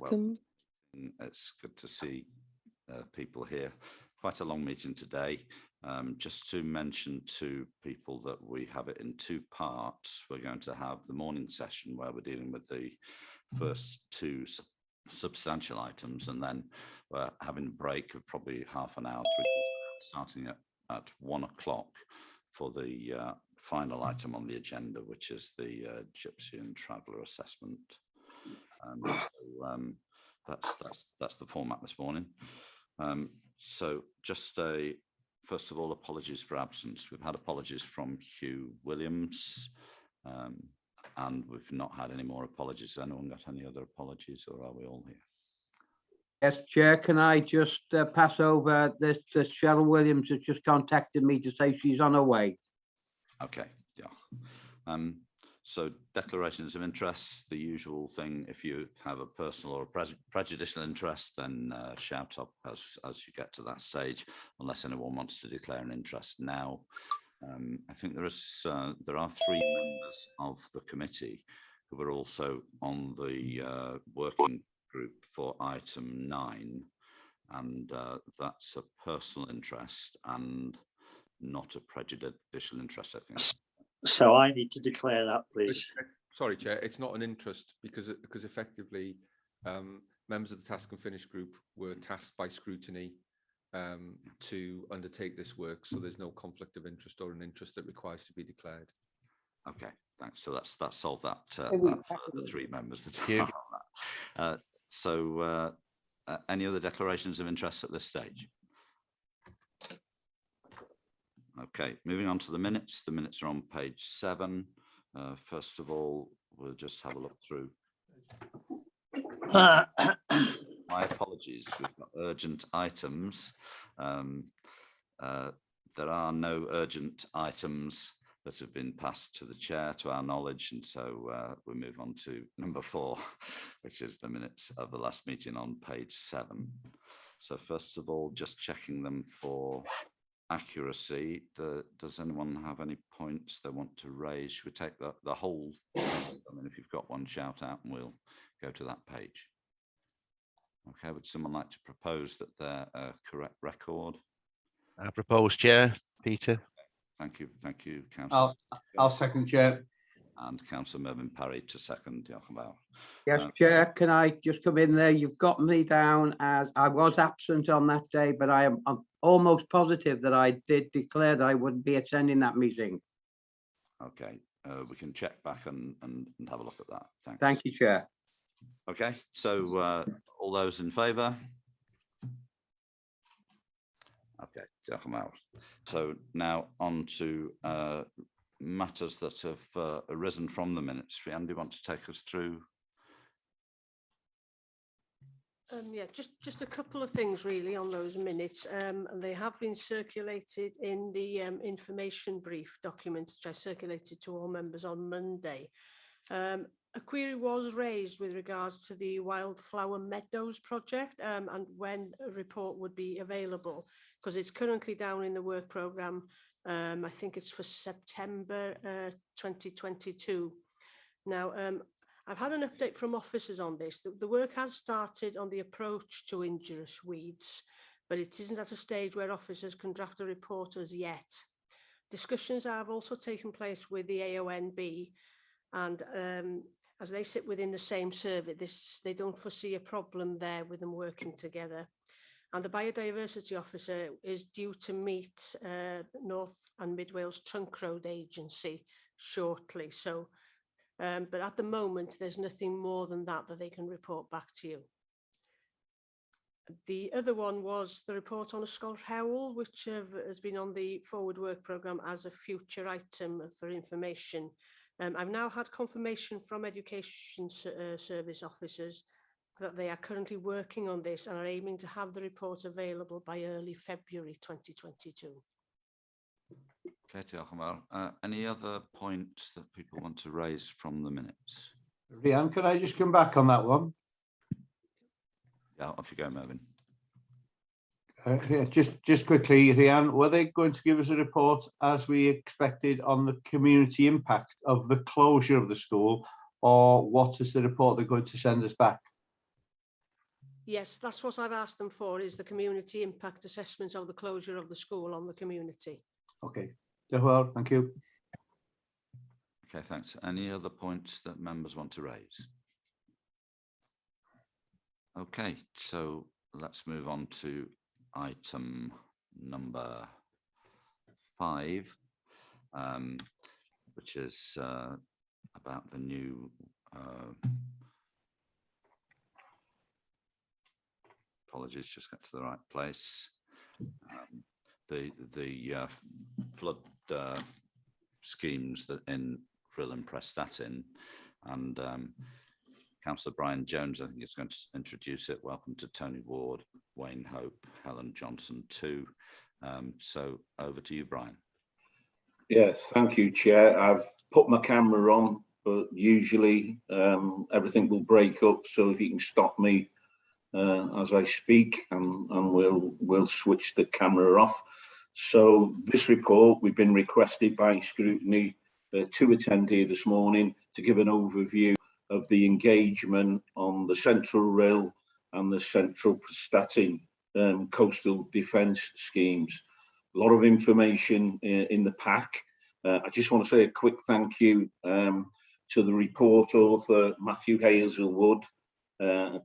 welcome. It's good to see people here. Quite a long meeting today. Just to mention to people that we have it in two parts. We're going to have the morning session where we're dealing with the first two substantial items, and then we're having a break of probably half an hour, starting at 1 o'clock for the final item on the agenda, which is the GYPSY and traveller assessment. That's the format this morning. So just first of all, apologies for absence. We've had apologies from Hugh Williams, and we've not had any more apologies. Has anyone got any other apologies, or are we all here? Yes, Chair, can I just pass over this? Cheryl Williams has just contacted me to say she's on her way. Okay, yeah. So declarations of interest, the usual thing. If you have a personal or a prejudicial interest, then shout up as you get to that stage, unless anyone wants to declare an interest now. I think there are 3 members of the committee who are also on the working group for item 9, and that's a personal interest and not a prejudicial interest, I think. So I need to declare that, please. Sorry, Chair, it's not an interest because effectively members of the Task and Finish group were tasked by Scrutiny to undertake this work, so there's no conflict of interest or an interest that requires to be declared. Okay, thanks. So that's solved that, the 3 members that are on that. Any other declarations of interest at this stage? Okay, moving on to the minutes. The minutes are on page 7. First of all, we'll just have a look through. My apologies, we've got urgent items. There are no urgent items that have been passed to the chair, to our knowledge, and so we move on to number 4, which is the minutes of the last meeting on page 7. So first of all, just checking them for accuracy. Does anyone have any points they want to raise? Should we take the whole? I mean, if you've got one, shout out and we'll go to that page. Okay, would someone like to propose that they're a correct record? I propose, Chair. Peter. Thank you, Councillor. I'll second, Chair. And Councillor Mervyn Parry to second. Yes, Chair, can I just come in there? You've got me down as I was absent on that day, but I'm almost positive that I did declare that I wouldn't be attending that meeting. Okay, we can check back and have a look at that. Thanks. Thank you, Chair. Okay, so all those in favour? Okay, so now on to matters that have arisen from the minutes. Rhian, do you want to take us through? Yeah, just a couple of things really on those minutes. And they have been circulated in the information brief document, which I circulated to all members on Monday. A query was raised with regards to the Wildflower Meadows project and when a report would be available, because it's currently down in the work programme. I think it's for September 2022. Now, I've had an update from officers on this. The work has started on the approach to injurious weeds, but it isn't at a stage where officers can draft a report as yet. Discussions have also taken place with the AONB, and as they sit within the same service, they don't foresee a problem there with them working together. And the biodiversity officer is due to meet North and Mid Wales Trunk Road Agency shortly. So, but at the moment, there's nothing more than that they can report back to you. The other one was the report on Ysgol Rhewl, which has been on the forward work programme as a future item for information. I've now had confirmation from Education Service officers that they are currently working on this and are aiming to have the report available by early February 2022. Okay, any other points that people want to raise from the minutes? Rhian, can I just come back on that one? Yeah, off you go, Mervyn. Yeah, just quickly, Rhian, were they going to give us a report as we expected on the community impact of the closure of the school, or what is the report they're going to send us back? Yes, that's what I've asked them for, is the community impact assessment of the closure of the school on the community. Okay, well, thank you. Okay, thanks. Any other points that members want to raise? Okay, so let's move on to item number 5, which is about the new apologies, just get to the right place. The flood schemes that in RHYL and PRESTATYN, and Councillor Brian Jones, I think, is going to introduce it. Welcome to Tony Ward, Wayne Hope, Helen Johnson too. So over to you, Brian. Yes, thank you, Chair. I've put my camera on, but usually everything will break up. So if you can stop me as I speak, and we'll switch the camera off. So this report, we've been requested by Scrutiny to attend here this morning to give an overview of the engagement on the Central RHYL and the Central PRESTATYN coastal defence schemes. A lot of information in the pack. I just want to say a quick thank you to the report author, Matthew Hazelwood.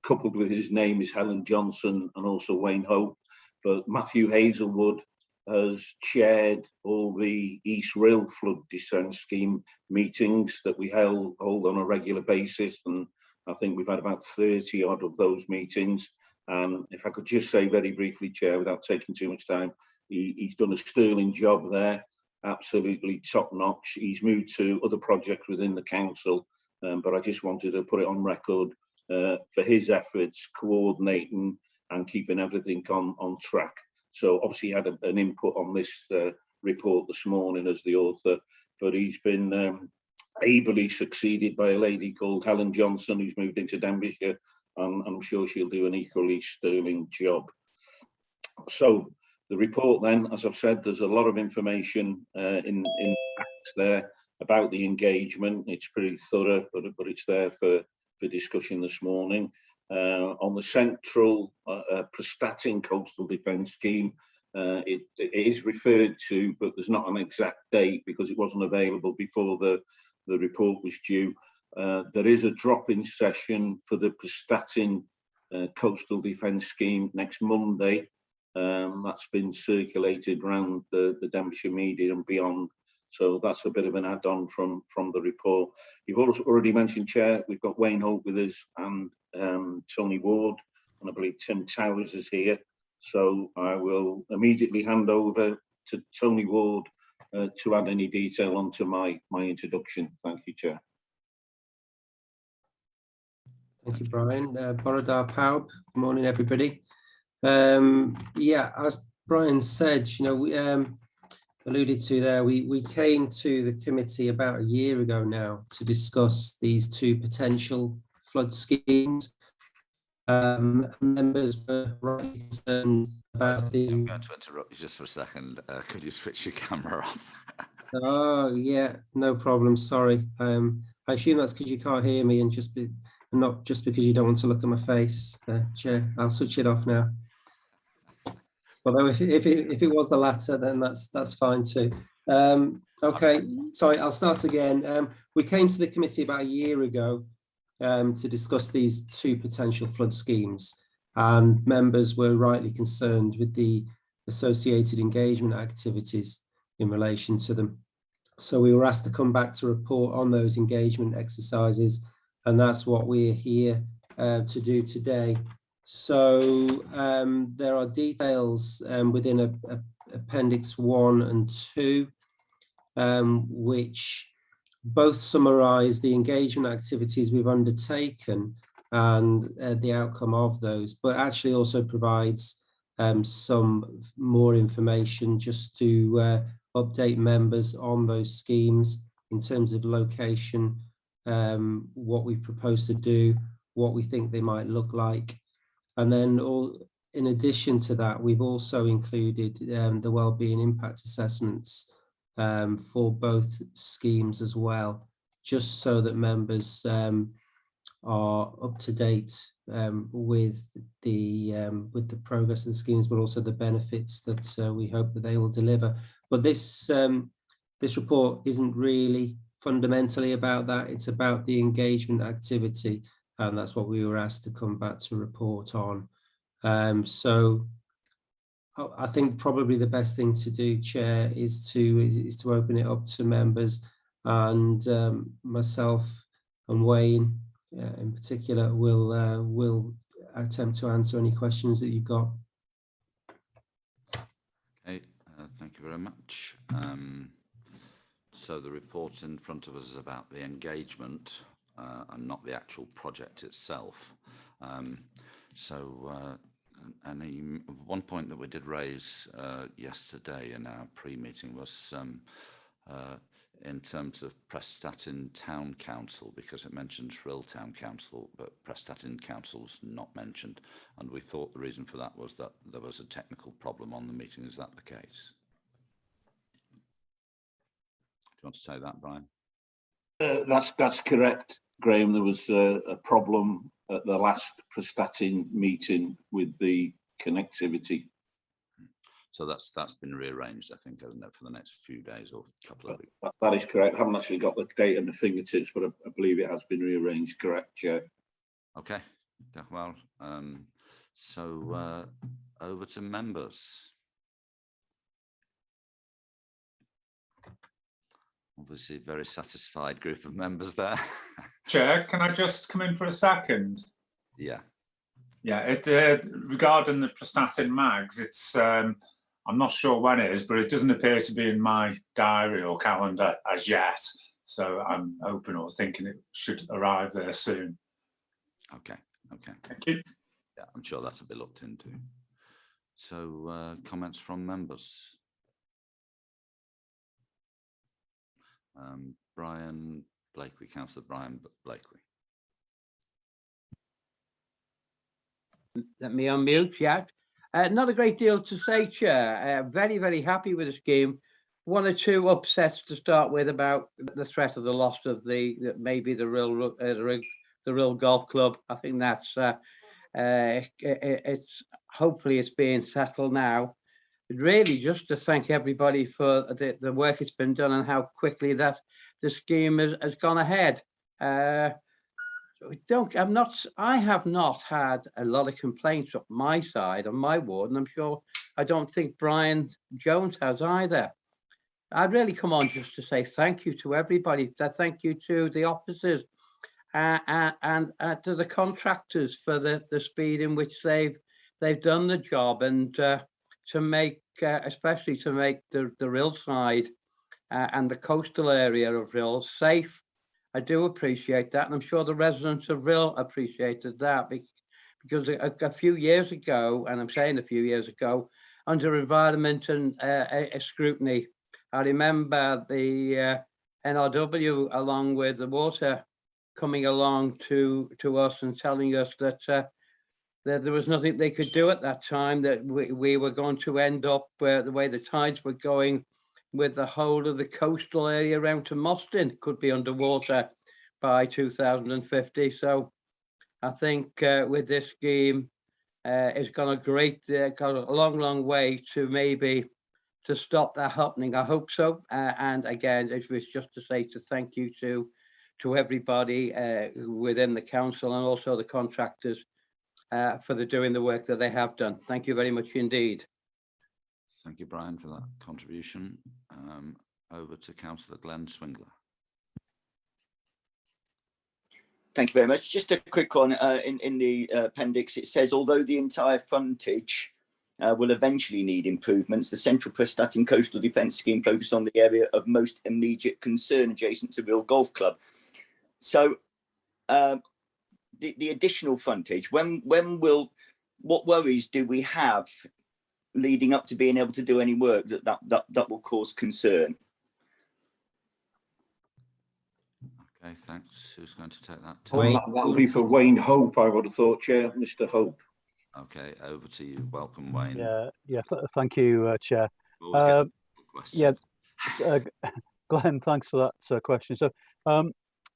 Coupled with his name is Helen Johnson and also Wayne Hope. But Matthew Hazelwood has chaired all the East RHYL flood defence scheme meetings that we hold on a regular basis, and I think we've had about 30 odd of those meetings. And if I could just say very briefly, Chair, without taking too much time, he's done a sterling job there, absolutely top notch. He's moved to other projects within the council, but I just wanted to put it on record for his efforts coordinating and keeping everything on track. So obviously he had an input on this report this morning as the author, but he's been ably succeeded by a lady called Helen Johnson, who's moved into Denbighshire, and I'm sure she'll do an equally sterling job. So the report then, as I've said, there's a lot of information in facts there about the engagement. It's pretty thorough, but it's there for discussion this morning. On the Central PRESTATYN coastal defence scheme, it is referred to, but there's not an exact date because it wasn't available before the report was due. There is a drop-in session for the PRESTATYN coastal defence scheme next Monday. That's been circulated around the Denbighshire media and beyond. So that's a bit of an add-on from the report. You've also already mentioned, Chair, we've got Wayne Hope with us and Tony Ward, and I believe Tim Towers is here. So I will immediately hand over to Tony Ward to add any detail onto my introduction. Thank you, Chair. Thank you, Brian. Borodar Paub, good morning, everybody. Yeah, as Brian said, you know, we alluded to there, we came to the committee about a year ago now to discuss these two potential flood schemes. Members were rightly concerned about the... I'm going to interrupt you just for a second. Could you switch your camera off? Oh, yeah, no problem. Sorry. I assume that's because you can't hear me and not just because you don't want to look at my face. Chair, I'll switch it off now. Although if it was the latter, then that's fine too. Okay, sorry, I'll start again. We came to the committee about a year ago to discuss these two potential flood schemes, and members were rightly concerned with the associated engagement activities in relation to them. So we were asked to come back to report on those engagement exercises, and that's what we're here to do today. So there are details within Appendix 1 and 2, which both summarise the engagement activities we've undertaken and the outcome of those, but actually also provides some more information just to update members on those schemes in terms of location, what we propose to do, what we think they might look like. And then in addition to that, we've also included the wellbeing impact assessments for both schemes as well, just so that members are up to date with the progress of the schemes, but also the benefits that we hope that they will deliver. But this this report isn't really fundamentally about that. It's about the engagement activity, and that's what we were asked to come back to report on. So I think probably the best thing to do, Chair, is to open it up to members, and myself and Wayne in particular will attempt to answer any questions that you've got. Okay, thank you very much. So the report in front of us is about the engagement and not the actual project itself. One point that we did raise yesterday in our pre-meeting was in terms of Prestatyn Town Council, because it mentions RHYL Town Council, but Prestatyn Council's not mentioned. And we thought the reason for that was that there was a technical problem on the meeting. Is that the case? Do you want to say that, Brian? That's correct, Graham. There was a problem at the last Prestatyn meeting with the connectivity. So that's been rearranged, I think, hasn't it, for the next few days or couple of weeks? That is correct. I haven't actually got the date on the fingertips, but I believe it has been rearranged. Correct, Chair. Okay. Yeah, well, so over to members. Obviously, very satisfied group of members there. Chair, can I just come in for a second? Yeah. Yeah, regarding the Prestatyn mags, it's I'm not sure when it is, but it doesn't appear to be in my diary or calendar as yet. So I'm hoping or thinking it should arrive there soon. Okay. Okay. Thank you. Yeah, I'm sure that'll be looked into. So comments from members. Brian Blakely, Councillor Brian Blakely. Let me unmute, yeah. Not a great deal to say, Chair. Very, very happy with the scheme. One or two upsets to start with about the threat of the loss of maybe the RHYL Golf Club. I think that's it's hopefully it's being settled now. Really, just to thank everybody for the work it's been done and how quickly that the scheme has gone ahead. I have not had a lot of complaints on my side, on my ward, and I don't think Brian Jones has either. I'd really come on just to say thank you to everybody. Thank you to the officers and to the contractors for the speed in which they've done the job, and to make especially to make the RHYL side and the coastal area of RHYL safe. I do appreciate that, and I'm sure the residents of RHYL appreciated that, because a few years ago, and I'm saying a few years ago, under environment and scrutiny, I remember the NRW, along with the water, coming along to us and telling us that there was nothing they could do at that time, that we were going to end up the way the tides were going, with the whole of the coastal area around to Moston could be underwater by 2050. So I think with this scheme, it's gone a long way to maybe to stop that happening. I hope so. And again, it was just to say thank you to everybody within the council and also the contractors for doing the work that they have done. Thank you very much indeed. Thank you, Brian, for that contribution. Over to Councillor Glenn Swingler. Thank you very much. Just a quick one. In the appendix, it says, although the entire frontage will eventually need improvements, the Central Prestatyn Coastal Defence Scheme focused on the area of most immediate concern adjacent to RHYL Golf Club. So the additional frontage, what worries do we have leading up to being able to do any work that will cause concern? Okay, thanks. Who's going to take that? That'll be for Wayne Hope, I would have thought, Chair. Mr. Hope. Okay, over to you. Welcome, Wayne. Thank you, Chair. Glenn, thanks for that question. So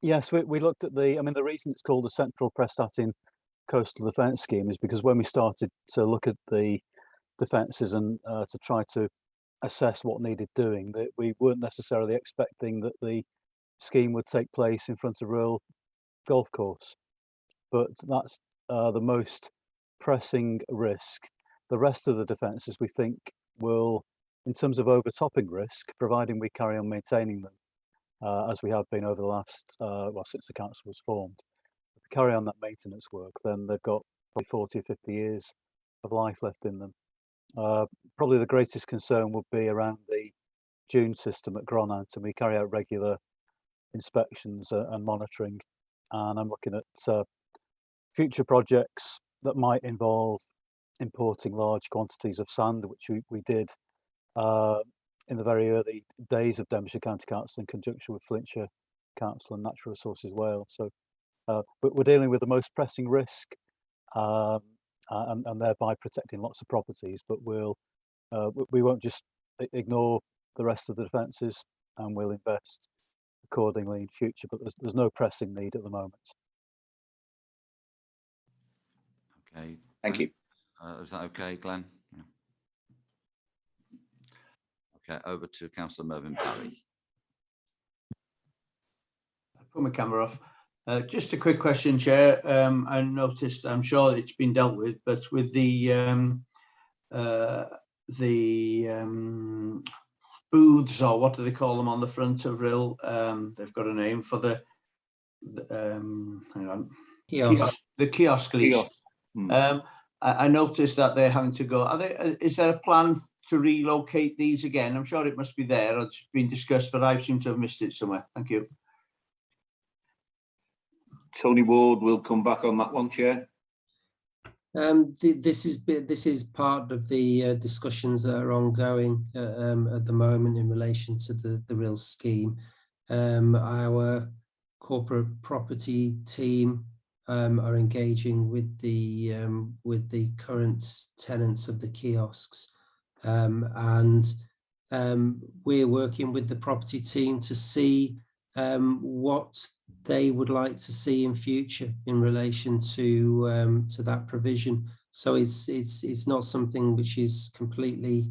Yes, we looked at the, I mean, the reason it's called the Central Prestatyn Coastal Defence Scheme is because when we started to look at the defences and to try to assess what needed doing, that we weren't necessarily expecting that the scheme would take place in front of RHYL golf course, but that's the most pressing risk. The rest of the defences we think will, in terms of overtopping risk, providing we carry on maintaining them as we have been over the last, well, since the council was formed. If we carry on that maintenance work, then they've got probably 40 or 50 years of life left in them. Probably the greatest concern would be around the dune system at Gronant, and we carry out regular inspections and monitoring. And I'm looking at future projects that might involve importing large quantities of sand, which we did in the very early days of Denbighshire County Council in conjunction with Flintshire Council and Natural Resources Wales. So but we're dealing with the most pressing risk and thereby protecting lots of properties, but we won't just ignore the rest of the defences, and we'll invest accordingly in future, but there's no pressing need at the moment. Okay. Thank you. Is that okay, Glenn? Yeah. Okay, over to Councillor Mervyn Parry. Put my camera off. Just a quick question, Chair. I noticed, I'm sure it's been dealt with, but with the booths, or what do they call them on the front of RHYL? They've got a name for the hang on, kiosk lease. I noticed that they're having to go. Is there a plan to relocate these again? I'm sure it must be there. It's been discussed, but I seem to have missed it somewhere. Thank you. Tony Ward will come back on that one, Chair. This is part of the discussions that are ongoing at the moment in relation to the RHYL scheme. Our corporate property team are engaging with the current tenants of the kiosks, and we're working with the property team to see what they would like to see in future in relation to that provision. So it's not something which is completely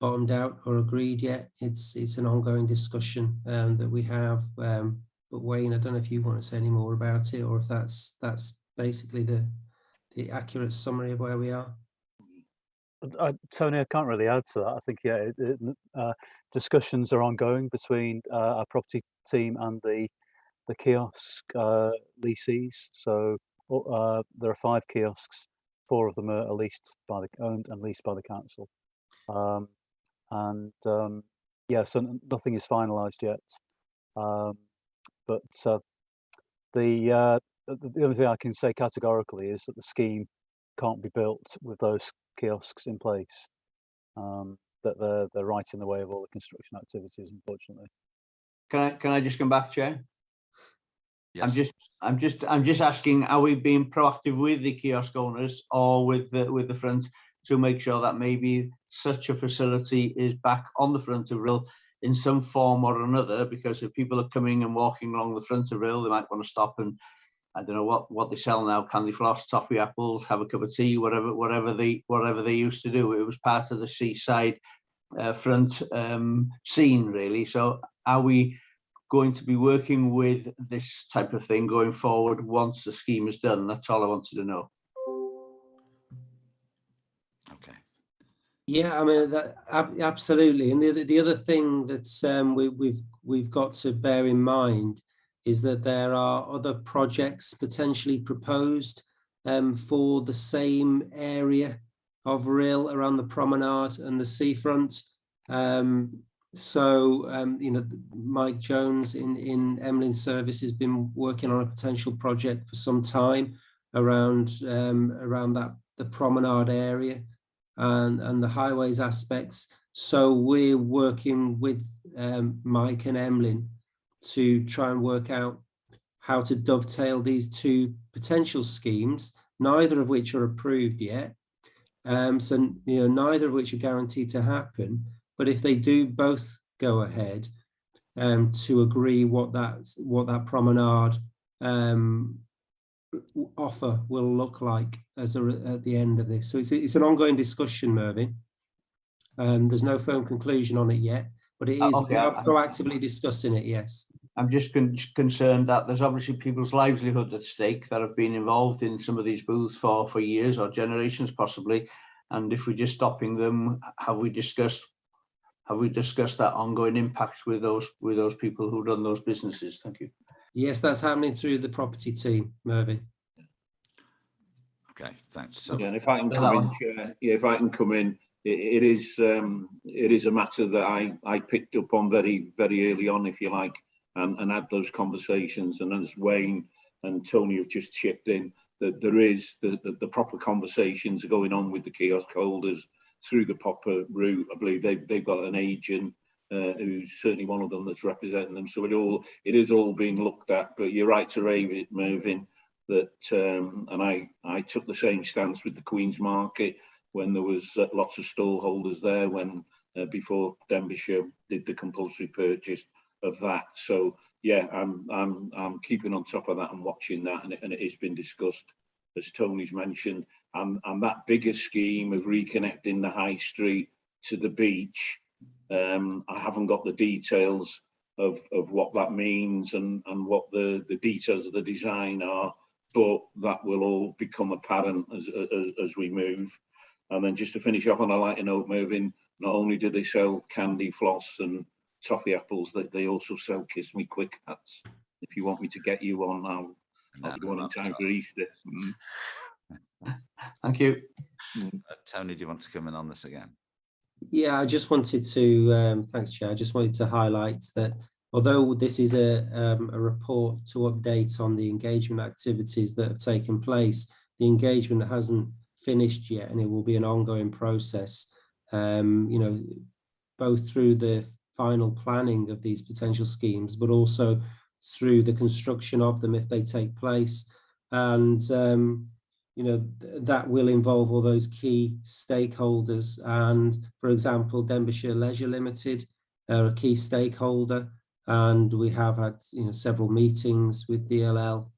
bottomed out or agreed yet. It's an ongoing discussion that we have. But Wayne, I don't know if you want to say any more about it, or if that's basically the accurate summary of where we are. Tony, I can't really add to that. I think, yeah, discussions are ongoing between our property team and the kiosk leasees. So there are 5 kiosks, 4 of them are owned and leased by the council. Yeah, so nothing is finalised yet. But the only thing I can say categorically is that the scheme can't be built with those kiosks in place. That they're right in the way of all the construction activities, unfortunately. Can I just come back, Chair? Yes. I'm just asking, are we being proactive with the kiosk owners or with the front to make sure that maybe such a facility is back on the front of RHYL in some form or another? Because if people are coming and walking along the front of RHYL, they might want to stop and, I don't know what they sell now, candy floss, toffee apples, have a cup of tea, whatever they used to do. It was part of the seaside front scene, really. So are we going to be working with this type of thing going forward once the scheme is done? That's all I wanted to know. Okay. Yeah, I mean, absolutely. And the other thing that we've got to bear in mind is that there are other projects potentially proposed for the same area of RHYL around the promenade and the seafront. You know, Mike Jones in Emlyn Service has been working on a potential project for some time around the promenade area and the highways aspects. So we're working with Mike and Emlyn to try and work out how to dovetail these 2 potential schemes, neither of which are approved yet. So, you know, neither of which are guaranteed to happen. But if they do both go ahead, to agree what that promenade offer will look like at the end of this. So it's an ongoing discussion, Mervyn. There's no firm conclusion on it yet, but it is Okay, we are proactively discussing it. Yes. I'm just concerned that there's obviously people's livelihood at stake that have been involved in some of these booths for years or generations possibly. And if we're just stopping them, have we discussed that ongoing impact with those people who run those businesses? Thank you. Yes, that's happening through the property team, Mervyn. Okay, thanks. So, Again, if I can come in, Chair, yeah, if I can come in, it is a matter that I picked up on very early on, if you like, and had those conversations. And as Wayne and Tony have just chipped in, that there is the proper conversations are going on with the kiosk holders through the proper route. I believe they've got an agent who's certainly one of them that's representing them. So it is all being looked at. But you're right to raise it, Mervyn, that and I took the same stance with the Queen's Market when there was lots of stall holders there when before Denbighshire did the compulsory purchase of that. So yeah, I'm keeping on top of that and watching that, and it has been discussed, as Tony's mentioned, and that bigger scheme of reconnecting the high street to the beach. I haven't got the details of what that means and what the details of the design are, but that will all become apparent as we move. And then just to finish off on a lighter note, Mervyn, not only do they sell candy floss and toffee apples, they also sell Kiss Me Quick hats. If you want me to get you one, I'll be one in time for Easter. Thank you. Tony, do you want to come in on this again? Yeah, I just wanted to, thanks, Chair. I just wanted to highlight that although this is a report to update on the engagement activities that have taken place, the engagement hasn't finished yet, and it will be an ongoing process, you know, both through the final planning of these potential schemes, but also through the construction of them if they take place. And, you know, that will involve all those key stakeholders. And for example, Denbighshire Leisure Limited are a key stakeholder. And we have had, you know, several meetings with DLL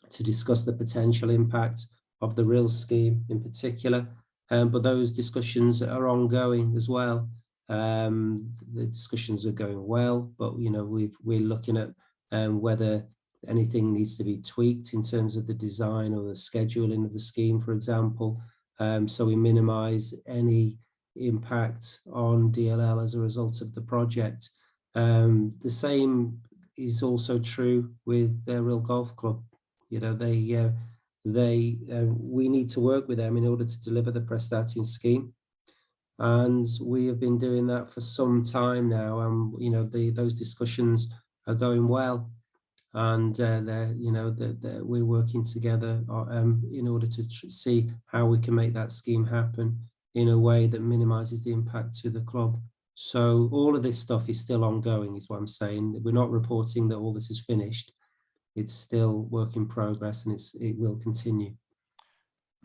to discuss the potential impact of the RHYL scheme in particular. But those discussions are ongoing as well. The discussions are going well, but, you know, we're looking at whether anything needs to be tweaked in terms of the design or the scheduling of the scheme, for example, so we minimise any impact on DLL as a result of the project. The same is also true with the RHYL Golf Club. You know, we need to work with them in order to deliver the Prestatyn scheme, and we have been doing that for some time now. And you know, those discussions are going well, and we're working together in order to see how we can make that scheme happen in a way that minimises the impact to the club. So all of this stuff is still ongoing, is what I'm saying. We're not reporting that all this is finished. It's still work in progress, and it will continue.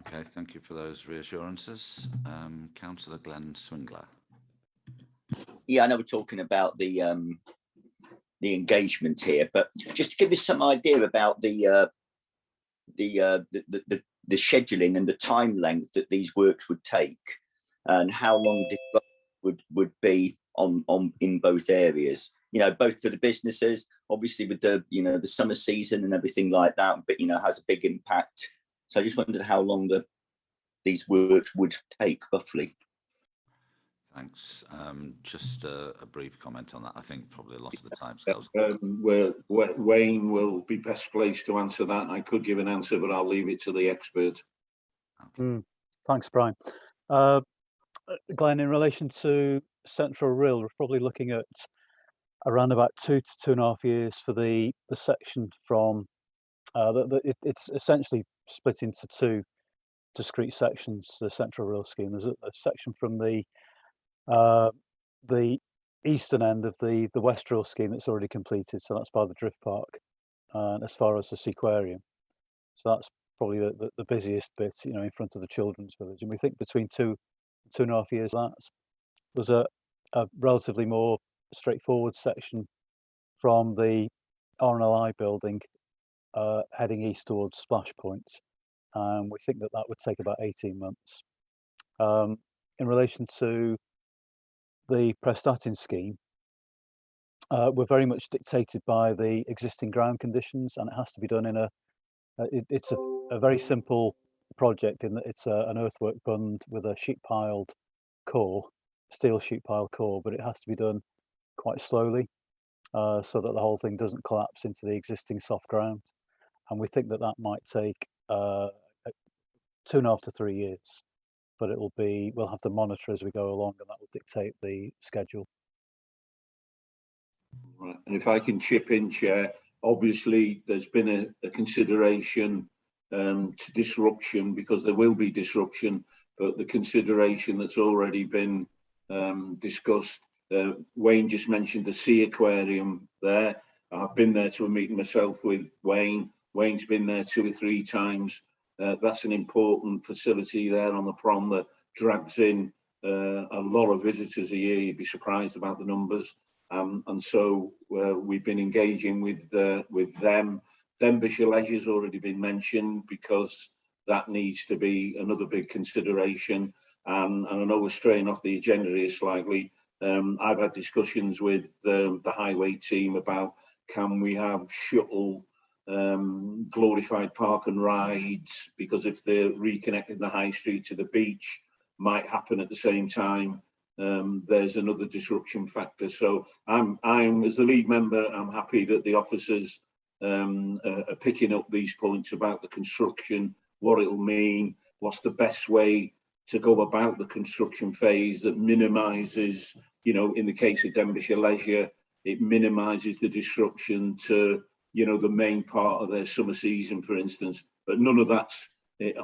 Okay, thank you for those reassurances. Councillor Glenn Swingler. Yeah, I know we're talking about the engagement here, but just to give us some idea about the scheduling and the time length that these works would take, and how long would be on in both areas. You know, both for the businesses, obviously with the the summer season and everything like that, but has a big impact. So I just wondered how long these works would take roughly. Thanks. Just a brief comment on that. I think probably a lot of the time scales. Wayne will be best placed to answer that. I could give an answer, but I'll leave it to the expert. Thanks, Brian. Glenn, in relation to Central RHYL, we're probably looking at around about 2 to 2.5 years for the section from it's essentially split into two discrete sections, the Central RHYL scheme. There's a section from the eastern end of the West RHYL scheme that's already completed, so that's by the Drift Park, and as far as the Seaquarium. So that's probably the busiest bit, in front of the Children's Village. And we think between 2 and 2.5 years, there's a relatively more straightforward section from the RNLI building heading east towards Splash Point. We think that that would take about 18 months. In relation to the Prestatyn scheme, we're very much dictated by the existing ground conditions, and it has to be done in it's a very simple project in that it's an earthwork bund with a sheet piled core, steel sheet pile core, but it has to be done quite slowly so that the whole thing doesn't collapse into the existing soft ground. And we think that that might take 2.5 to 3 years, but we'll have to monitor as we go along, and that will dictate the schedule. Right. And if I can chip in, Chair, obviously there's been a consideration to disruption, because there will be disruption, but the consideration that's already been discussed, Wayne just mentioned the sea aquarium there. I've been there to a meeting myself with Wayne. Wayne's been there 2 or 3 times. That's an important facility there on the prom that drags in a lot of visitors a year. You'd be surprised about the numbers. And so we've been engaging with them. Denbighshire Leisure's already been mentioned, because that needs to be another big consideration. And I know we're straying off the agenda here slightly. I've had discussions with the highway team about, can we have shuttle glorified park and rides, because if they're reconnecting the high street to the beach, might happen at the same time. There's another disruption factor. So I'm as the lead member, I'm happy that the officers are picking up these points about the construction, what it'll mean, what's the best way to go about the construction phase that minimises, in the case of Denbighshire Leisure, it minimises the disruption to, the main part of their summer season, for instance. But none of that's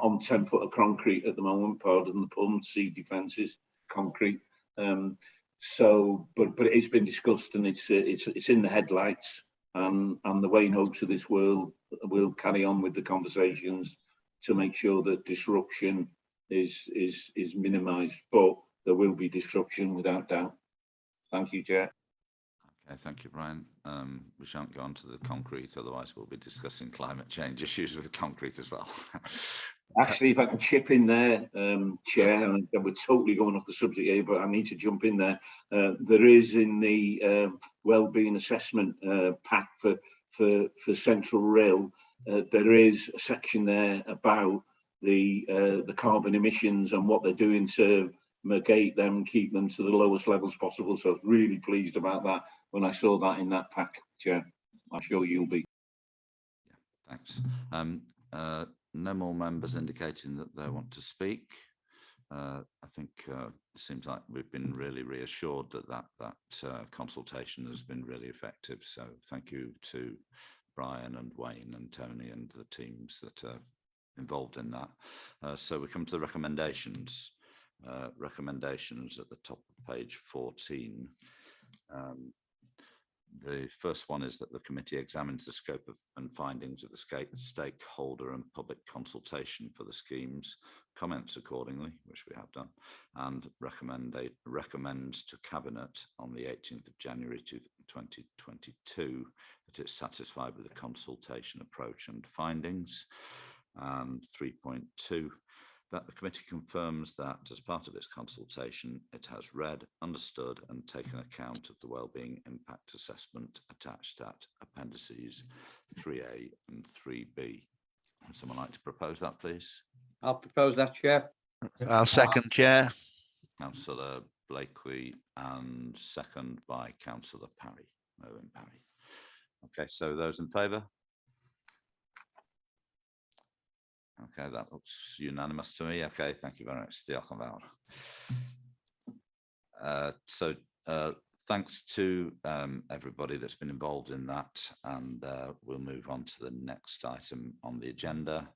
on 10 foot of concrete at the moment, pardon the pun, sea defences, concrete. So, but it's been discussed, and it's in the headlights, and the Wayne hopes of this world will carry on with the conversations to make sure that disruption is minimised. But there will be disruption without doubt. Thank you, Chair. Okay, thank you, Brian. We shan't go on to the concrete, otherwise we'll be discussing climate change issues with the concrete as well. Actually, if I can chip in there, Chair, and we're totally going off the subject here, but I need to jump in there. There is in the wellbeing assessment pack for Central RHYL, there is a section there about the carbon emissions and what they're doing to mitigate them, keep them to the lowest levels possible. So I was really pleased about that when I saw that in that pack, Chair. I'm sure you'll be. Yeah, thanks. No more members indicating that they want to speak. I think it seems like we've been really reassured that consultation has been really effective. So thank you to Brian and Wayne and Tony and the teams that are involved in that. So we come to the recommendations. Recommendations at the top of page 14. The first one is that the committee examines the scope of and findings of the stakeholder and public consultation for the schemes, comments accordingly, which we have done, and recommends to Cabinet on the 18th of January 2022 that it's satisfied with the consultation approach and findings. And 3.2, that the committee confirms that as part of its consultation, it has read, understood and taken account of the wellbeing impact assessment attached at appendices 3A and 3B. Would someone like to propose that, please? I'll propose that, Chair. I'll second, Chair. Councillor Blakely and second by Councillor Parry, Owen Parry. Okay, so those in favour? Okay, that looks unanimous to me. Okay, thank you very much. So thanks to everybody that's been involved in that, and we'll move on to the next item on the agenda.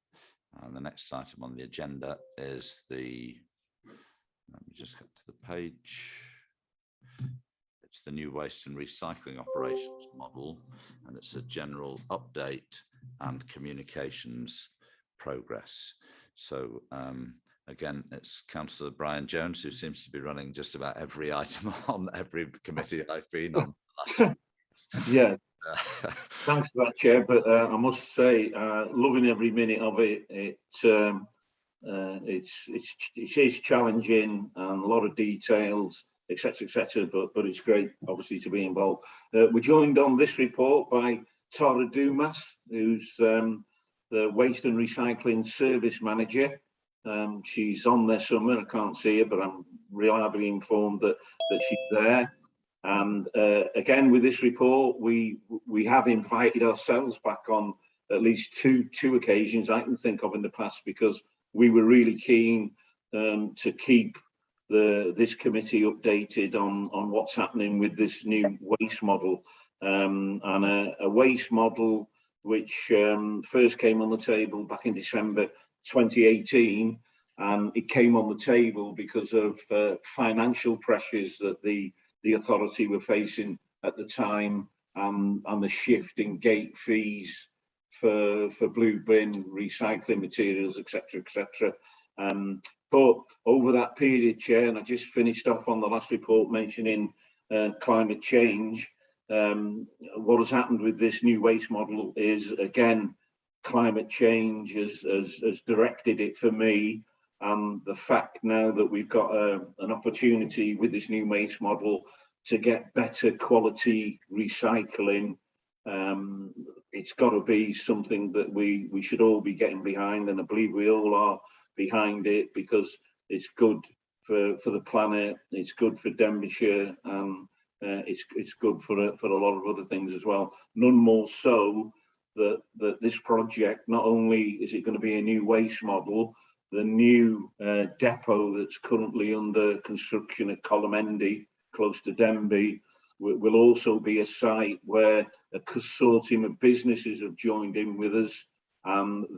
And the next item on the agenda is let me just get to the page. It's the new waste and recycling operations model, and it's a general update and communications progress. So again, it's Councillor Brian Jones, who seems to be running just about every item on every committee I've been on. Yeah, Thanks for that, Chair. But I must say, loving every minute of it. It is challenging and a lot of details, etc., but it's great, obviously, to be involved. We're joined on this report by Tara Dumas, who's the Waste and Recycling Service Manager. She's on there somewhere. I can't see her, but I'm reliably informed that she's there. And again, with this report, we have invited ourselves back on at least two occasions I can think of in the past, because we were really keen to keep this committee updated on what's happening with this new waste model, and a waste model which first came on the table back in December 2018, and it came on the table because of financial pressures that the authority were facing at the time, and the shift in gate fees for blue bin recycling materials, etc. But over that period, Chair, and I just finished off on the last report mentioning climate change, what has happened with this new waste model is, again, climate change has directed it for me. The fact now that we've got an opportunity with this new waste model to get better quality recycling, it's got to be something that we should all be getting behind, and I believe we all are behind it, because it's good for the planet, it's good for Denbighshire, and it's good for a lot of other things as well. None more so that this project, not only is it going to be a new waste model, the new depot that's currently under construction at Colomendy, close to Denby, will also be a site where a consortium of businesses have joined in with us.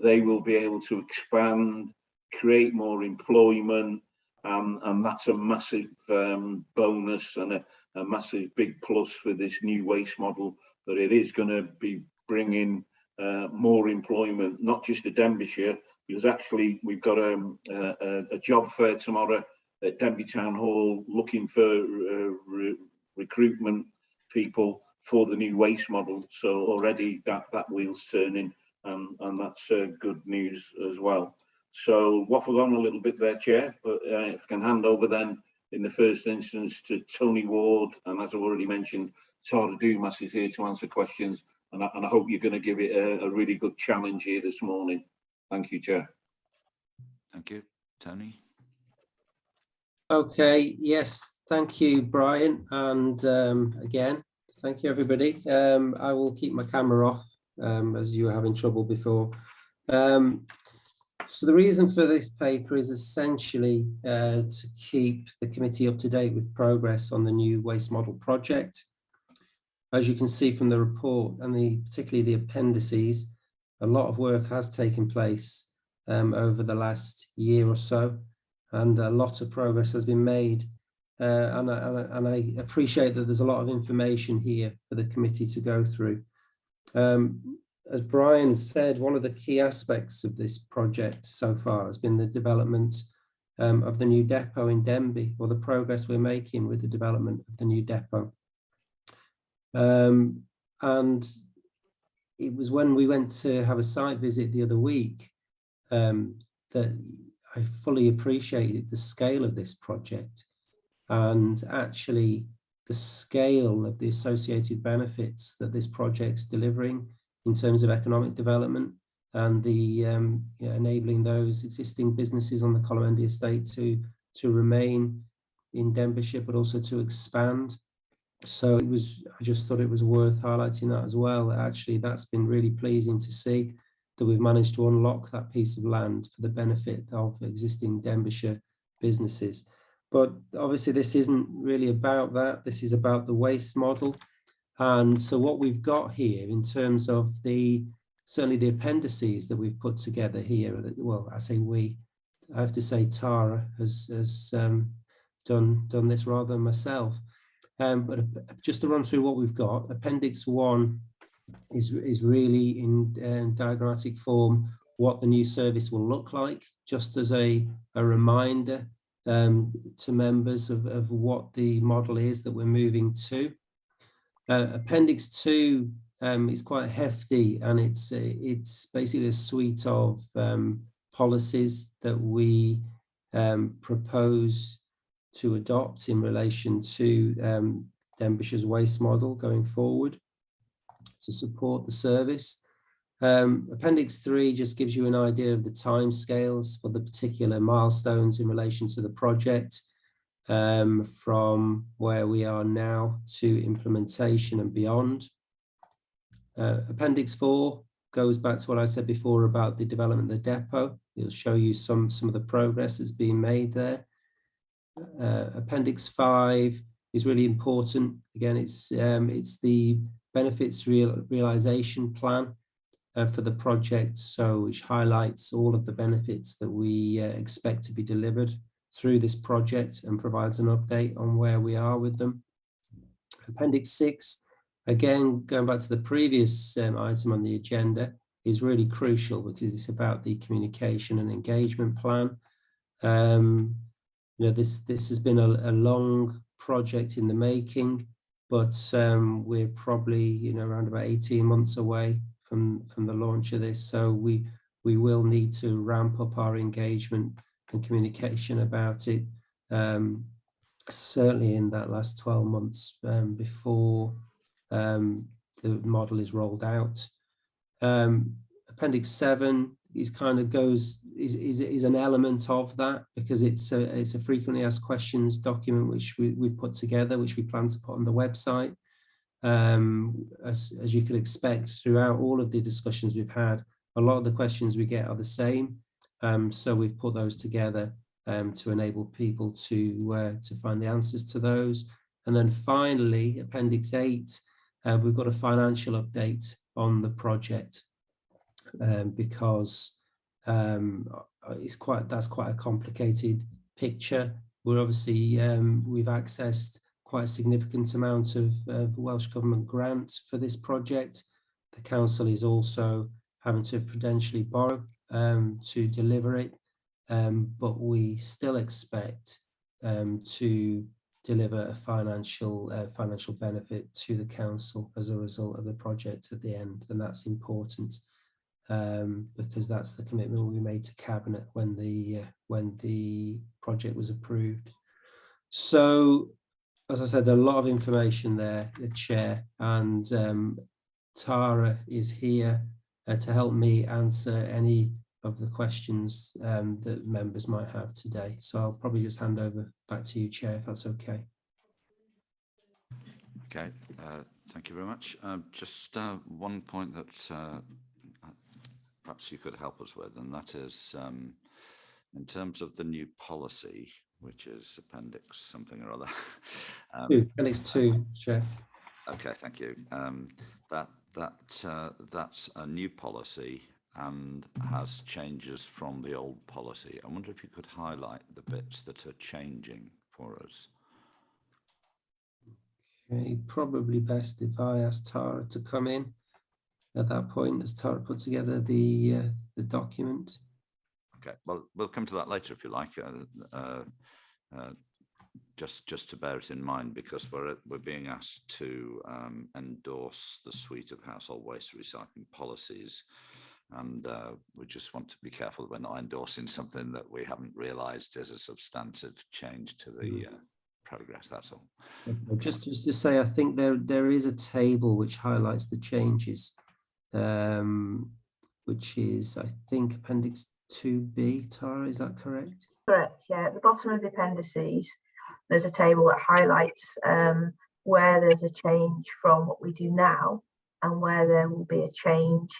They will be able to expand, create more employment, and that's a massive bonus and a massive big plus for this new waste model, that it is going to be bringing more employment, not just to Denbighshire, because actually we've got a job fair tomorrow at Denby Town Hall looking for recruitment people for the new waste model. So already that wheel's turning, and that's good news as well. So waffled on a little bit there, Chair, but if I can hand over then in the first instance to Tony Ward, and as I've already mentioned, Tara Dumas is here to answer questions, and I hope you're going to give it a really good challenge here this morning. Thank you, Chair. Thank you. Tony? Okay, yes, thank you, Brian, and again, thank you, everybody. I will keep my camera off, as you were having trouble before. So the reason for this paper is essentially to keep the committee up to date with progress on the new waste model project. As you can see from the report and particularly the appendices, a lot of work has taken place over the last year or so, and a lot of progress has been made. And I appreciate that there's a lot of information here for the committee to go through. As Brian said, one of the key aspects of this project so far has been the development of the new depot in Denby, or the progress we're making with the development of the new depot. And it was when we went to have a site visit the other week that I fully appreciated the scale of this project, and actually the scale of the associated benefits that this project's delivering in terms of economic development, and the enabling those existing businesses on the Colomendy estate to remain in Denbighshire, but also to expand. So I just thought it was worth highlighting that as well. Actually, that's been really pleasing to see, that we've managed to unlock that piece of land for the benefit of existing Denbighshire businesses. But obviously this isn't really about that. This is about the waste model. And so what we've got here in terms of certainly the appendices that we've put together here, well, I say we, I have to say Tara has done this rather than myself. But just to run through what we've got, Appendix 1 is really in diagrammatic form what the new service will look like, just as a reminder to members of what the model is that we're moving to. Appendix 2 It's quite hefty, and it's basically a suite of policies that we propose to adopt in relation to Denbighshire's waste model going forward to support the service. Appendix 3 just gives you an idea of the timescales for the particular milestones in relation to the project, from where we are now to implementation and beyond. Appendix 4 goes back to what I said before about the development of the depot. It'll show you some of the progress that's being made there. Appendix 5 is really important. Again, it's the benefits realization plan for the project, so which highlights all of the benefits that we expect to be delivered through this project and provides an update on where we are with them. Appendix 6, again, going back to the previous item on the agenda, is really crucial because it's about the communication and engagement plan. You know, this has been a long project in the making, but we're probably, you know, around about 18 months away from the launch of this. So we will need to ramp up our engagement and communication about it, certainly in that last 12 months before the model is rolled out. Appendix 7 is kind of is an element of that, because it's a frequently asked questions document which we've put together, which we plan to put on the website. As you could expect, throughout all of the discussions we've had, a lot of the questions we get are the same. So we've put those together to enable people to find the answers to those. And then finally, Appendix 8, we've got a financial update on the project, because that's quite a complicated picture. We're obviously we've accessed quite a significant amount of Welsh Government grants for this project. The council is also having to prudentially borrow to deliver it, but we still expect to deliver a financial benefit to the council as a result of the project at the end, and that's important because that's the commitment we made to Cabinet when the project was approved. So, as I said, a lot of information there, the Chair, and Tara is here to help me answer any of the questions that members might have today. So I'll probably just hand over back to you, Chair, if that's okay. Okay, thank you very much. Just one point that perhaps you could help us with, and that is in terms of the new policy, which is appendix something or other. Appendix 2, Chair. Okay, thank you. That's a new policy and has changes from the old policy. I wonder if you could highlight the bits that are changing for us. Okay, probably best if I ask Tara to come in at that point as Tara put together the document. Okay, well, we'll come to that later if you like. Just to bear it in mind, because we're being asked to endorse the suite of household waste recycling policies, and we just want to be careful that we're not endorsing something that we haven't realised is a substantive change to the progress. That's all. Just to say, I think there is a table which highlights the changes, which is, I think, Appendix 2B. Tara, is that correct? Correct, yeah. At the bottom of the appendices, there's a table that highlights where there's a change from what we do now and where there will be a change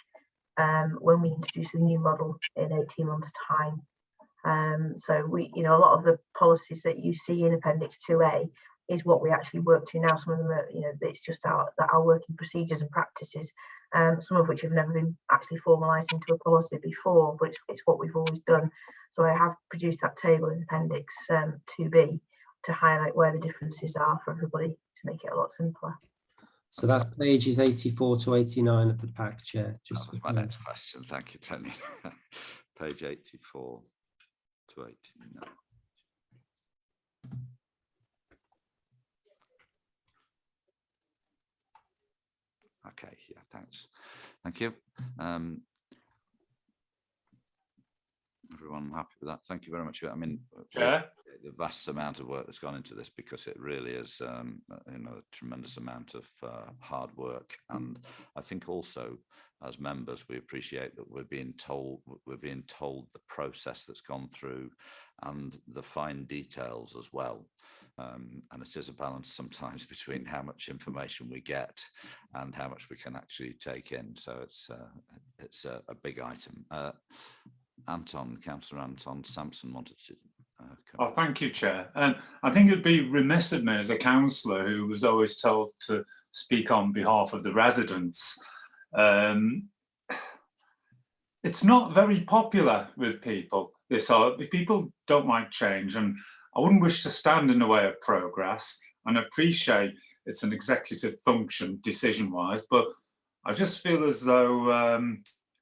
when we introduce a new model in 18 months' time. So we, you know, a lot of the policies that you see in Appendix 2A is what we actually work to now. Some of them are, you know, it's just our working procedures and practices, some of which have never been actually formalised into a policy before, but it's what we've always done. So I have produced that table in Appendix 2B to highlight where the differences are for everybody to make it a lot simpler. So that's pages 84 to 89 of the pack, Chair. Just my next question. Thank you, Tony. Page 84 to 89. Okay, yeah, thanks. Thank you. Everyone happy with that? Thank you very much. I mean, Chair? the vast amount of work that's gone into this, because it really is you know, a tremendous amount of hard work. And I think also as members, we appreciate that we're being told the process that's gone through and the fine details as well. And it is a balance sometimes between how much information we get and how much we can actually take in. So it's a big item. Anton, Councillor Anton Sampson wanted to Oh, thank you, Chair. I think it'd be remiss of me as a councillor who was always told to speak on behalf of the residents. It's not very popular with people. People don't like change, and I wouldn't wish to stand in the way of progress, and appreciate it's an executive function decision-wise, but I just feel as though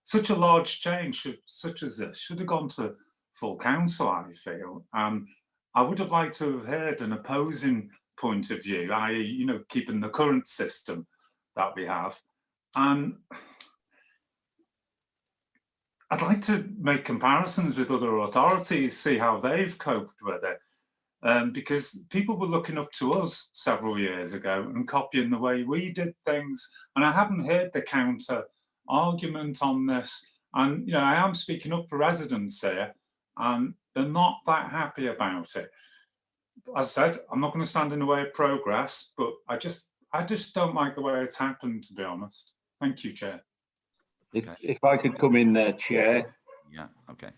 such a large change such as this should have gone to full council, I feel. I would have liked to have heard an opposing point of view, i.e., you know, keeping the current system that we have. And I'd like to make comparisons with other authorities, see how they've coped with it. Because people were looking up to us several years ago and copying the way we did things. And I haven't heard the counter argument on this. And, you know, I am speaking up for residents here, and they're not that happy about it. As I said, I'm not going to stand in the way of progress, but I just don't like the way it's happened, to be honest. Thank you, Chair. If I could come in there, Chair. Yeah, okay.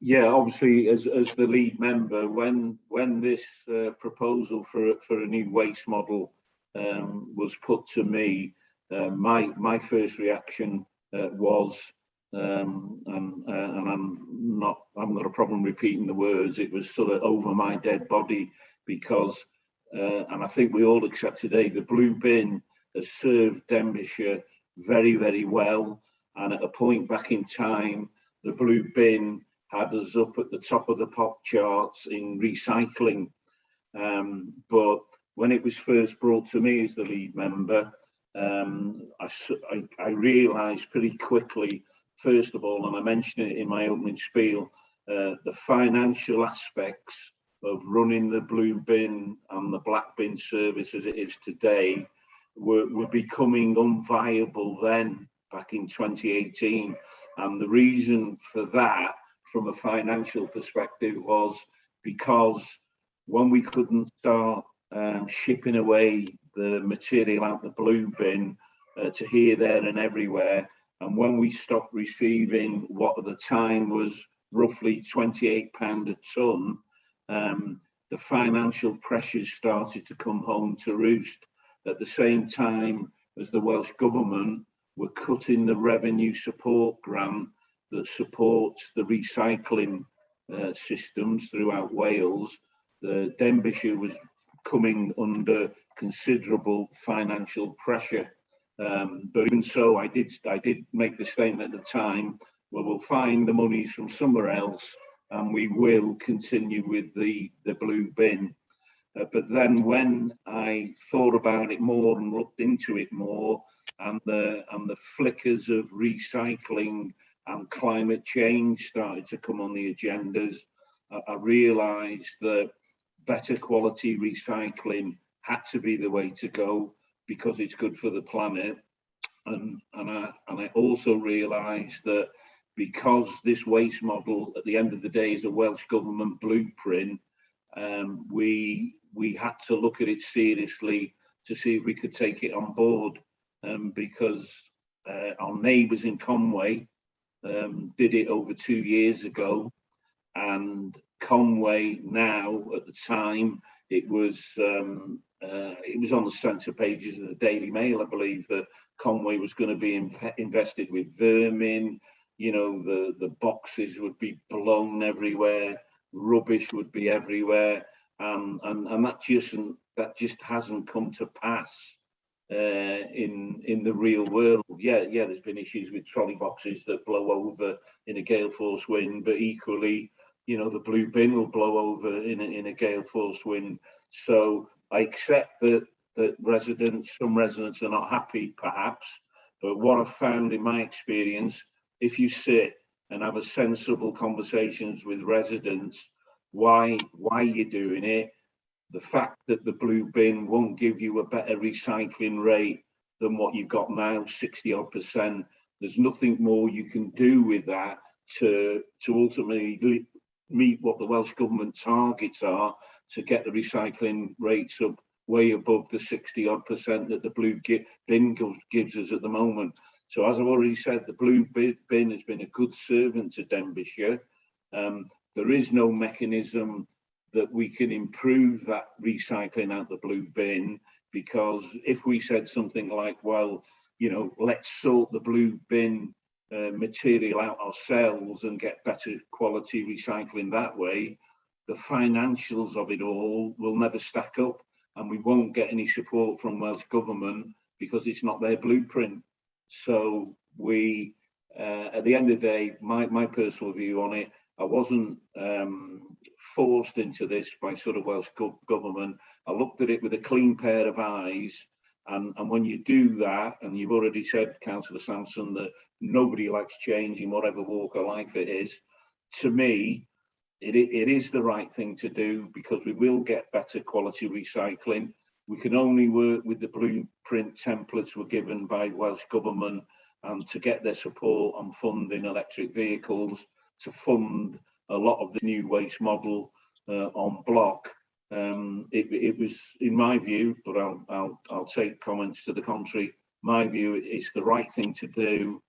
Yeah, obviously, as the lead member, when this proposal for a new waste model was put to me, my first reaction was, and I've got a problem repeating the words, it was sort of over my dead body, because, and I think we all accept today, the blue bin has served Denbighshire very, very well. And at a point back in time, the blue bin had us up at the top of the pop charts in recycling. But when it was first brought to me as the lead member, I realised pretty quickly, first of all, and I mentioned it in my opening spiel, the financial aspects of running the blue bin and the black bin service as it is today were becoming unviable then, back in 2018. And the reason for that, from a financial perspective, was because when we couldn't start shipping away the material out the blue bin to here, there and everywhere, and when we stopped receiving what at the time was roughly £28 a tonne, the financial pressures started to come home to roost. At the same time as the Welsh Government were cutting the revenue support grant that supports the recycling systems throughout Wales, the Denbighshire was coming under considerable financial pressure. But even so, I did make the statement at the time, well, we'll find the monies from somewhere else and we will continue with the blue bin. But then when I thought about it more and looked into it more, and the flickers of recycling and climate change started to come on the agendas, I realised that better quality recycling had to be the way to go, because it's good for the planet. And I also realised that because this waste model at the end of the day is a Welsh Government blueprint, we had to look at it seriously to see if we could take it on board, because our neighbours in Conway did it over 2 years ago, and Conway now, at the time, it was on the centre pages of the Daily Mail, I believe, that Conway was going to be invested with vermin. You know, the boxes would be blown everywhere, rubbish would be everywhere, and that just hasn't come to pass in the real world. Yeah, there's been issues with trolley boxes that blow over in a gale force wind, but equally, you know, the blue bin will blow over in a gale force wind. So I accept that that some residents are not happy perhaps, but what I've found in my experience, if you sit and have a sensible conversations with residents, why you're doing it, the fact that the blue bin won't give you a better recycling rate than what you've got now, 60% odd, there's nothing more you can do with that to ultimately meet what the Welsh Government targets are to get the recycling rates up way above the 60% odd that the blue bin gives us at the moment. So as I've already said, the blue bin has been a good servant to Denbighshire. There is no mechanism that we can improve that recycling out the blue bin, because if we said something like, well, you know, let's sort the blue bin material out ourselves and get better quality recycling that way, the financials of it all will never stack up, and we won't get any support from Welsh Government because it's not their blueprint. So we, at the end of the day, my personal view on it, I wasn't forced into this by sort of Welsh Government. I looked at it with a clean pair of eyes, and when you do that, and you've already said, Councillor Sampson, that nobody likes change in whatever walk of life it is, to me, it is the right thing to do, because we will get better quality recycling. We can only work with the blueprint templates we're given by Welsh Government, and to get their support on funding electric vehicles, to fund a lot of the new waste model on block. It was, in my view, but I'll take comments to the contrary, my view is the right thing to do,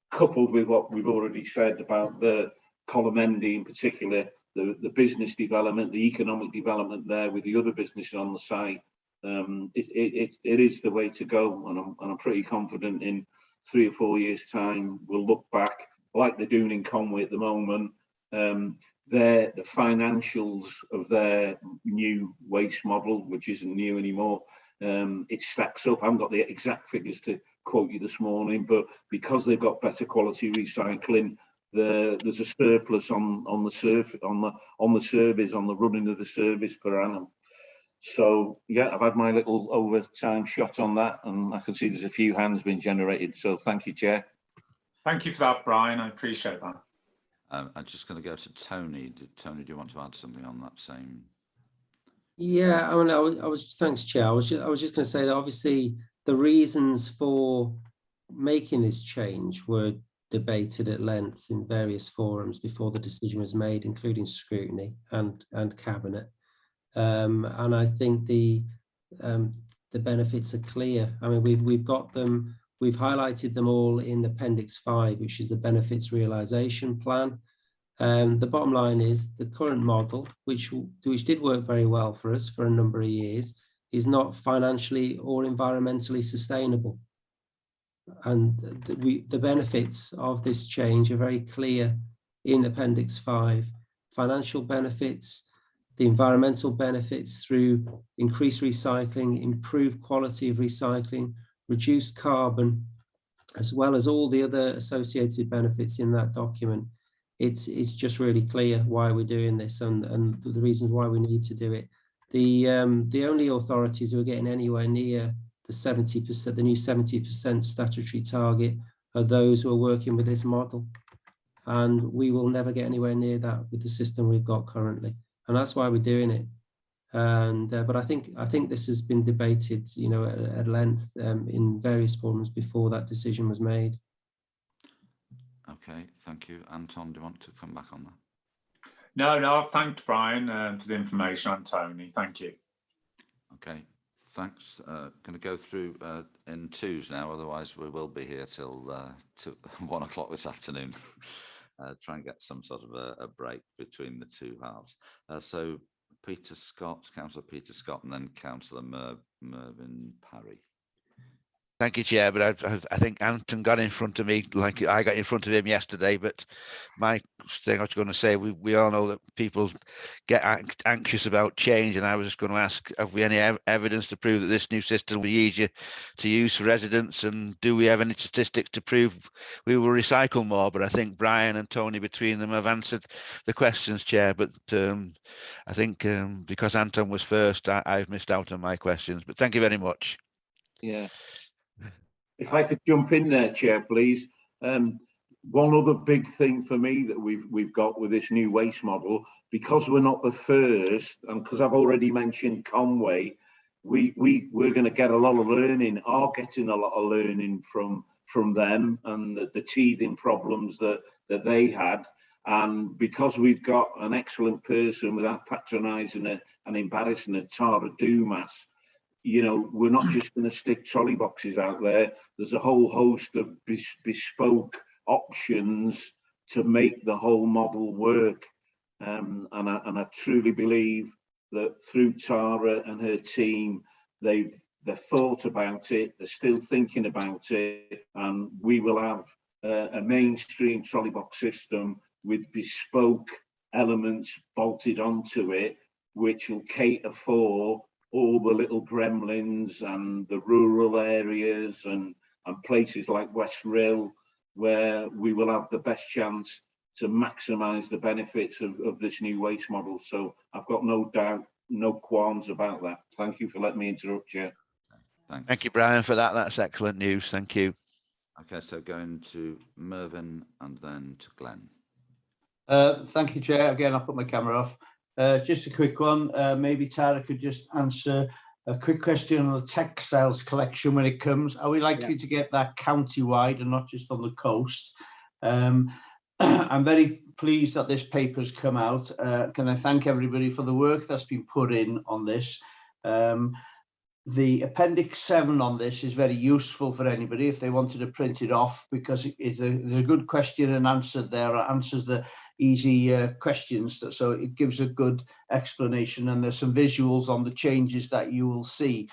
coupled with what we've already said about the Colomendy in particular, the business development, the economic development there with the other businesses on the site. It is the way to go, and I'm pretty confident in 3 or 4 years' time we'll look back like they're doing in Conway at the moment. The financials of their new waste model, which isn't new anymore, it stacks up. I haven't got the exact figures to quote you this morning, but because they've got better quality recycling, there's a surplus on the service, on the running of the service per annum. So yeah, I've had my little overtime shot on that, and I can see there's a few hands being generated. So thank you, Chair. Thank you for that, Brian. I appreciate that. I'm just going to go to Tony. Tony, do you want to add something on that same? Yeah, I mean, I was thanks, Chair. I was just going to say that obviously the reasons for making this change were debated at length in various forums before the decision was made, including Scrutiny and Cabinet. And I think the benefits are clear. I mean, we've got them. We've highlighted them all in Appendix 5, which is the benefits realisation plan. The bottom line is the current model, which did work very well for us for a number of years, is not financially or environmentally sustainable. And the benefits of this change are very clear in Appendix 5. Financial benefits, the environmental benefits through increased recycling, improved quality of recycling, reduced carbon, as well as all the other associated benefits in that document. It's just really clear why we're doing this and the reasons why we need to do it. The only authorities who are getting anywhere near the 70%, the new 70% statutory target, are those who are working with this model. And we will never get anywhere near that with the system we've got currently. And that's why we're doing it. And but I think this has been debated, you know, at length in various forums before that decision was made. Okay, thank you. Anton, do you want to come back on that? No, I've thanked Brian for the information, and Tony. Thank you. Okay, thanks. Going to go through in twos now, otherwise we will be here till 1 o'clock this afternoon. Try and get some sort of a break between the two halves. So Peter Scott, Councillor Peter Scott, and then Councillor Mervyn Parry. Thank you, Chair, but I think Anton got in front of me like I got in front of him yesterday. But my thing I was going to say, we all know that people get anxious about change, and I was just going to ask, have we any evidence to prove that this new system will be easier to use for residents, and do we have any statistics to prove we will recycle more? But I think Brian and Tony between them have answered the questions, Chair. But I think because Anton was first, I've missed out on my questions. But thank you very much. Yeah. If I could jump in there, Chair, please. One other big thing for me that we've got with this new waste model, because we're not the first, and because I've already mentioned Conway, we're going to get a lot of learning, are getting a lot of learning from them and the teething problems that they had. And because we've got an excellent person, without patronising and embarrassing her, Tara Dumas, you know, we're not just going to stick trolley boxes out there. There's a whole host of bespoke options to make the whole model work. And I truly believe that through Tara and her team, they've thought about it, they're still thinking about it, and we will have a mainstream trolley box system with bespoke elements bolted onto it, which will cater for all the little gremlins and the rural areas and places like West RHYL, where we will have the best chance to maximise the benefits of this new waste model. So I've got no doubt, no qualms about that. Thank you for letting me interrupt, Chair. Thank you, Brian, for that. That's excellent news. Thank you. Okay, so going to Mervyn and then to Glenn. Thank you, Chair. Again, I'll put my camera off. Just a quick one. Maybe Tara could just answer a quick question on the textiles collection when it comes. Are we likely to get that county-wide and not just on the coast? I'm very pleased that this paper's come out. Can I thank everybody for the work that's been put in on this? The Appendix 7 on this is very useful for anybody if they wanted to print it off, because there's a good question and answer there. It answers the easy questions, so it gives a good explanation, and there's some visuals on the changes that you will see.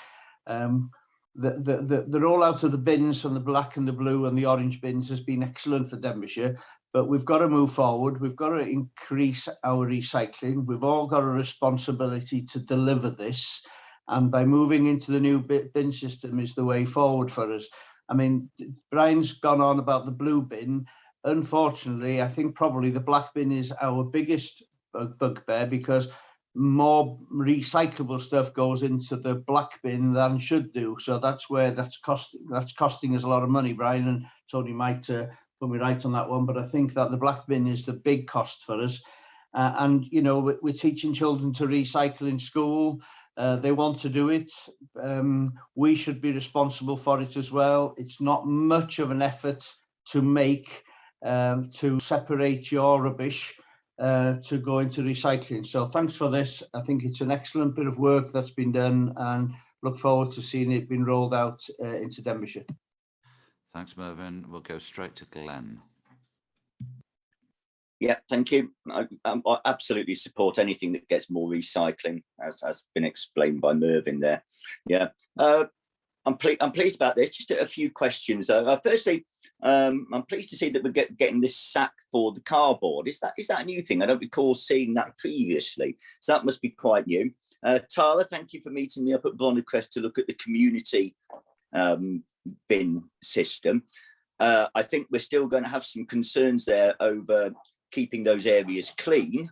The rollout of the bins from the black and the blue and the orange bins has been excellent for Denbighshire, but we've got to move forward. We've got to increase our recycling. We've all got a responsibility to deliver this, and by moving into the new bin system is the way forward for us. I mean, Brian's gone on about the blue bin. Unfortunately, I think probably the black bin is our biggest bugbear, because more recyclable stuff goes into the black bin than should do. So that's where that's costing us a lot of money. Brian and Tony might put me right on that one, but I think that the black bin is the big cost for us. And you know, we're teaching children to recycle in school. They want to do it. We should be responsible for it as well. It's not much of an effort to make, to separate your rubbish to go into recycling. So thanks for this. I think it's an excellent bit of work that's been done, and look forward to seeing it being rolled out into Denbighshire. Thanks, Mervyn. We'll go straight to Glenn. Yeah, thank you. I absolutely support anything that gets more recycling, as has been explained by Mervyn there. Yeah, I'm pleased about this. Just a few questions. Firstly, I'm pleased to see that we're getting this sack for the cardboard. Is that a new thing? I don't recall seeing that previously, so that must be quite new. Tara, thank you for meeting me up at Blondercrest to look at the community bin system. I think we're still going to have some concerns there over keeping those areas clean,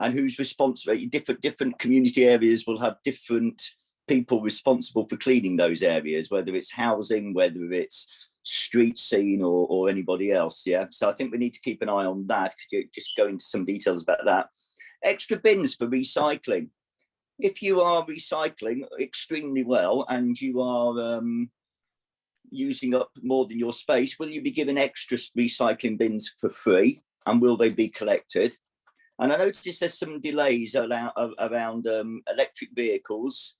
and who's responsible. Different community areas will have different people responsible for cleaning those areas, whether it's housing, whether it's street scene, or anybody else. Yeah, so I think we need to keep an eye on that. Could you just go into some details about that? Extra bins for recycling. If you are recycling extremely well and you are using up more than your space, will you be given extra recycling bins for free, and will they be collected? And I noticed there's some delays around electric vehicles.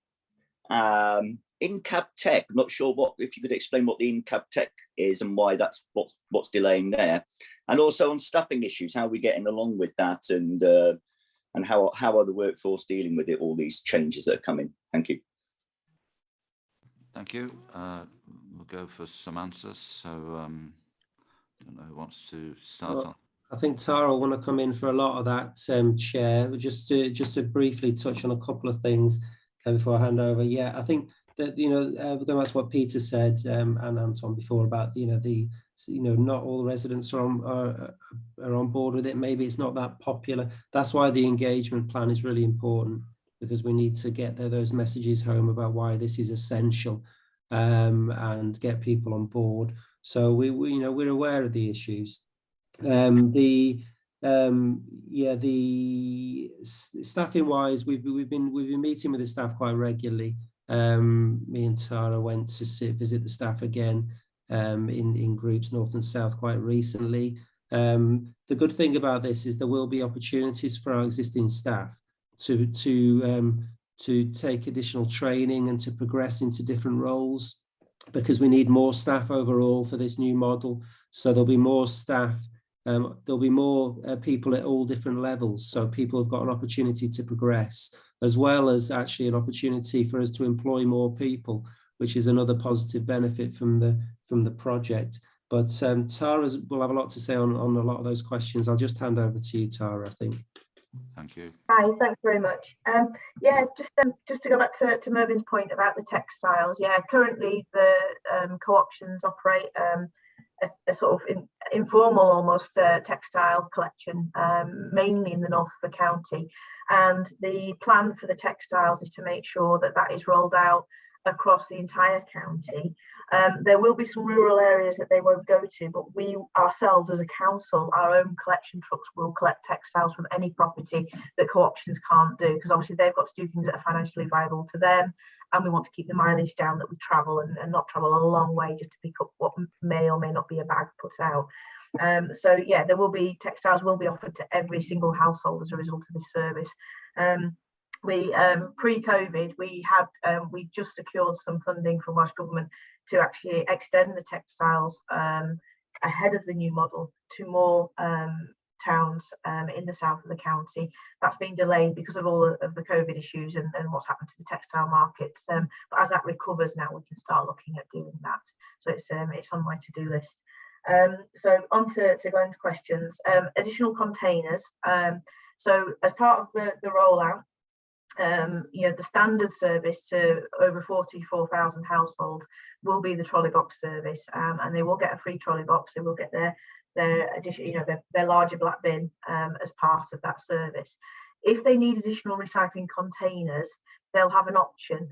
In-cab tech, I'm not sure if you could explain what the in-cab tech is and why that's what's delaying there. And also on staffing issues, how are we getting along with that, and how are the workforce dealing with it, all these changes that are coming? Thank you. Thank you. We'll go for some answers. So I don't know who wants to start Well, on. I think Tara will want to come in for a lot of that, Chair. Just to briefly touch on a couple of things before I hand over. Yeah, I think that, going back to what Peter said and Anton before about, not all the residents are on board with it. Maybe it's not that popular. That's why the engagement plan is really important, because we need to get those messages home about why this is essential and get people on board. So we're aware of the issues. The staffing wise, we've been meeting with the staff quite regularly. Me and Tara went to visit the staff again in groups north and south quite recently. The good thing about this is there will be opportunities for our existing staff to take additional training and to progress into different roles, because we need more staff overall for this new model. So there'll be more staff. There'll be more people at all different levels, so people have got an opportunity to progress, as well as actually an opportunity for us to employ more people, which is another positive benefit from the project. But Tara will have a lot to say on a lot of those questions. I'll just hand over to you, Tara, I think. Thank you. Hi, thanks very much. Yeah, just to go back to Mervyn's point about the textiles. Yeah, currently the co-options operate a sort of informal almost textile collection, mainly in the north of the county. And the plan for the textiles is to make sure that that is rolled out across the entire county. There will be some rural areas that they won't go to, but we ourselves as a council, our own collection trucks will collect textiles from any property that co-options can't do, because obviously they've got to do things that are financially viable to them, and we want to keep the mileage down that we travel and not travel a long way just to pick up what may or may not be a bag put out. So yeah, textiles will be offered to every single household as a result of this service. We pre-COVID, we just secured some funding from Welsh Government to actually extend the textiles ahead of the new model to more towns in the south of the county. That's been delayed because of all of the COVID issues and what's happened to the textile markets. But as that recovers now, we can start looking at doing that. So it's on my to-do list. So on to go into questions. Additional containers. So as part of the rollout, the standard service to over 44,000 households will be the trolley box service, and they will get a free trolley box. They will get their addition, their larger black bin as part of that service. If they need additional recycling containers, they'll have an option.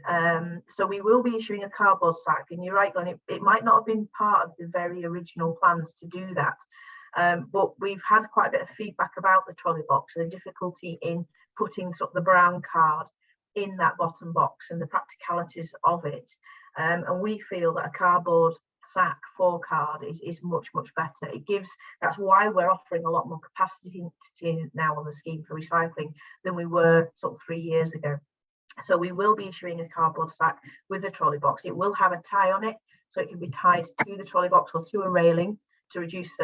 So we will be issuing a cardboard sack, and you're right, Glenn, it might not have been part of the very original plans to do that. But we've had quite a bit of feedback about the trolley box, the difficulty in putting sort of the brown card in that bottom box and the practicalities of it. And we feel that a cardboard sack for card is much better. That's why we're offering a lot more capacity now on the scheme for recycling than we were sort of 3 years ago. So we will be issuing a cardboard sack with a trolley box. It will have a tie on it, so it can be tied to the trolley box or to a railing to reduce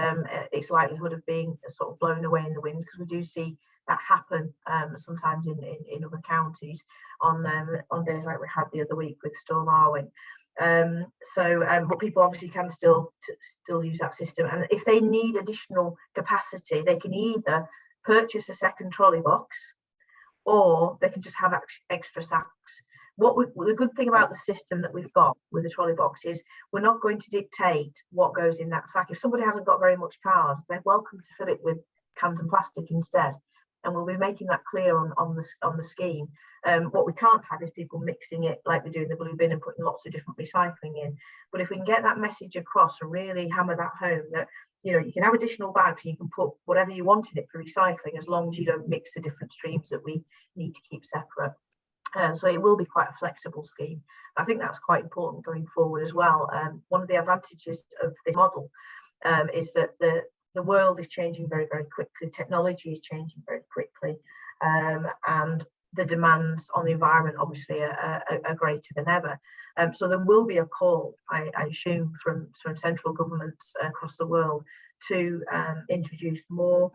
its likelihood of being sort of blown away in the wind, because we do see that happen sometimes in other counties on days like we had the other week with Storm Arwen. But people obviously can still use that system, and if they need additional capacity, they can either purchase a second trolley box, or they can just have extra sacks. The good thing about the system that we've got with the trolley box is we're not going to dictate what goes in that sack. If somebody hasn't got very much card, they're welcome to fill it with cans and plastic instead, and we'll be making that clear on the scheme. What we can't have is people mixing it like they do in the blue bin and putting lots of different recycling in. But if we can get that message across and really hammer that home, that you can have additional bags and you can put whatever you want in it for recycling, as long as you don't mix the different streams that we need to keep separate. So it will be quite a flexible scheme. I think that's quite important going forward as well. One of the advantages of this model is that the world is changing very quickly. Technology is changing very quickly, and the demands on the environment obviously are greater than ever. So there will be a call, I assume, from central governments across the world to introduce more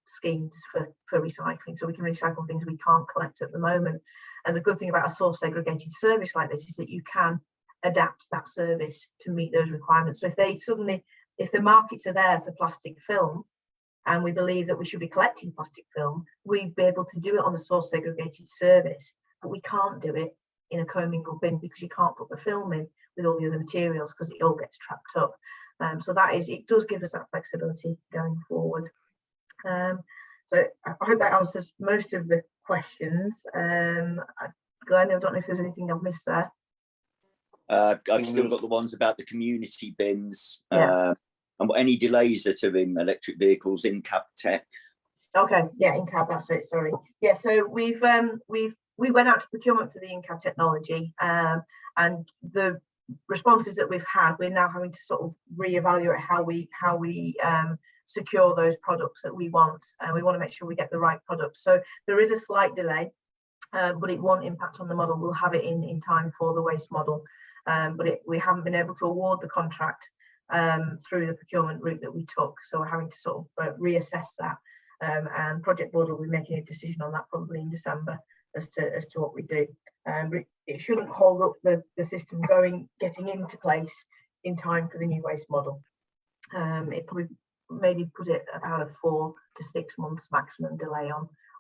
schemes for recycling, so we can recycle things we can't collect at the moment. And the good thing about a source segregated service like this is that you can adapt that service to meet those requirements. So if the markets are there for plastic film, and we believe that we should be collecting plastic film, we'd be able to do it on a source segregated service, but we can't do it in a commingled bin because you can't put the film in with all the other materials because it all gets trapped up. So it does give us that flexibility going forward. So I hope that answers most of the questions. Glenn, I don't know if there's anything I've missed there. I've still got the ones about the community bins. Yeah. And any delays that are in electric vehicles in cab tech. Okay, yeah, in-cab, that's it, sorry. Yeah, so we went out to procurement for the in-cab technology, and the responses that we've had, we're now having to sort of reevaluate how we secure those products that we want, and we want to make sure we get the right products. So there is a slight delay, but it won't impact on the model. We'll have it in time for the waste model, but we haven't been able to award the contract through the procurement route that we took, so we're having to sort of reassess that, and project board will be making a decision on that probably in December as to what we do. It shouldn't hold up the system getting into place in time for the new waste model. It probably maybe put it about a 4 to 6 months maximum delay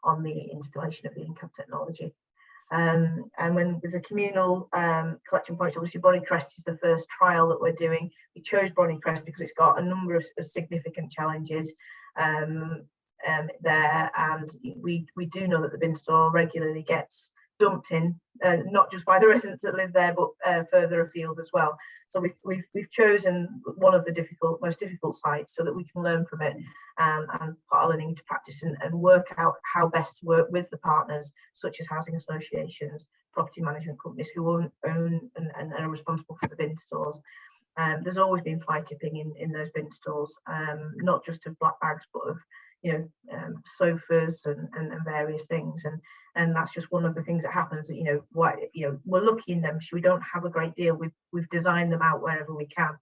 on the installation of the in-cab technology. And when with the communal collection points, obviously Bonnycrest is the first trial that we're doing. We chose Bonnycrest because it's got a number of significant challenges there, and we do know that the bin store regularly gets dumped in, not just by the residents that live there, but further afield as well. So we've chosen one of the most difficult sites so that we can learn from it and put our learning into practice and work out how best to work with the partners, such as housing associations, property management companies who own and are responsible for the bin stores. There's always been fly tipping in those bin stores, not just of black bags, but of sofas and various things, and that's just one of the things that happens. That we're lucky in Denbighshire, we don't have a great deal. We've designed them out wherever we can,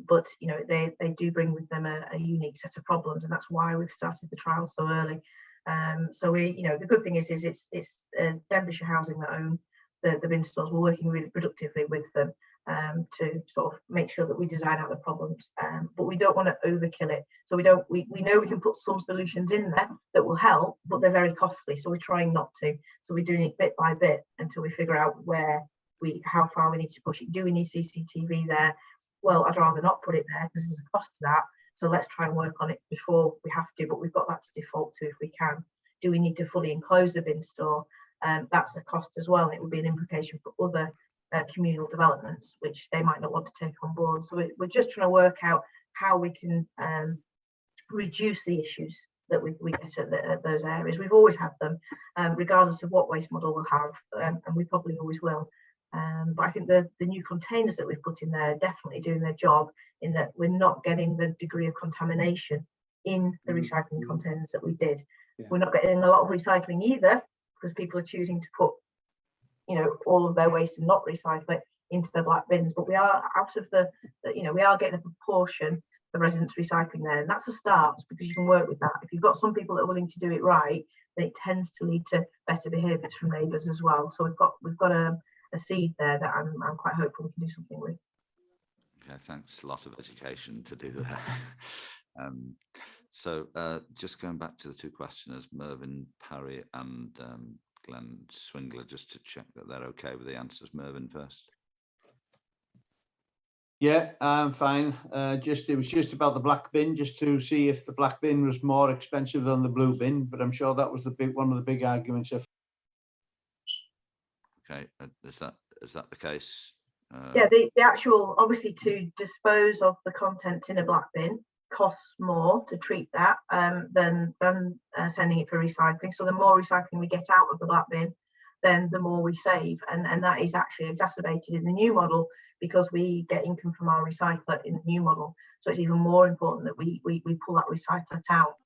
but they do bring with them a unique set of problems, and that's why we've started the trial so early. So the good thing is it's Denbighshire Housing that own the bin stores. We're working really productively with them to sort of make sure that we design out the problems, but we don't want to overkill it. So we know we can put some solutions in there that will help, but they're very costly, so we're trying not to. So we're doing it bit by bit until we figure out how far we need to push it. Do we need CCTV there? Well, I'd rather not put it there because there's a cost to that, so let's try and work on it before we have to, but we've got that to default to if we can. Do we need to fully enclose the bin store? That's a cost as well, and it would be an implication for other communal developments which they might not want to take on board. So we're just trying to work out how we can reduce the issues that we get at those areas. We've always had them, regardless of what waste model we'll have, and we probably always will. But I think the new containers that we've put in there are definitely doing their job, in that we're not getting the degree of contamination in the recycling containers that we did. Yeah. We're not getting a lot of recycling either, because people are choosing to put all of their waste and not recycle it into the black bins, but we are out of we are getting a proportion of residents recycling there, and that's a start, because you can work with that. If you've got some people that are willing to do it right, then it tends to lead to better behaviours from neighbours as well. So we've got a seed there that I'm quite hopeful we can do something with. Okay, thanks. A lot of education to do there. So just going back to the two questioners, Mervyn Parry and Glenn Swingler, just to check that they're okay with the answers. Mervyn first. Yeah, I'm fine. It was just about the black bin, just to see if the black bin was more expensive than the blue bin, but I'm sure that was one of the big arguments. Okay, is that the case? Yeah, the actual, obviously, to dispose of the contents in a black bin costs more to treat that than sending it for recycling. So the more recycling we get out of the black bin, then the more we save, and that is actually exacerbated in the new model, because we get income from our recycler in the new model. So it's even more important that we pull that recycler out.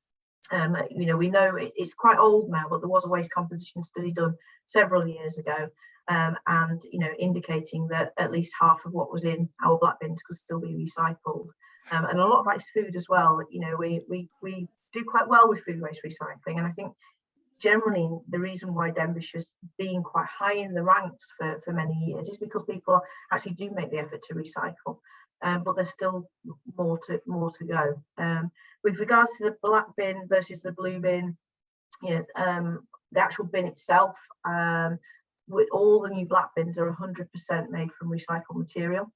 We know it's quite old now, but there was a waste composition study done several years ago, and indicating that at least half of what was in our black bins could still be recycled. And a lot of that is food as well. We do quite well with food waste recycling, and I think generally the reason why Denbighshire's been quite high in the ranks for many years is because people actually do make the effort to recycle, but there's still more to go. With regards to the black bin versus the blue bin, the actual bin itself, with all the new black bins are 100% made from recycled material,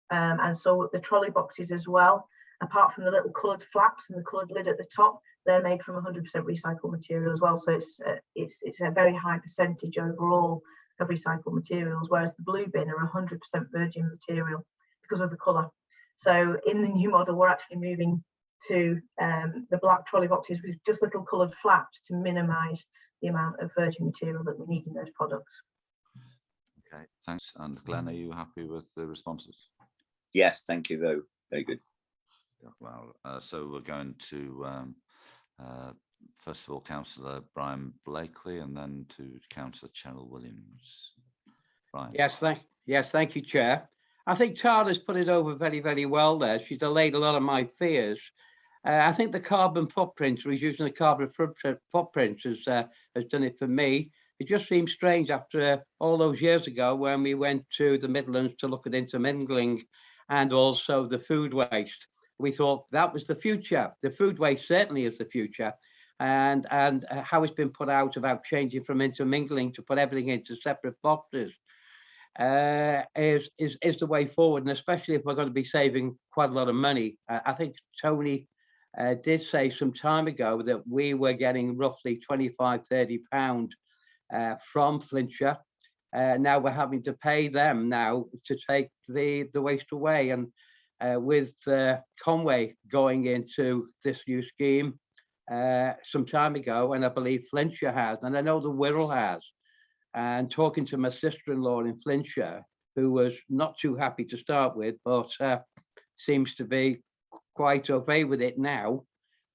and so the trolley boxes as well, apart from the little coloured flaps and the coloured lid at the top, they're made from 100% recycled material as well. So it's a very high percentage overall of recycled materials, whereas the blue bin are 100% virgin material because of the colour. So in the new model, we're actually moving to the black trolley boxes with just little coloured flaps to minimise the amount of virgin material that we need in those products. Okay, thanks. And Glenn, are you happy with the responses? Yes, thank you, though. Very good. Yeah, well, so we're going to first of all, Councillor Brian Blakely, and then to Councillor Cheryl Williams. Brian. Yes, thank you, Chair. I think Tara's put it over very, very well there. She's allayed a lot of my fears. I think the carbon footprint, reducing the carbon footprint has done it for me. It just seems strange after all those years ago when we went to the Midlands to look at intermingling and also the food waste. We thought that was the future. The food waste certainly is the future. And how it's been put out about changing from intermingling to put everything into separate boxes is the way forward. And especially if we're going to be saving quite a lot of money. I think Tony did say some time ago that we were getting roughly £25–30 from Flintshire. Now we're having to pay them now to take the waste away. And with Conway going into this new scheme some time ago, and I believe Flintshire has, and I know the Wirral has, and talking to my sister-in-law in Flintshire, who was not too happy to start with, but seems to be quite okay with it now,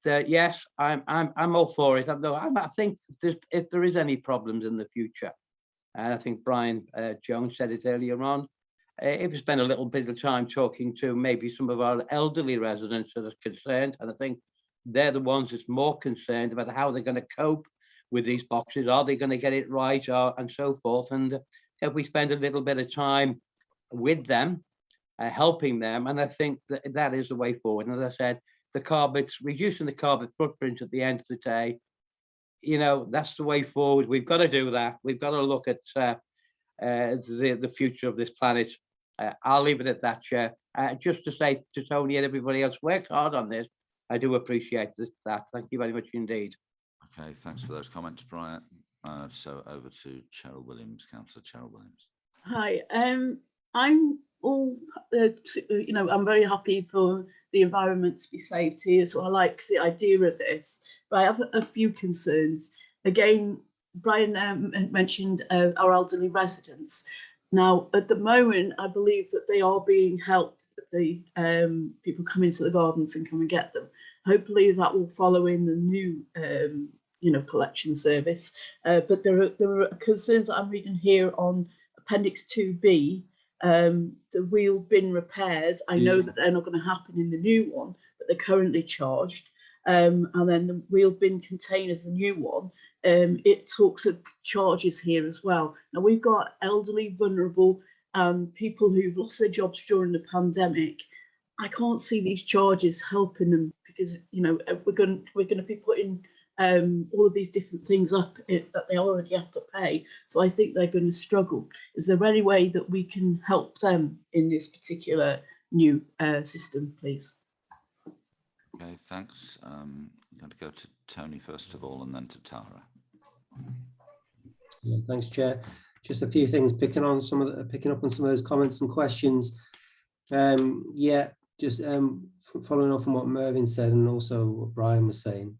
that yes, I'm all for it. I think if there is any problems in the future, and I think Brian Jones said it earlier on, if we spend a little bit of time talking to maybe some of our elderly residents that are concerned, and I think they're the ones that's more concerned about how they're going to cope with these boxes. Are they going to get it right, and so forth? And if we spend a little bit of time with them, helping them, and I think that is the way forward. And as I said, reducing the carbon footprint at the end of the day, that's the way forward. We've got to do that. We've got to look at the future of this planet. I'll leave it at that, Chair. Just to say to Tony and everybody else, work hard on this. I do appreciate that. Thank you very much indeed. Okay, thanks for those comments, Brian. So over to Cheryl Williams, Councillor Cheryl Williams. Hi, I'm all, I'm very happy for the environment to be saved here, so I like the idea of this, but I have a few concerns. Again, Brian mentioned our elderly residents. Now, at the moment, I believe that they are being helped. The people come into the gardens and come and get them. Hopefully, that will follow in the new, collection service. But there are concerns that I'm reading here on Appendix 2B. The wheel bin repairs. I know that they're not going to happen in the new one, but they're currently charged. And then the wheel bin containers, the new one. It talks of charges here as well. Now we've got elderly, vulnerable, people who've lost their jobs during the pandemic. I can't see these charges helping them because we're going to be putting all of these different things up that they already have to pay. So I think they're going to struggle. Is there any way that we can help them in this particular new system, please? Okay, thanks. I'm going to go to Tony first of all, and then to Tara. Yeah, thanks, Chair. Just a few things picking up on some of those comments and questions. Just following off on what Mervyn said and also what Brian was saying.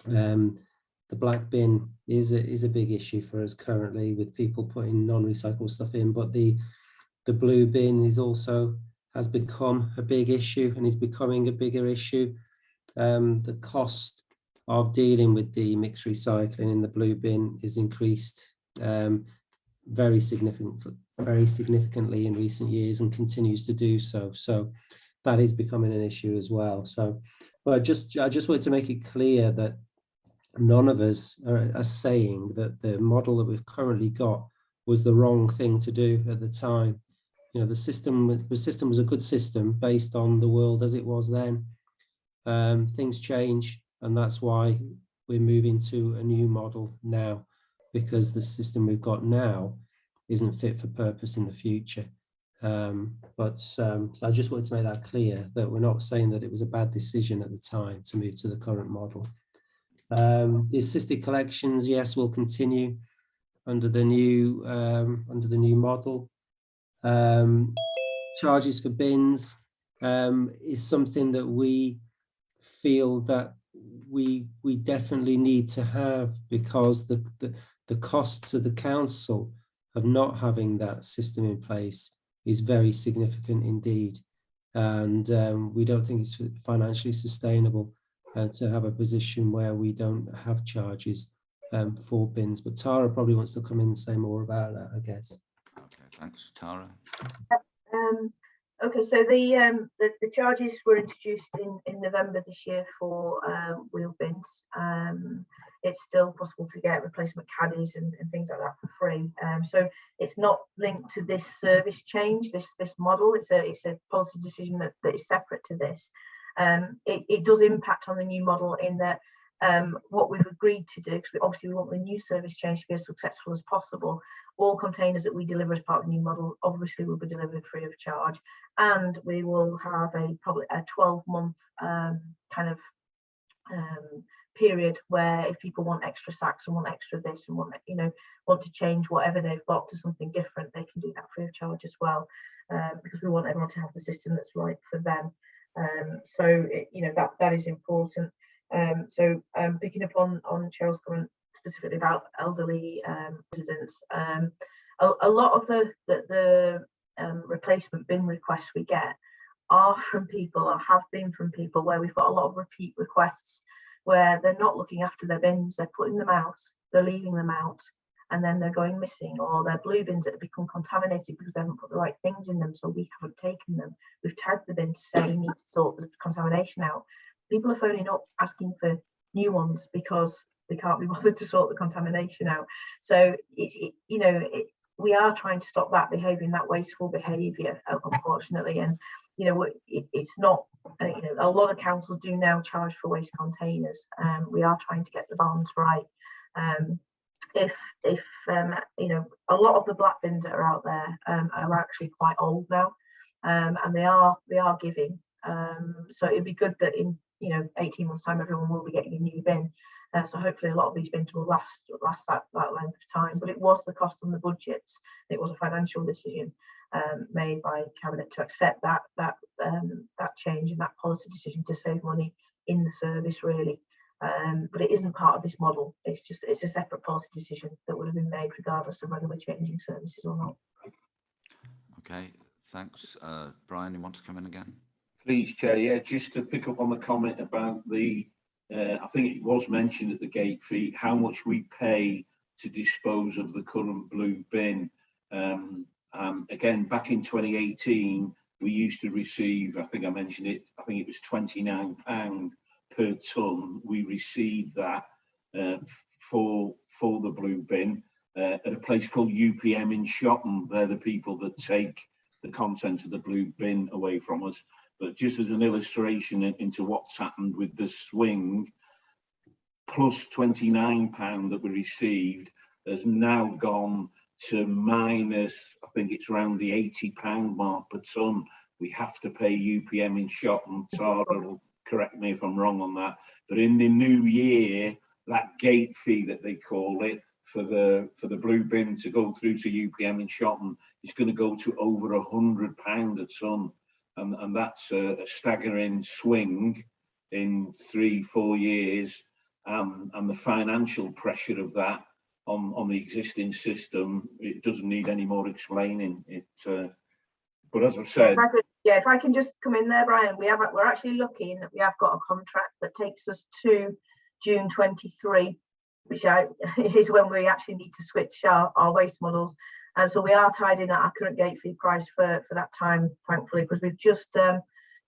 The black bin is a big issue for us currently with people putting non-recyclable stuff in, but the blue bin has become a big issue and is becoming a bigger issue. The cost of dealing with the mixed recycling in the blue bin is increased very significantly in recent years and continues to do so. So that is becoming an issue as well. So, but I just wanted to make it clear that none of us are saying that the model that we've currently got was the wrong thing to do at the time. You know, the system was a good system based on the world as it was then. Things change, and that's why we're moving to a new model now, because the system we've got now isn't fit for purpose in the future. So I just wanted to make that clear, that we're not saying that it was a bad decision at the time to move to the current model. The assisted collections, yes, will continue under the new model. Charges for bins is something that we feel that we definitely need to have, because the cost to the council of not having that system in place is very significant indeed, and we don't think it's financially sustainable to have a position where we don't have charges for bins. But Tara probably wants to come in and say more about that, I guess. Okay, thanks, Tara. Okay, so the charges were introduced in November this year for wheel bins. It's still possible to get replacement caddies and things like that for free. So it's not linked to this service change, this model. It's a policy decision that is separate to this. It does impact on the new model in that what we've agreed to do, because obviously we want the new service change to be as successful as possible. All containers that we deliver as part of the new model obviously will be delivered free of charge, and we will have probably a 12-month kind of period where if people want extra sacks and want extra this and want to change whatever they've got to something different, they can do that free of charge as well, because we want everyone to have the system that's right for them. So that is important. Picking up on Cheryl's comment specifically about elderly residents, a lot of the replacement bin requests we get are from people, or have been from people, where we've got a lot of repeat requests where they're not looking after their bins, they're putting them out, they're leaving them out, and then they're going missing, or they're blue bins that have become contaminated because they haven't put the right things in them, so we haven't taken them. We've tagged the bin to say you need to sort the contamination out. People are phoning up asking for new ones because they can't be bothered to sort the contamination out. So we are trying to stop that behaviour, and that wasteful behaviour, unfortunately. And it's not. A lot of councils do now charge for waste containers. We are trying to get the balance right. If a lot of the black bins that are out there are actually quite old now, and they are giving. So it'd be good that in 18 months' time, everyone will be getting a new bin. So hopefully a lot of these bins will last that length of time. But it was the cost on the budgets. It was a financial decision made by Cabinet to accept that change and that policy decision to save money in the service, really. But it isn't part of this model. It's a separate policy decision that would have been made regardless of whether we're changing services or not. Okay, thanks. Brian, you want to come in again? Please, Chair. Yeah, just to pick up on the comment about I think it was mentioned at the gate fee, how much we pay to dispose of the current blue bin. Again, back in 2018, we used to receive, I think I mentioned it, I think it was £29 per tonne. We received that for the blue bin at a place called UPM in Shotton. They're the people that take the contents of the blue bin away from us. But just as an illustration into what's happened with the swing, plus £29 that we received has now gone to minus, I think it's around the £80 mark per tonne. We have to pay UPM in Shotton. Tara will correct me if I'm wrong on that. But in the new year, that gate fee that they call it for the blue bin to go through to UPM in Shotton is going to go to over £100 a tonne. And that's a staggering swing in 3-4 years, and the financial pressure of that on the existing system, it doesn't need any more explaining. But as I've said, if I can just come in there, Brian, we're actually looking that we have got a contract that takes us to June 23, which is when we actually need to switch our waste models. So we are tied in at our current gate fee price for that time, thankfully, because we've just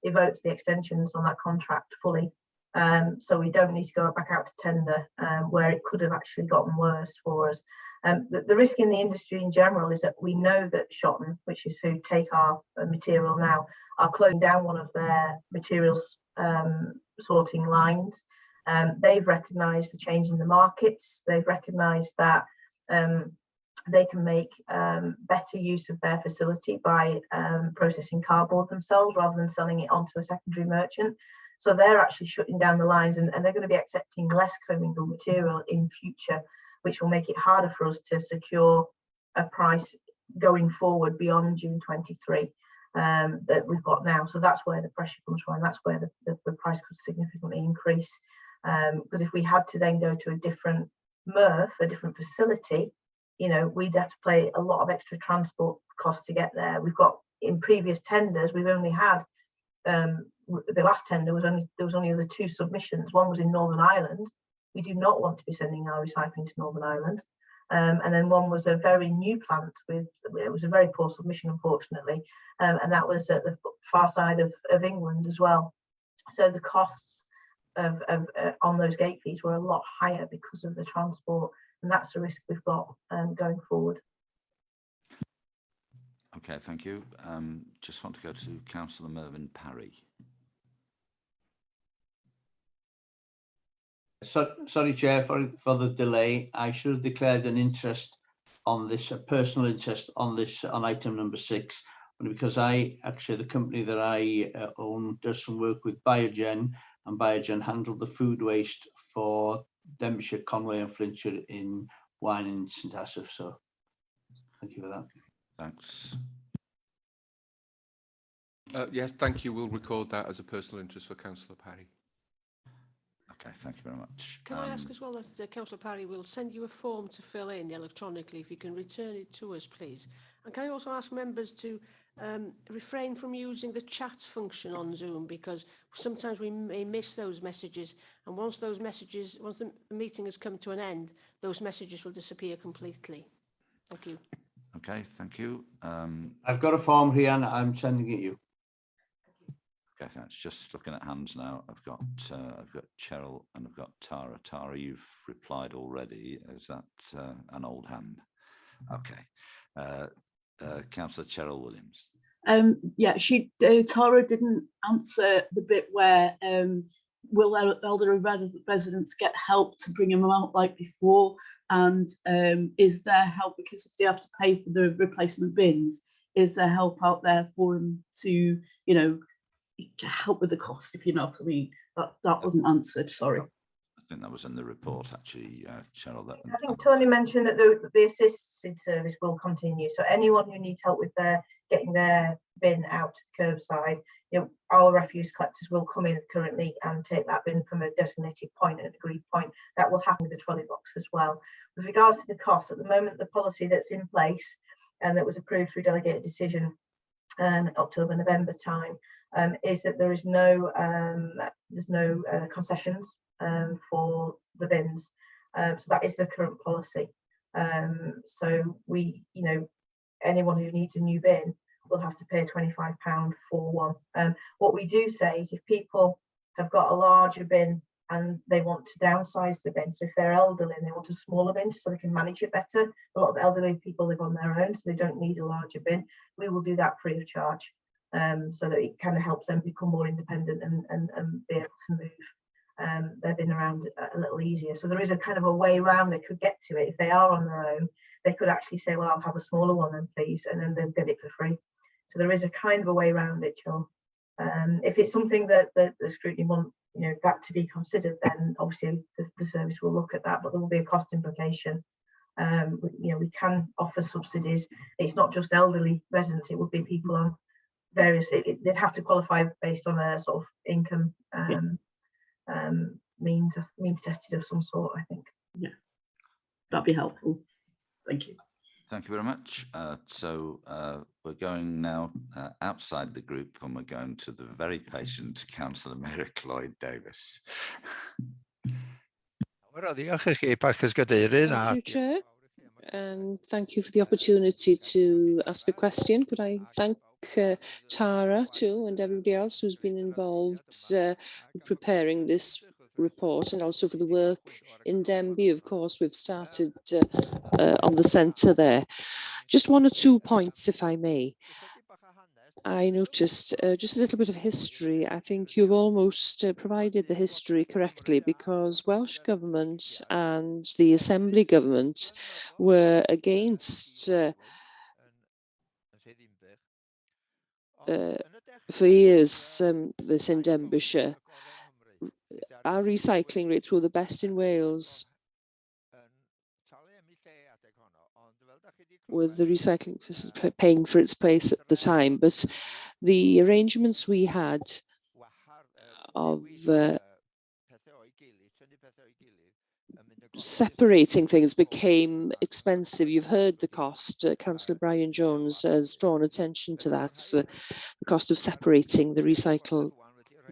evoked the extensions on that contract fully. So we don't need to go back out to tender where it could have actually gotten worse for us. The risk in the industry in general is that we know that Shotton, which is who take our material now, are closing down one of their materials sorting lines. They've recognised the change in the markets. They've recognised that they can make better use of their facility by processing cardboard themselves rather than selling it onto a secondary merchant. So they're actually shutting down the lines, and they're going to be accepting less commingled material in future, which will make it harder for us to secure a price going forward beyond June 23 that we've got now. So that's where the pressure comes from. That's where the price could significantly increase. Because if we had to then go to a different MRF, a different facility, you know, we'd have to pay a lot of extra transport costs to get there. We've got, in previous tenders, we've only had, the last tender was there was only the 2 submissions. One was in Northern Ireland. We do not want to be sending our recycling to Northern Ireland. And then one was a very new plant with, it was a very poor submission, unfortunately. And that was at the far side of England as well. So the costs on those gate fees were a lot higher because of the transport, and that's the risk we've got going forward. Okay, thank you. Just want to go to Councillor Mervyn Parry. So, sorry, Chair, for the delay. I should have declared an interest on this, a personal interest on this, on item number 6, because the company that I own does some work with Biogen, and Biogen handled the food waste for Denbighshire, Conway and Flintshire in Wine and St Asaph. So thank you for that. Thanks. Yes, thank you. We'll record that as a personal interest for Councillor Parry. Okay, thank you very much. Can I ask as well that Councillor Parry will send you a form to fill in electronically, if you can return it to us, please. And can I also ask members to refrain from using the chat function on Zoom, because sometimes we may miss those messages, and once the meeting has come to an end, those messages will disappear completely. Thank you. Okay, thank you. I've got a form here and I'm sending it you. Okay, thanks. Just looking at hands now. I've got Cheryl and I've got Tara. Tara, you've replied already. Is that an old hand? Okay. Councillor Cheryl Williams. Yeah, Tara didn't answer the bit where will elderly residents get help to bring them out like before, and is there help, because if they have to pay for the replacement bins, is there help out there for them to, you know, to help with the cost, if you know what I mean? That wasn't answered, sorry. I think that was in the report, actually, Cheryl. I think Tony mentioned that the assisted service will continue. So anyone who needs help with getting their bin out to the curbside, you know, our refuse collectors will come in currently and take that bin from a designated point, an agreed point. That will happen with the trolley box as well. With regards to the cost, at the moment, the policy that's in place and that was approved through delegated decision October, November time, is that there is no concessions for the bins. So that is the current policy. So we, you know, anyone who needs a new bin will have to pay £25 for one. What we do say is if people have got a larger bin and they want to downsize the bin, so if they're elderly and they want a smaller bin so they can manage it better, a lot of elderly people live on their own, so they don't need a larger bin, we will do that free of charge. So that it kind of helps them become more independent and be able to move their bin around a little easier. So there is a kind of a way around they could get to it. If they are on their own, they could actually say, well, I'll have a smaller one then please, and then they'll get it for free. So there is a kind of a way around it, Joel. If it's something that the scrutiny want, you know, that to be considered, then obviously the service will look at that, but there will be a cost implication. You know, we can offer subsidies. It's not just elderly residents, it would be people on various, they'd have to qualify based on a sort of income means tested of some sort, I think. Yeah, that'd be helpful. Thank you. Thank you very much. So we're going now outside the group, and we're going to the very patient Councillor Mary Cloyd Davis. Thank you, Chair. And thank you for the opportunity to ask a question. Could I thank Tara too and everybody else who's been involved in preparing this report, and also for the work in Denbigh. Of course, we've started on the centre there. Just one or two points, if I may. I noticed just a little bit of history. I think you've almost provided the history correctly, because Welsh Government and the Assembly Government were against for years this in Denbighshire. Our recycling rates were the best in Wales, with the recycling facility paying for its place at the time. But the arrangements we had of separating things became expensive. You've heard the cost. Councillor Brian Jones has drawn attention to that, the cost of separating the recyclable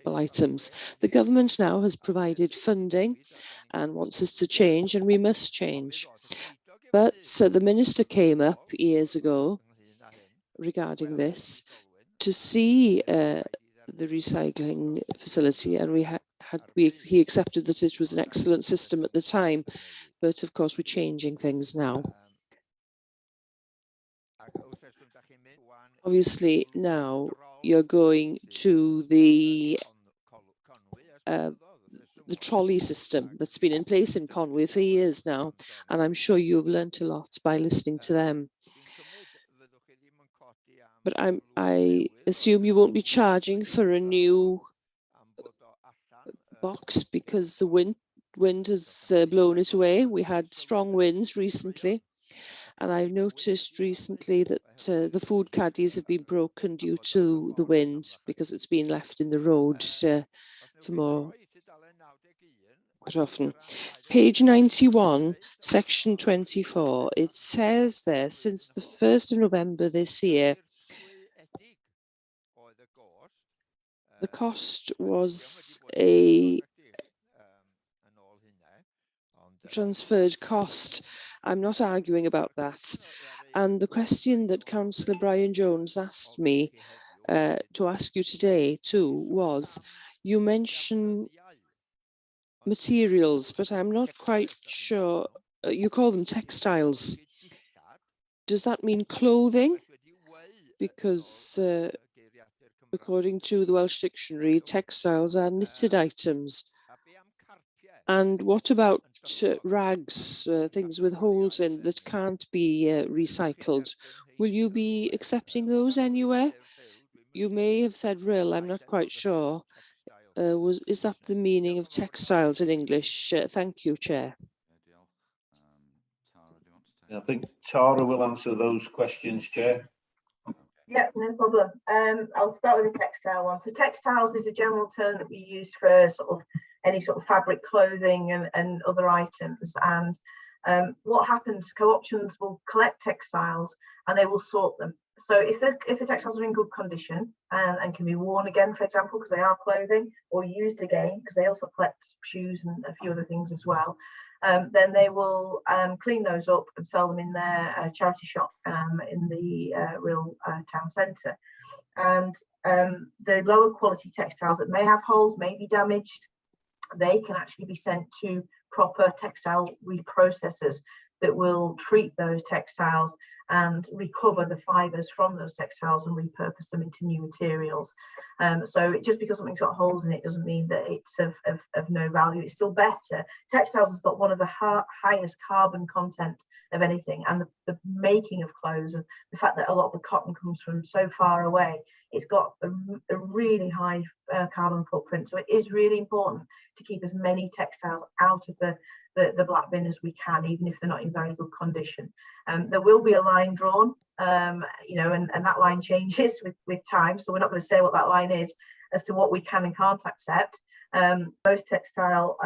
items. The government now has provided funding and wants us to change, and we must change. But the minister came up years ago regarding this to see the recycling facility, and he accepted that it was an excellent system at the time, but of course we're changing things now. Obviously now you're going to the trolley system that's been in place in Conwy for years now, and I'm sure you've learnt a lot by listening to them. But I assume you won't be charging for a new box because the wind has blown it away. We had strong winds recently, and I've noticed recently that the food caddies have been broken due to the wind because it's been left in the road for more quite often. Page 91, section 24, it says there, since the 1st of November this year, the cost was a transferred cost. I'm not arguing about that. And the question that Councillor Brian Jones asked me to ask you today too was, you mentioned materials, but I'm not quite sure. You call them textiles. Does that mean clothing? Because according to the Welsh Dictionary, textiles are knitted items. And what about rags, things with holes in that can't be recycled? Will you be accepting those anywhere? You may have said RHYL, I'm not quite sure. Is that the meaning of textiles in English? Thank you, Chair. I think Tara will answer those questions, Chair. Yeah, no problem. I'll start with the textile one. So textiles is a general term that we use for sort of any sort of fabric, clothing and other items. And what happens, co-options will collect textiles and they will sort them. So if the textiles are in good condition and can be worn again, for example, because they are clothing, or used again, because they also collect shoes and a few other things as well, then they will clean those up and sell them in their charity shop in the RHYL town centre. And the lower quality textiles that may have holes, may be damaged, they can actually be sent to proper textile reprocessors that will treat those textiles and recover the fibres from those textiles and repurpose them into new materials. So just because something's got holes in it doesn't mean that it's of no value. It's still better. Textiles has got one of the highest carbon content of anything, and the making of clothes and the fact that a lot of the cotton comes from so far away, it's got a really high carbon footprint. So it is really important to keep as many textiles out of the black bin as we can, even if they're not in very good condition. There will be a line drawn, you know, and that line changes with time. So we're not going to say what that line is as to what we can and can't accept. Most textile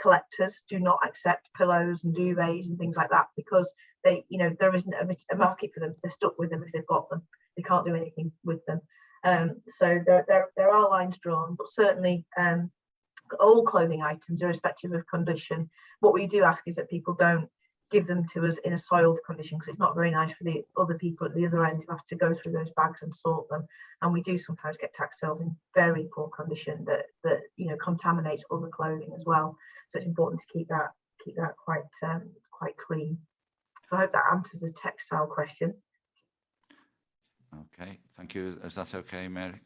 collectors do not accept pillows and duvets and things like that because they, you know, there isn't a market for them. They're stuck with them if they've got them. They can't do anything with them. So there are lines drawn, but certainly all clothing items, irrespective of condition, what we do ask is that people don't give them to us in a soiled condition, because it's not very nice for the other people at the other end who have to go through those bags and sort them. And we do sometimes get textiles in very poor condition that you know, contaminates other clothing as well. So it's important to keep that quite clean. So I hope that answers the textile question. Okay, thank you. Is that okay, Mary?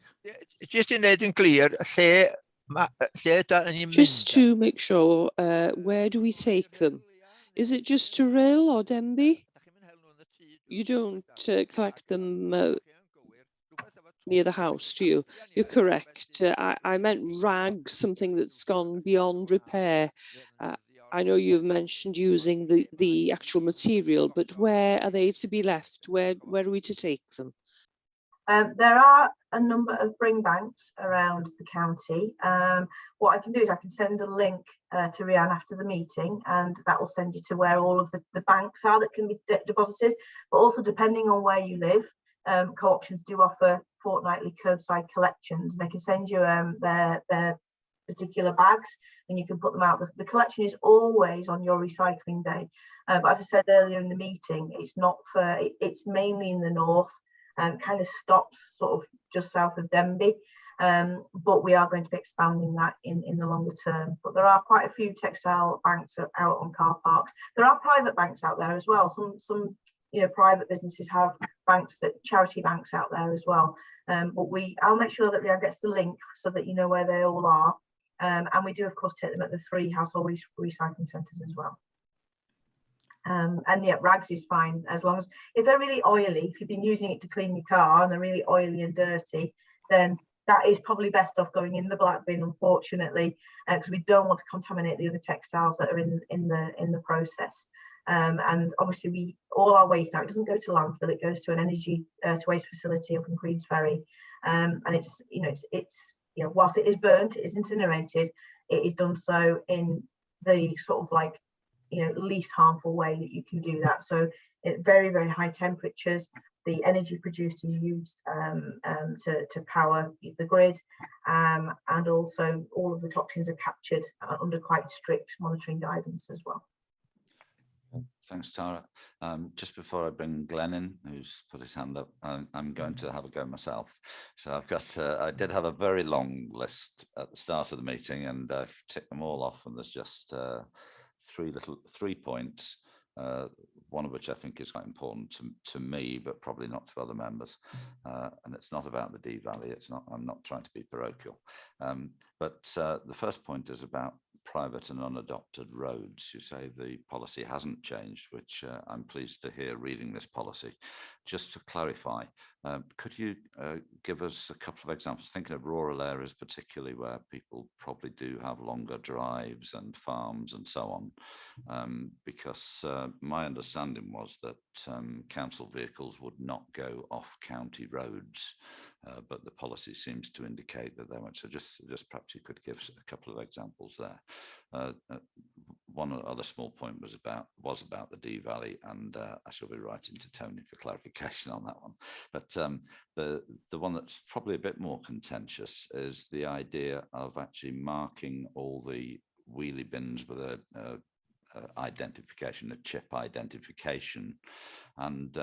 Just in it clear, say that in Just to make sure, where do we take them? Is it just to RHYL or Denby? You don't collect them near the house, do you? You're correct. I meant rags, something that's gone beyond repair. I know you've mentioned using the actual material, but where are they to be left? Where are we to take them? There are a number of bring banks around the county. What I can do is I can send a link to Rhiannon after the meeting, and that will send you to where all of the banks are that can be deposited. But also, depending on where you live, co-options do offer fortnightly curbside collections. They can send you their particular bags, and you can put them out. The collection is always on your recycling day. But as I said earlier in the meeting, it's not for. It's mainly in the north. Kind of stops sort of just south of Denby, but we are going to be expanding that in the longer term. But there are quite a few textile banks out on car parks. There are private banks out there as well. Some you know, private businesses have banks, that charity banks out there as well. But I'll make sure that Rhiannon gets the link so that you know where they all are. And we do of course take them at the 3 household recycling centres as well. And yeah, rags is fine, as long as, if they're really oily, if you've been using it to clean your car and they're really oily and dirty, then that is probably best off going in the black bin, unfortunately, because we don't want to contaminate the other textiles that are in the process. And obviously all our waste now, it doesn't go to landfill, it goes to an energy to waste facility up in Queensferry. And it's whilst it is burnt, it is incinerated, it is done so in the sort of like, least harmful way that you can do that. So at very, very high temperatures, the energy produced is used to power the grid, and also all of the toxins are captured under quite strict monitoring guidance as well. Thanks, Tara. Just before I bring Glenn in, who's put his hand up, I'm going to have a go myself. So I've got, I did have a very long list at the start of the meeting, and I've ticked them all off, and there's just 3 points, one of which I think is quite important to me, but probably not to other members. And it's not about the D Valley. It's not. I'm not trying to be parochial. But the first point is about private and unadopted roads. You say the policy hasn't changed, which I'm pleased to hear reading this policy. Just to clarify, could you give us a couple of examples, thinking of rural areas particularly, where people probably do have longer drives and farms and so on, because my understanding was that council vehicles would not go off county roads, but the policy seems to indicate that they won't. So just perhaps you could give us a couple of examples there. One other small point was about the D Valley, and I shall be writing to Tony for clarification on that one. But the one that's probably a bit more contentious is the idea of actually marking all the wheelie bins with a identification, a chip identification, and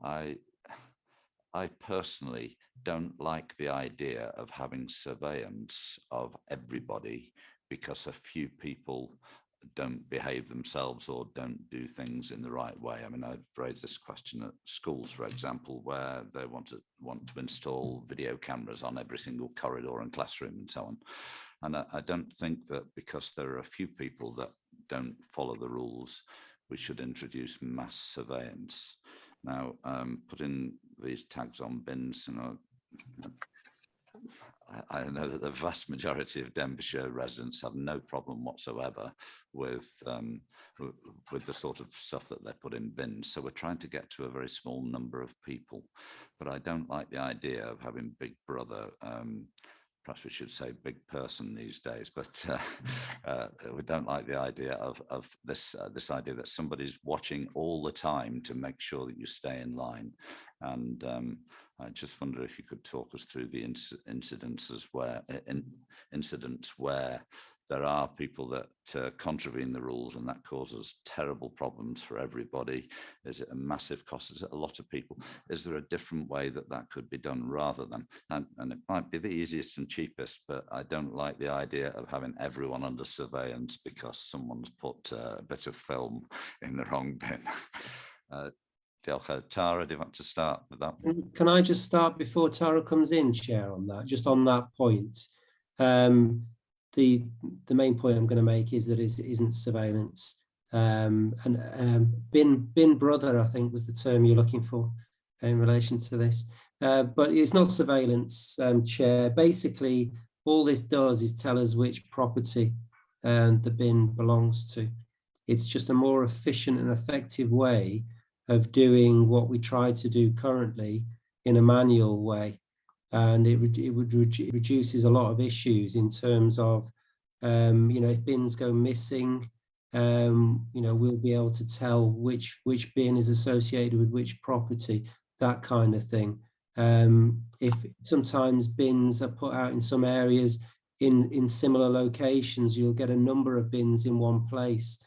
I personally don't like the idea of having surveillance of everybody because a few people don't behave themselves or don't do things in the right way. I mean, I've raised this question at schools, for example, where they want to install video cameras on every single corridor and classroom and so on. And I don't think that because there are a few people that don't follow the rules, we should introduce mass surveillance. Now, putting these tags on bins, I know that the vast majority of Denbighshire residents have no problem whatsoever with the sort of stuff that they put in bins. So we're trying to get to a very small number of people, but I don't like the idea of having Big Brother. Perhaps we should say big person these days, but we don't like the idea of this idea that somebody's watching all the time to make sure that you stay in line. And I just wonder if you could talk us through the incidents where there are people that contravene the rules, and that causes terrible problems for everybody. Is it a massive cost? Is it a lot of people? Is there a different way that that could be done rather than, and it might be the easiest and cheapest, but I don't like the idea of having everyone under surveillance because someone's put a bit of film in the wrong bin. Tara, do you want to start with that one? Can I just start before Tara comes in, Chair, on that, just on that point? The main point I'm going to make is that it isn't surveillance. Bin brother, I think, was the term you're looking for in relation to this. But it's not surveillance, Chair. Basically, all this does is tell us which property the bin belongs to. It's just a more efficient and effective way of doing what we try to do currently in a manual way. And it reduces a lot of issues in terms of, you know, if bins go missing, you know, we'll be able to tell which bin is associated with which property, that kind of thing. If sometimes bins are put out in some areas in similar locations, you'll get a number of bins in one place.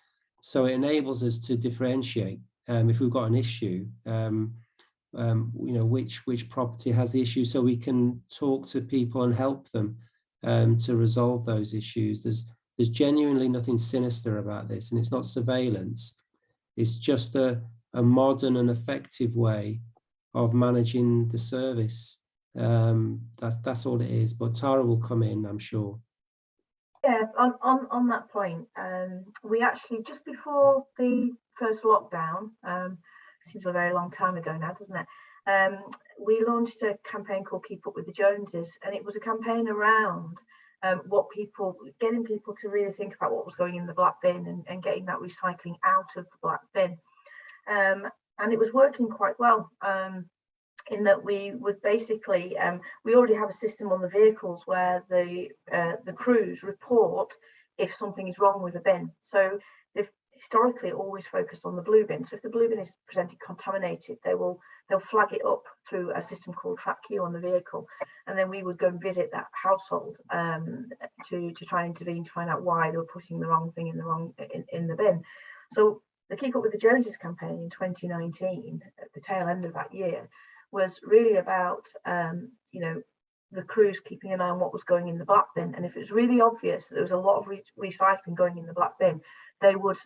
So it enables us to differentiate. If we've got an issue, you know, which property has the issue, so we can talk to people and help them to resolve those issues. There's genuinely nothing sinister about this, and it's not surveillance. It's just a modern and effective way of managing the service. That's all it is. But Tara will come in, I'm sure. Yeah, on that point, we actually, just before the first lockdown, seems a very long time ago now, doesn't it? We launched a campaign called Keep Up with the Joneses, and it was a campaign around getting people to really think about what was going in the black bin and getting that recycling out of the black bin. And it was working quite well. In that we would basically, we already have a system on the vehicles where the crews report if something is wrong with a bin. So they've historically always focused on the blue bin. So if the blue bin is presented contaminated, they'll flag it up through a system called TrackQ on the vehicle, and then we would go and visit that household to try and intervene to find out why they were putting the wrong thing in the bin. So the Keep Up with the Joneses campaign in 2019, at the tail end of that year, was really about you know, the crews keeping an eye on what was going in the black bin, and if it was really obvious that there was a lot of recycling going in the black bin, they would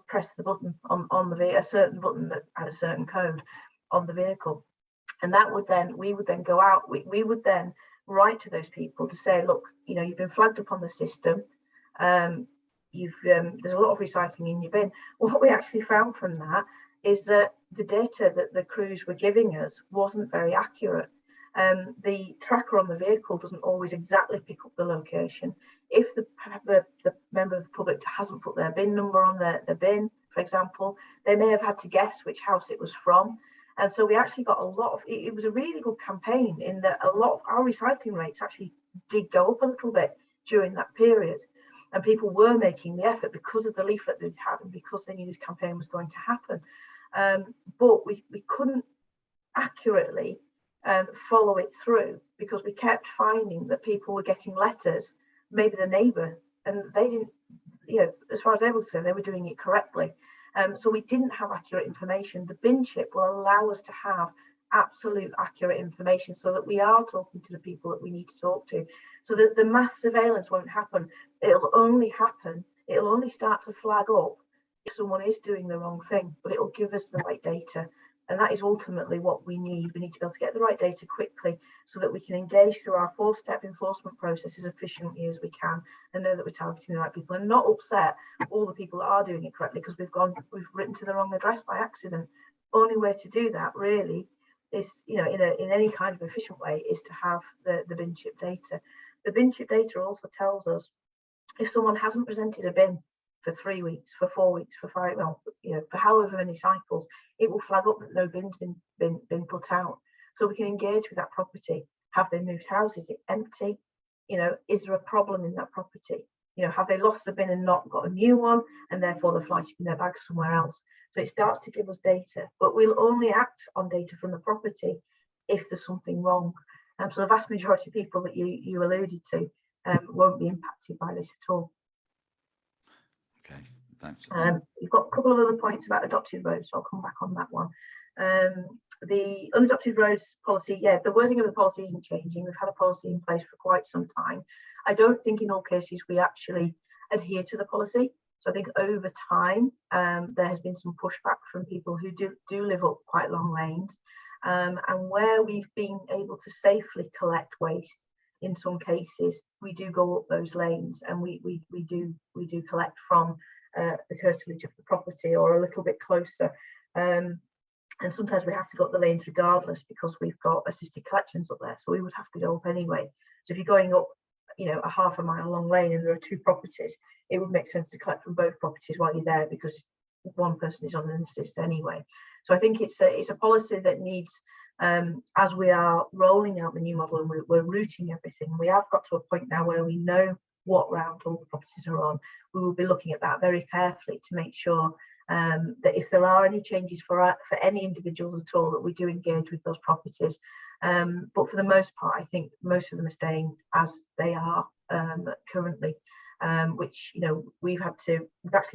press the button on a certain button that had a certain code on the vehicle, and that would then, we would then go out, we would then write to those people to say, look, you know, you've been flagged up on the system, there's a lot of recycling in your bin. Well, what we actually found from that is that the data that the crews were giving us wasn't very accurate. The tracker on the vehicle doesn't always exactly pick up the location. If the member of the public hasn't put their bin number on the bin, for example, they may have had to guess which house it was from. And so we actually got a lot of, it was a really good campaign in that a lot of our recycling rates actually did go up a little bit during that period. And people were making the effort because of the leaflet they'd had and because they knew this campaign was going to happen. But we couldn't accurately follow it through because we kept finding that people were getting letters, maybe the neighbour, and they didn't, you know, as far as they were concerned, they were doing it correctly. So we didn't have accurate information. The bin chip will allow us to have absolute accurate information so that we are talking to the people that we need to talk to, so that the mass surveillance won't happen. It'll only start to flag up if someone is doing the wrong thing, but it'll give us the right data. And that is ultimately what we need. We need to be able to get the right data quickly so that we can engage through our 4-step enforcement process as efficiently as we can and know that we're targeting the right people and not upset all the people that are doing it correctly because we've written to the wrong address by accident. Only way to do that really is, you know, in any kind of efficient way, is to have the bin chip data. The bin chip data also tells us if someone hasn't presented a bin for 3 weeks, for 4 weeks, for 5, well, you know, for however many cycles, it will flag up that no bin's been put out. So we can engage with that property. Have they moved house? Is it empty? You know, is there a problem in that property? You know, have they lost the bin and not got a new one, and therefore they're flying in their bags somewhere else? So it starts to give us data, but we'll only act on data from the property if there's something wrong. So the vast majority of people that you alluded to won't be impacted by this at all. Okay, thanks. You've got a couple of other points about adopted roads, so I'll come back on that one. The unadopted roads policy, yeah, the wording of the policy isn't changing. We've had a policy in place for quite some time. I don't think in all cases we actually adhere to the policy. So I think over time, there has been some pushback from people who do live up quite long lanes. And where we've been able to safely collect waste, in some cases, we do go up those lanes and we do collect from the curtilage of the property or a little bit closer. And sometimes we have to go up the lanes regardless because we've got assisted collections up there. So we would have to go up anyway. So if you're going up, you know, a half a mile long lane and there are two properties, it would make sense to collect from both properties while you're there because one person is on an assist anyway. So I think it's a policy that needs, as we are rolling out the new model and we're routing everything, we have got to a point now where we know what route all the properties are on. We will be looking at that very carefully to make sure that if there are any changes for any individuals at all, that we do engage with those properties. But for the most part, I think most of them are staying as they are currently, which, you know, we've actually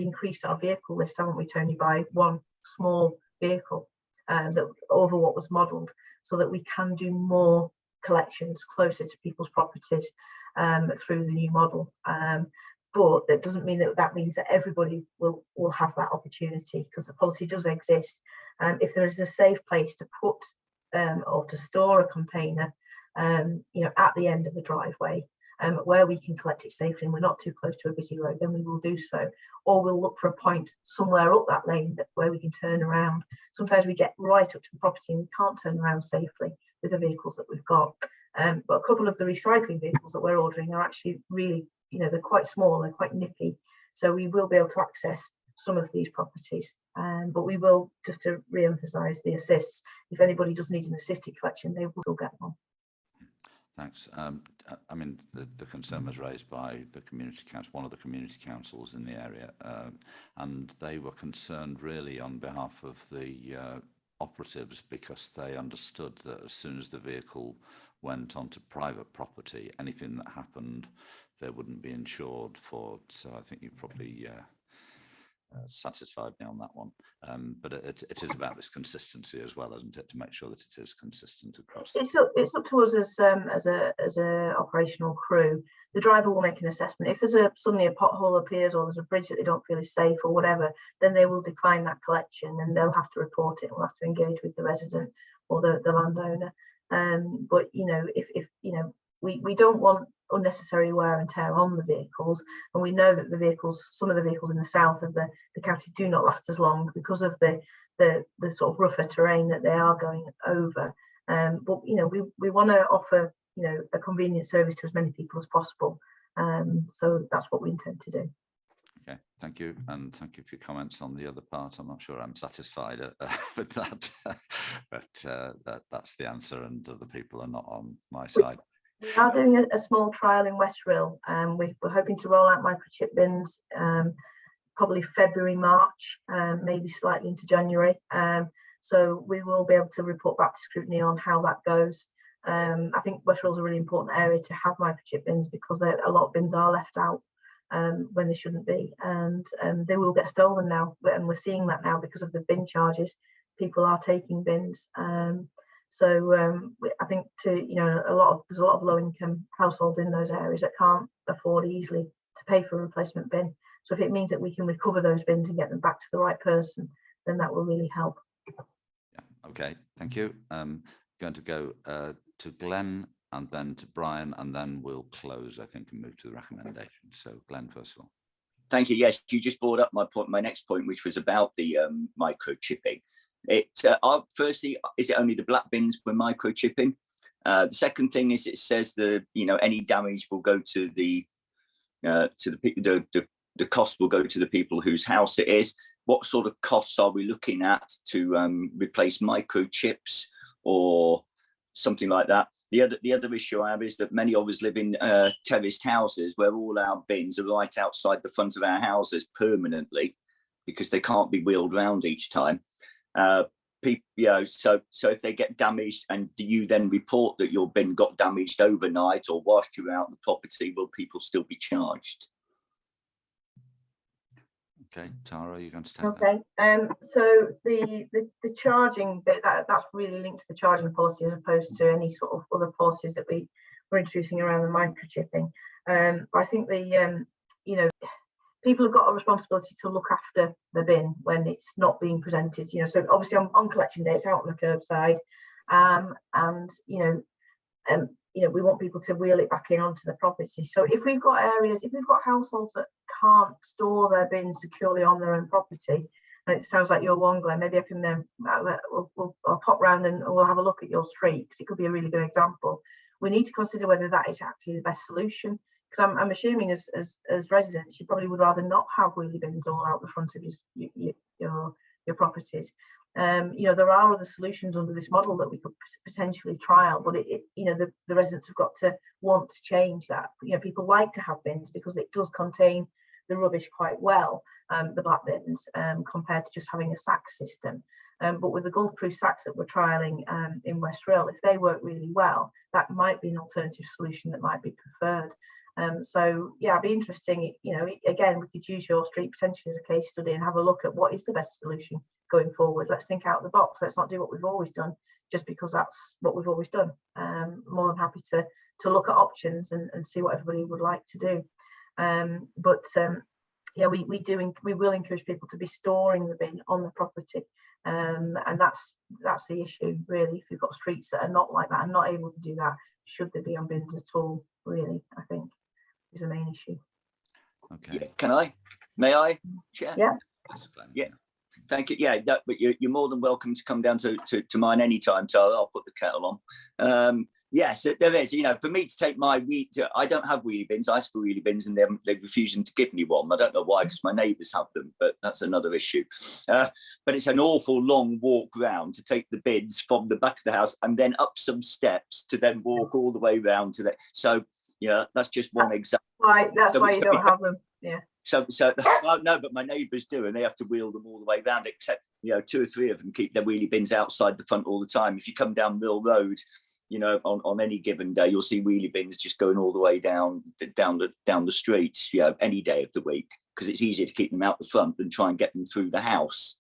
increased our vehicle list, haven't we, Tony, by one small vehicle that over what was modelled, so that we can do more collections closer to people's properties through the new model. But that doesn't mean that means that everybody will have that opportunity, because the policy does exist. If there is a safe place to put or to store a container, you know, at the end of the driveway, where we can collect it safely and we're not too close to a busy road, then we will do so. Or we'll look for a point somewhere up that lane where we can turn around. Sometimes we get right up to the property and we can't turn around safely with the vehicles that we've got. But a couple of the recycling vehicles that we're ordering are actually really, you know, they're quite small, they're quite nippy. So we will be able to access some of these properties. But we will, just to re-emphasise the assists, if anybody does need an assisted collection, they will get one. Thanks. I mean, the concern was raised by the community council, one of the community councils in the area, and they were concerned really on behalf of the operatives, because they understood that as soon as the vehicle went onto private property, anything that happened, they wouldn't be insured for. So I think you probably satisfied me on that one. But it is about this consistency as well, isn't it, to make sure that it is consistent across. It's up to us as a operational crew. The driver will make an assessment. If there's suddenly a pothole appears or there's a bridge that they don't feel is safe or whatever, then they will decline that collection and they'll have to report it. We'll have to engage with the resident or the landowner. But you know, if you know, we don't want unnecessary wear and tear on the vehicles, and we know that the vehicles, some of the vehicles in the south of the county do not last as long because of the sort of rougher terrain that they are going over. But you know, we want to offer, you know, a convenient service to as many people as possible. So that's what we intend to do. Okay, thank you, and thank you for your comments on the other part. I'm not sure I'm satisfied with that, but that's the answer, and other people are not on my side. We are doing a small trial in West RHYL. We're hoping to roll out microchip bins probably February, March, maybe slightly into January. So we will be able to report back to Scrutiny on how that goes. I think West RHYL is a really important area to have microchip bins, because a lot of bins are left out when they shouldn't be, and they will get stolen now, and we're seeing that now because of the bin charges. People are taking bins. So I think there's a lot of low-income households in those areas that can't afford easily to pay for a replacement bin. So if it means that we can recover those bins and get them back to the right person, then that will really help. Yeah, okay, thank you. Going to go to Glenn and then to Brian, and then we'll close, I think, and move to the recommendation. So Glenn, first of all. Thank you. Yes, you just brought up my next point, which was about the microchipping. Firstly, is it only the black bins with microchipping? The second thing is, it says that, you know, any damage will go to the cost will go to the people whose house it is. What sort of costs are we looking at to replace microchips or something like that? The other issue I have is that many of us live in terraced houses where all our bins are right outside the front of our houses permanently, because they can't be wheeled around each time. People, you know, so if they get damaged, and do you then report that your bin got damaged overnight or whilst you're out on the property, will people still be charged? Okay, Tara, you're going to take that. Okay, so the charging bit, that's really linked to the charging policy as opposed to any sort of other policies that we're introducing around the microchipping. I think you know, people have got a responsibility to look after the bin when it's not being presented. You know, so obviously on collection day it's out on the curbside, and you know, we want people to wheel it back in onto the property. So if we've got areas, if we've got households that can't store their bins securely on their own property, and it sounds like you're one, Glenn, maybe I can I'll pop round and we'll have a look at your street, because it could be a really good example. We need to consider whether that is actually the best solution, because I'm assuming as residents, you probably would rather not have wheelie bins all out the front of your properties. You know, there are other solutions under this model that we could potentially trial, but you know, the residents have got to want to change that. You know, people like to have bins because it does contain the rubbish quite well, the black bins, compared to just having a sack system. But with the gulf-proof sacks that we're trialing in West RHYL, if they work really well, that might be an alternative solution that might be preferred. So yeah, it'd be interesting. You know, again, we could use your street potentially as a case study and have a look at what is the best solution going forward. Let's think out of the box. Let's not do what we've always done just because that's what we've always done. More than happy to look at options and see what everybody would like to do. Yeah, we will encourage people to be storing the bin on the property, and that's the issue really. If you've got streets that are not like that and not able to do that, should they be on bins at all? Really, I think is the main issue. Okay. Yeah, may I, Chair? Yeah. Yeah. Thank you. Yeah, but you're more than welcome to come down to mine anytime, so I'll put the kettle on. Yes, there is. You know, for me to take my I don't have wheelie bins. I asked for wheelie bins and they're refusing to give me one. I don't know why, because my neighbours have them, but that's another issue. But it's an awful long walk round to take the bins from the back of the house and then up some steps to then walk all the way round to the. So yeah, that's just one example. Right, that's why you don't have them. Yeah. So no, but my neighbours do, and they have to wheel them all the way round. Except, you know, 2 or 3 of them keep their wheelie bins outside the front all the time. If you come down Mill Road, you know, on any given day, you'll see wheelie bins just going all the way down the street. You know, any day of the week, because it's easier to keep them out the front than try and get them through the house.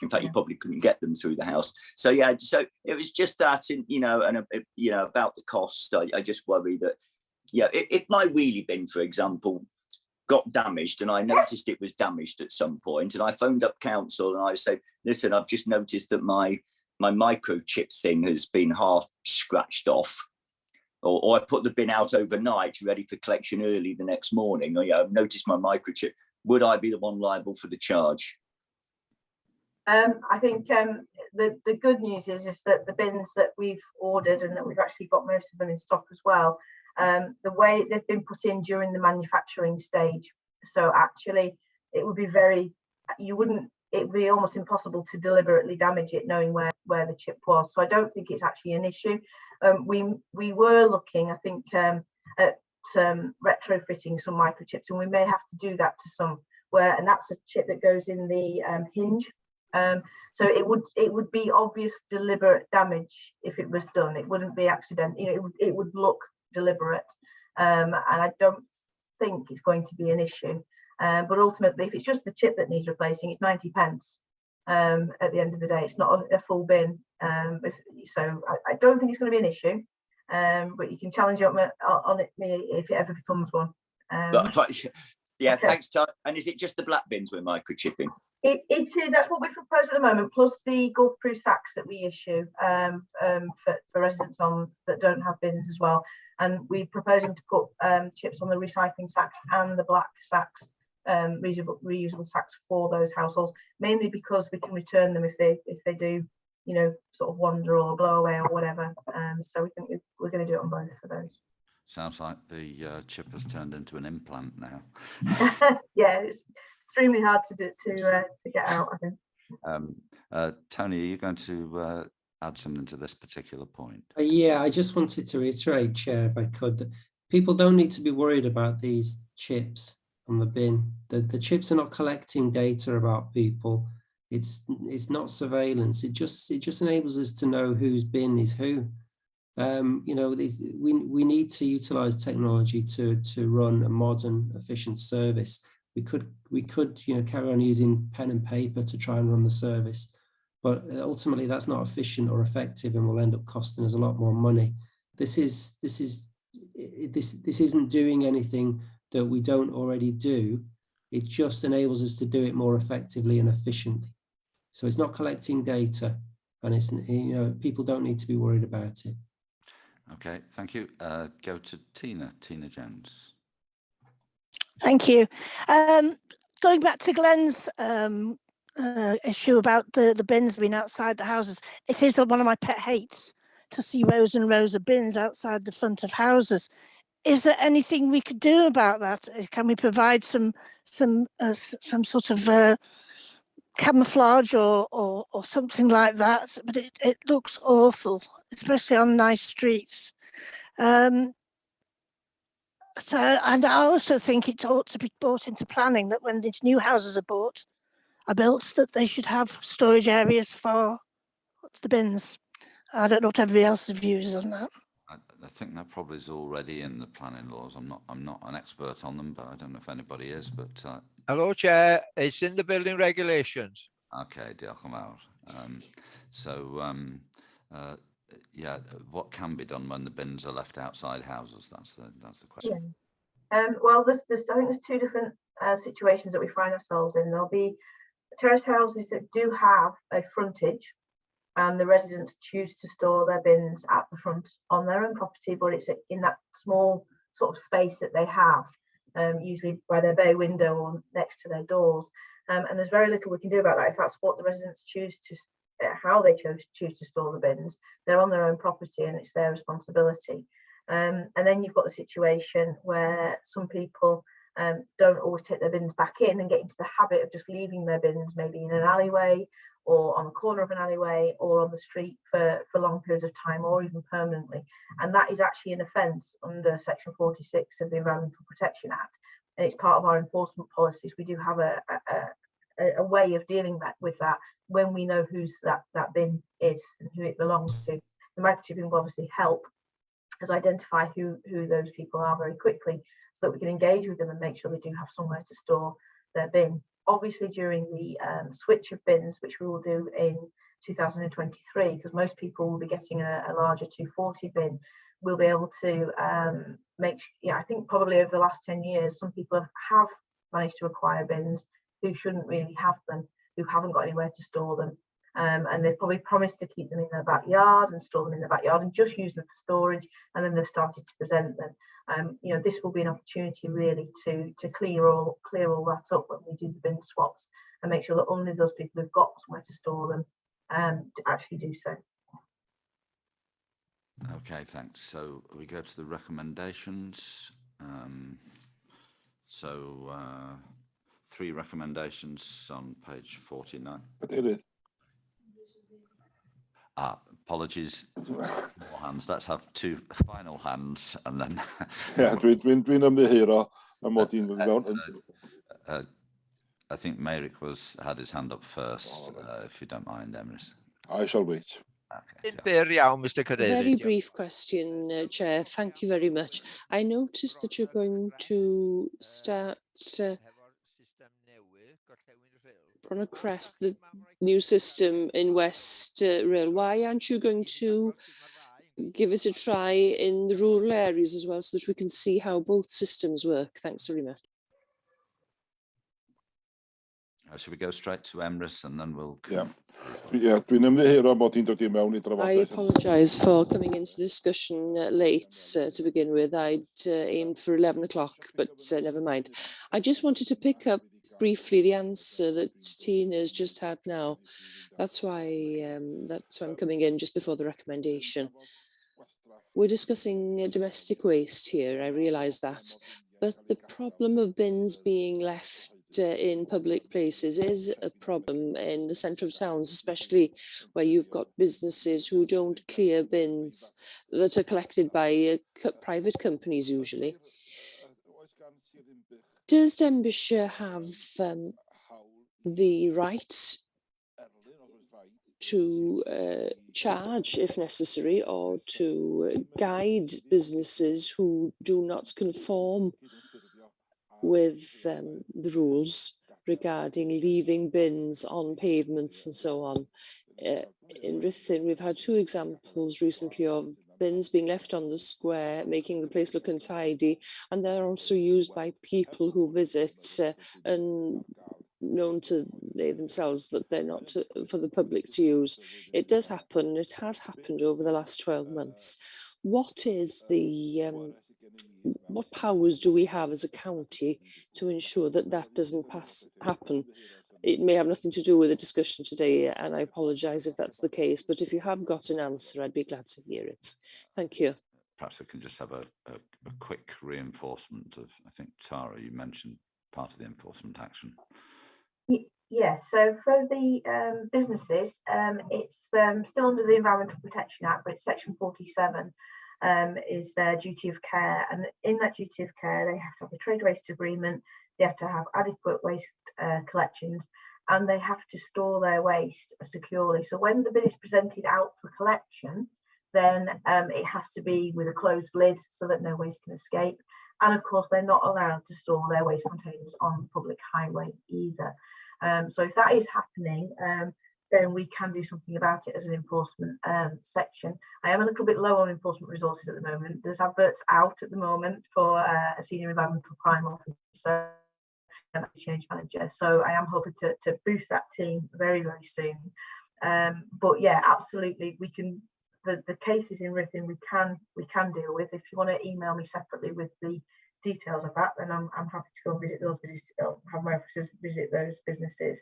In fact, you probably couldn't get them through the house. So yeah, so it was just that, and you know, about the cost. I just worry that, yeah, if my wheelie bin, for example, got damaged and I noticed it was damaged at some point, and I phoned up council and I said, listen, I've just noticed that my microchip thing has been half scratched off, or I put the bin out overnight ready for collection early the next morning, or yeah, I've noticed my microchip, would I be the one liable for the charge? I think the good news is that the bins that we've ordered, and that we've actually got most of them in stock as well, the way they've been put in during the manufacturing stage. So actually it would be it'd be almost impossible to deliberately damage it knowing where the chip was. So I don't think it's actually an issue. We were looking, I think, at retrofitting some microchips, and we may have to do that to somewhere, and that's a chip that goes in the hinge. So it would be obvious deliberate damage if it was done. It wouldn't be accidental. You know, it would look deliberate, and I don't think it's going to be an issue. But ultimately, if it's just the chip that needs replacing, it's 90 pence at the end of the day. It's not a full bin. So I don't think it's going to be an issue. But you can challenge it on me if it ever becomes one. Yeah, okay. Thanks, Todd. And is it just the black bins we're microchipping? It is. That's what we propose at the moment, plus the gulf-proof sacks that we issue for residents that don't have bins as well. And we're proposing to put chips on the recycling sacks and the black sacks, reusable sacks for those households, mainly because we can return them if they do, you know, sort of wander or blow away or whatever. So we think we're going to do it on both for those. Sounds like the chip has turned into an implant now. Yeah, it's extremely hard to get out, I think. Tony, are you going to add something to this particular point? Yeah, I just wanted to reiterate, Chair, if I could, that people don't need to be worried about these chips on the bin. The chips are not collecting data about people. It's not surveillance. It just enables us to know whose bin is who. You know, we need to utilize technology to run a modern, efficient service. We could carry on using pen and paper to try and run the service, but ultimately that's not efficient or effective, and will end up costing us a lot more money. This isn't doing anything that we don't already do. It just enables us to do it more effectively and efficiently. So it's not collecting data, and it's, people don't need to be worried about it. Okay, thank you. Go to Tina Jones. Thank you. Going back to Glenn's issue about the bins being outside the houses, it is one of my pet hates to see rows and rows of bins outside the front of houses. Is there anything we could do about that? Can we provide some sort of camouflage or something like that? But it looks awful, especially on nice streets. So, and I also think it ought to be brought into planning that when these new houses are built, that they should have storage areas for the bins. I don't know what everybody else's views on that. I think that probably is already in the planning laws. I'm not an expert on them, but I don't know if anybody is. But hello, Chair. It's in the building regulations. Okay, diolch yn fawr. Yeah, what can be done when the bins are left outside houses? That's the question. Yeah. Well, I think there's two different situations that we find ourselves in. There'll be terrace houses that do have a frontage, and the residents choose to store their bins at the front on their own property, but it's in that small sort of space that they have, usually by their bay window or next to their doors. And there's very little we can do about that. If that's what the residents choose to, how they choose to store the bins, they're on their own property and it's their responsibility. And then you've got the situation where some people don't always take their bins back in and get into the habit of just leaving their bins maybe in an alleyway or on the corner of an alleyway or on the street for long periods of time or even permanently. And that is actually an offence under Section 46 of the Environmental Protection Act. And it's part of our enforcement policies. We do have a way of dealing with that when we know whose that bin is and who it belongs to. The microchipping will obviously help us identify who those people are very quickly, so that we can engage with them and make sure they do have somewhere to store their bin. Obviously, during the switch of bins, which we will do in 2023, because most people will be getting a larger 240 bin, we'll be able to I think probably over the last 10 years, some people have managed to acquire bins who shouldn't really have them, who haven't got anywhere to store them. And they've probably promised to keep them in their backyard and store them in the backyard and just use them for storage, and then they've started to present them. This will be an opportunity really to clear all that up when we do the bin swaps and make sure that only those people who've got somewhere to store them actually do so. Okay, thanks. So we go to the recommendations. 3 recommendations on page 49. Apologies. More hands. Let's have 2 final hands and then. Yeah, dwi'n ymddiheuro am mod i'n mewn. I think Merrick had his hand up first, if you don't mind, Emrys. I shall wait. Very brief question, Chair. Thank you very much. I noticed that you're going to start on a crest the new system in West RHYL. Why aren't you going to give it a try in the rural areas as well, so that we can see how both systems work? Thanks very much. Should we go straight to Emrys and then we'll... Dwi'n ymddiheuro mod i'n dod i mewn I drafodaeth. I apologise for coming into the discussion late to begin with. I'd aimed for 11 o'clock, but never mind. I just wanted to pick up briefly the answer that Tina's just had now. That's why I'm coming in just before the recommendation. We're discussing domestic waste here, I realise that, but the problem of bins being left in public places is a problem in the centre of towns, especially where you've got businesses who don't clear bins that are collected by private companies usually. Does Denbighshire have the right to charge, if necessary, or to guide businesses who do not conform with the rules regarding leaving bins on pavements and so on. In Ruthin, we've had 2 examples recently of bins being left on the square, making the place look untidy, and they're also used by people who visit and known to they themselves that they're not for the public to use. It does happen. It has happened over the last 12 months. What is the what powers do we have as a county to ensure that that doesn't happen? It may have nothing to do with the discussion today, and I apologise if that's the case, but if you have got an answer, I'd be glad to hear it. Thank you. Perhaps we can just have a quick reinforcement of, I think, Tara, you mentioned part of the enforcement action. Yes, so for the businesses, it's still under the Environmental Protection Act, but it's section 47 is their duty of care. And in that duty of care, they have to have a trade waste agreement, they have to have adequate waste collections, and they have to store their waste securely. So when the bin is presented out for collection, then it has to be with a closed lid so that no waste can escape. And of course, they're not allowed to store their waste containers on the public highway either. So if that is happening, then we can do something about it as an enforcement section. I am a little bit low on enforcement resources at the moment. There's adverts out at the moment for a senior environmental crime officer, change manager. So I am hoping to boost that team very, very soon. But yeah, absolutely, we can. The cases in Ruthin we can deal with. If you want to email me separately with the details of that, then I'm happy to go and visit those businesses, have my officers visit those businesses.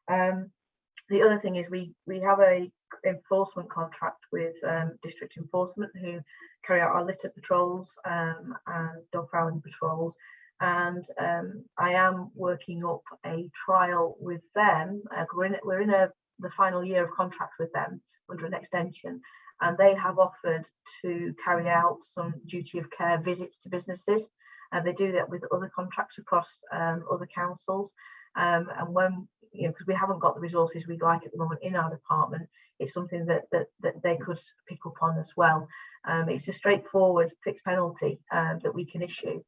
The other thing is we have a enforcement contract with district enforcement who carry out our litter patrols and dog fouling patrols, and I am working up a trial with them. We're in the final year of contract with them under an extension, and they have offered to carry out some duty of care visits to businesses, and they do that with other contracts across other councils. And when, you know, because we haven't got the resources we'd like at the moment in our department, it's something that they could pick up on as well. It's a straightforward fixed penalty that we can issue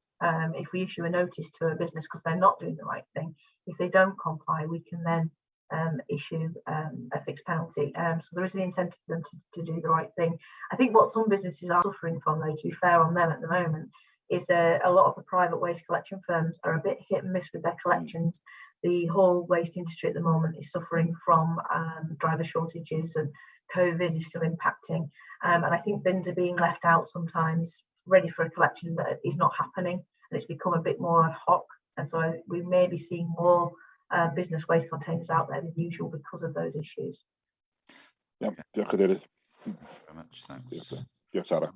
if we issue a notice to a business because they're not doing the right thing. If they don't comply, we can then issue a fixed penalty. So there is the incentive for them to do the right thing. I think what some businesses are suffering from, though, to be fair on them at the moment, is a lot of the private waste collection firms are a bit hit and miss with their collections. The whole waste industry at the moment is suffering from driver shortages, and COVID is still impacting. And I think bins are being left out sometimes, ready for a collection that is not happening, and it's become a bit more ad hoc. And so we may be seeing more business waste containers out there than usual because of those issues. Yeah, diolch Cadeirydd. Very much, thanks. Diolch, Sarah.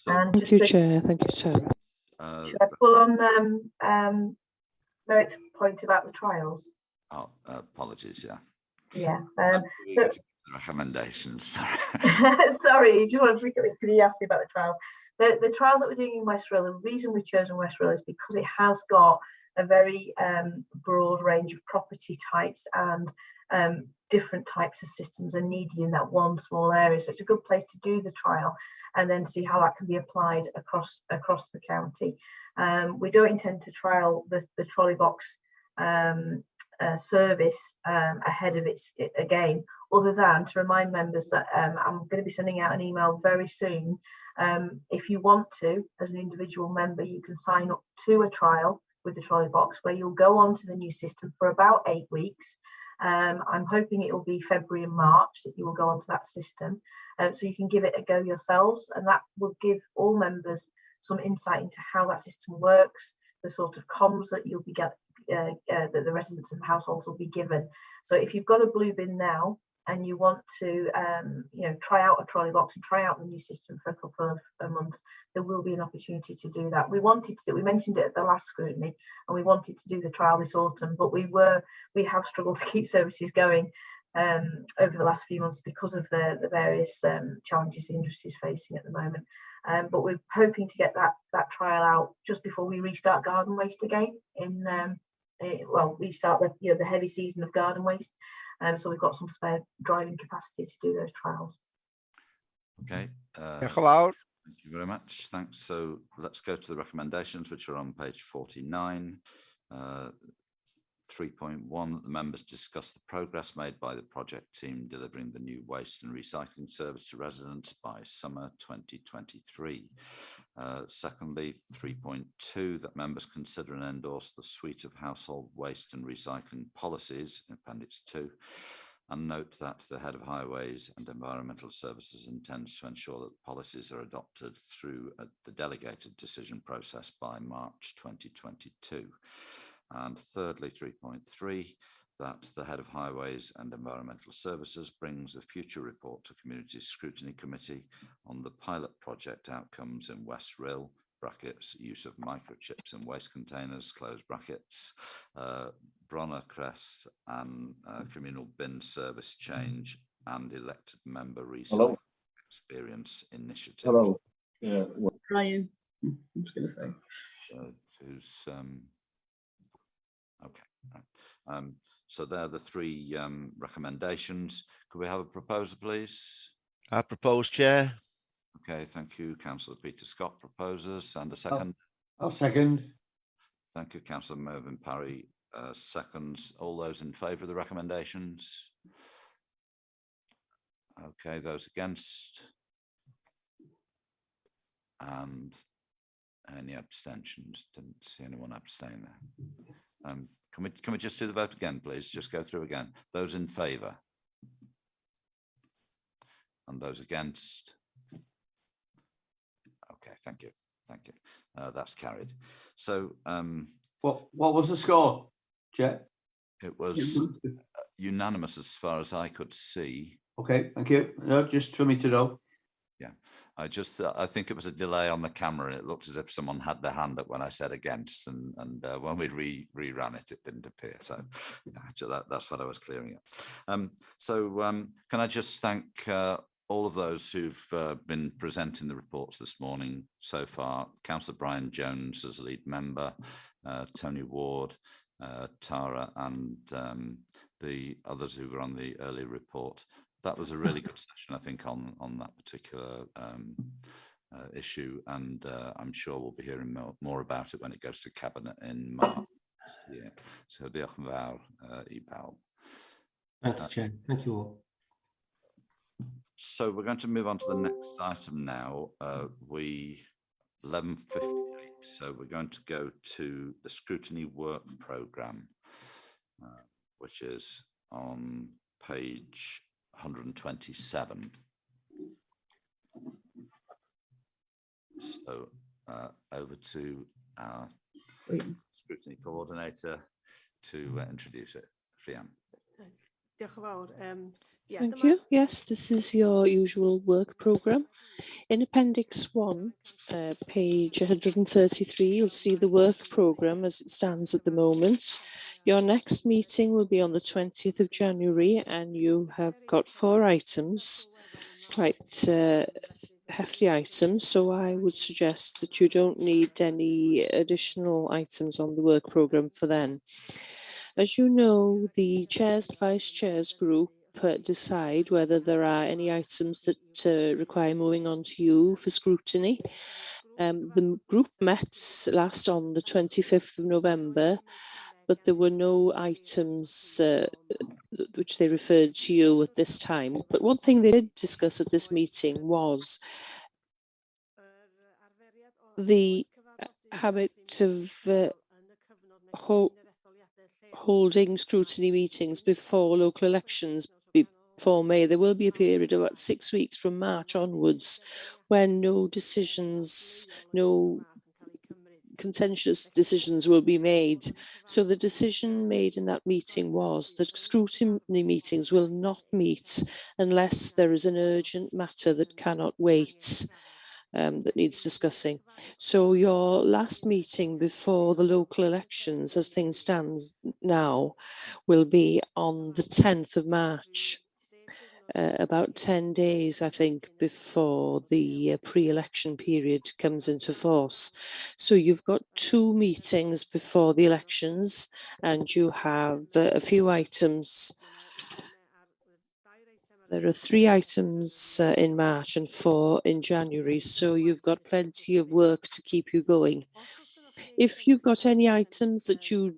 Thank you, Chair. Thank you, Sarah. Should I pull on Merrick's point about the trials? Oh, apologies, yeah. Yeah. So, recommendations. Sorry, just want to freak out because he asked me about the trials. The trials that we're doing in West RHYL, the reason we've chosen West RHYL is because it has got a very broad range of property types, and different types of systems are needed in that one small area. So it's a good place to do the trial and then see how that can be applied across the county. We don't intend to trial the trolley box service ahead of its again, other than to remind members that I'm going to be sending out an email very soon. If you want to, as an individual member, you can sign up to a trial with the trolley box where you'll go onto the new system for about 8 weeks. I'm hoping it will be February and March that you will go onto that system, so you can give it a go yourselves, and that will give all members some insight into how that system works, the sort of comms that you'll be that the residents and households will be given. So if you've got a blue bin now and you want to try out a trolley box and try out the new system for a couple of months, there will be an opportunity to do that. We mentioned it at the last scrutiny, and we wanted to do the trial this autumn, but we have struggled to keep services going over the last few months because of the various challenges the industry is facing at the moment. But we're hoping to get that trial out just before we restart garden waste again. We start the heavy season of garden waste. So we've got some spare driving capacity to do those trials. Okay. Hello. Thank you very much. Thanks. So let's go to the recommendations, which are on page 49. 3.1, that the members discuss the progress made by the project team delivering the new waste and recycling service to residents by summer 2023. Secondly, 3.2, that members consider and endorse the suite of household waste and recycling policies, Appendix 2, and note that the Head of Highways and Environmental Services intends to ensure that policies are adopted through the delegated decision process by March 2022. And thirdly, 3.3, that the Head of Highways and Environmental Services brings a future report to Community Scrutiny Committee on the pilot project outcomes in West RHYL, brackets, use of microchips in waste containers, close brackets, Bronner Crest and communal bin service change and elected member recycling experience initiative. Hello. Yeah. Brian, I'm just going to say. Who's okay. So they're the three recommendations. Could we have a proposer, please? I propose, Chair. Okay, thank you. Councillor Peter Scott proposes, and a second. I'll second. Thank you, Councillor Mervyn Parry. Seconds. All those in favour of the recommendations? Okay, those against? And any abstentions? Didn't see anyone abstain there. Can we just do the vote again, please? Just go through again. Those in favour? And those against? Okay, thank you. Thank you. That's carried. So what was the score, Chair? It was unanimous as far as I could see. Okay, thank you. No, just for me to know. Yeah, I think it was a delay on the camera, and it looked as if someone had their hand up when I said against, and when we rerun it, it didn't appear. So yeah, that's what I was clearing up. Can I just thank all of those who've been presenting the reports this morning so far. Councillor Brian Jones as lead member, Tony Ward, Tara, and the others who were on the early report. That was a really good session, I think, on that particular issue, and I'm sure we'll be hearing more about it when it goes to Cabinet in March. Yeah. So diolch yn fawr I bawb. Thank you, Chair. Thank you all. So we're going to move on to the next item now. 11:58. So we're going to go to the Scrutiny Work Programme, which is on page 127. So over to our Scrutiny Coordinator to introduce it. Rhian. Diolch yn fawr. Thank you. Yes, this is your usual work programme. In Appendix 1, page 133, you'll see the work programme as it stands at the moment. Your next meeting will be on the 20th of January, and you have got 4 items, quite hefty items, so I would suggest that you don't need any additional items on the work programme for then. As you know, the Chairs and Vice Chairs group decide whether there are any items that require moving on to you for scrutiny. The group met last on the 25th of November, but there were no items which they referred to you at this time. But one thing they did discuss at this meeting was the habit of holding scrutiny meetings before local elections, before May. There will be a period of about 6 weeks from March onwards when no decisions, no contentious decisions will be made. So the decision made in that meeting was that scrutiny meetings will not meet unless there is an urgent matter that cannot wait. That needs discussing. So your last meeting before the local elections, as things stand now, will be on the 10th of March, about 10 days, I think, before the pre-election period comes into force. So you've got 2 meetings before the elections, and you have a few items There are 3 items in March and 4 in January, so you've got plenty of work to keep you going. If you've got any items that you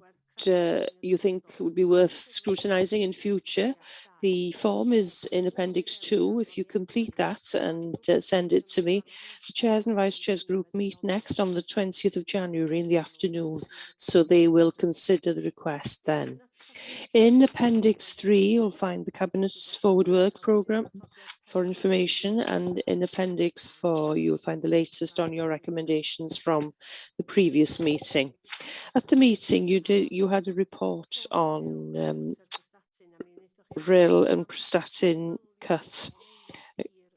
think would be worth scrutinising in future, the form is in Appendix 2. If you complete that and send it to me, the Chairs and Vice Chairs group meet next on the 20th of January in the afternoon, so they will consider the request then. In Appendix 3, you'll find the Cabinet's forward work programme for information, and in Appendix 4, you'll find the latest on your recommendations from the previous meeting. At the meeting, you had a report on RHYL and Prestatyn cuts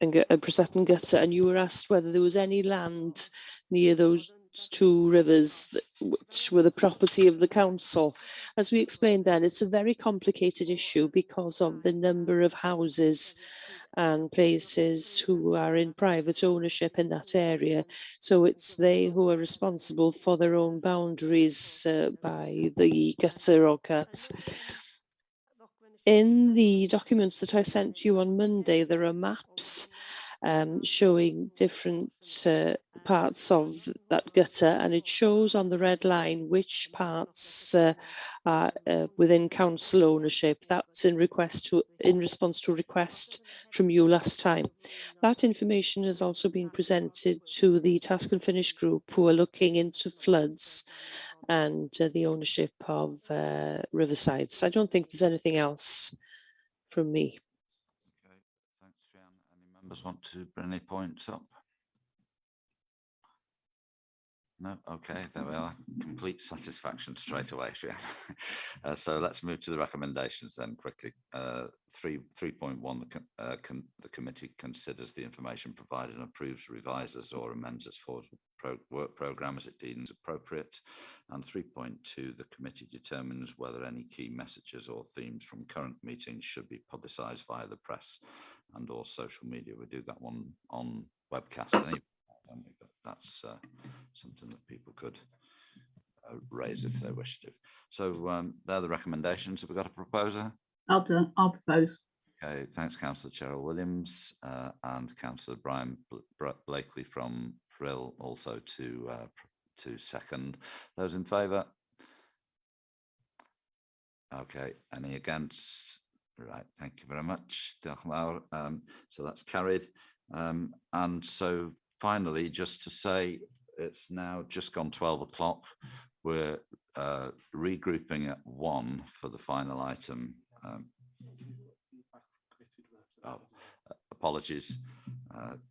and Prestatyn gutter, and you were asked whether there was any land near those 2 rivers which were the property of the council. As we explained then, it's a very complicated issue because of the number of houses and places who are in private ownership in that area. So it's they who are responsible for their own boundaries by the gutter or cut. In the documents that I sent you on Monday, there are maps showing different parts of that gutter, and it shows on the red line which parts are within council ownership. That's in response to a request from you last time. That information has also been presented to the Task and Finish group, who are looking into floods and the ownership of riversides. I don't think there's anything else from me. Thanks, Jan. Any members want to bring any points up? No? Okay, there we are. Complete satisfaction straight away, Jan. So let's move to the recommendations then quickly. 3.1, the committee considers the information provided and approves, revises or amends its forward work programme as it deems appropriate. And 3.2, the committee determines whether any key messages or themes from current meetings should be publicised via the press and or social media. We do that one on webcast anyway, but that's something that people could raise if they wish to. So they're the recommendations. Have we got a proposer? I'll propose. Okay, thanks, Councillor Cheryl Williams and Councillor Brian Blakely from RHYL also to second. Those in favour? Okay, any against? Right, thank you very much. So that's carried. And so finally, just to say, it's now just gone 12 o'clock. We're regrouping at 1 for the final item. Apologies.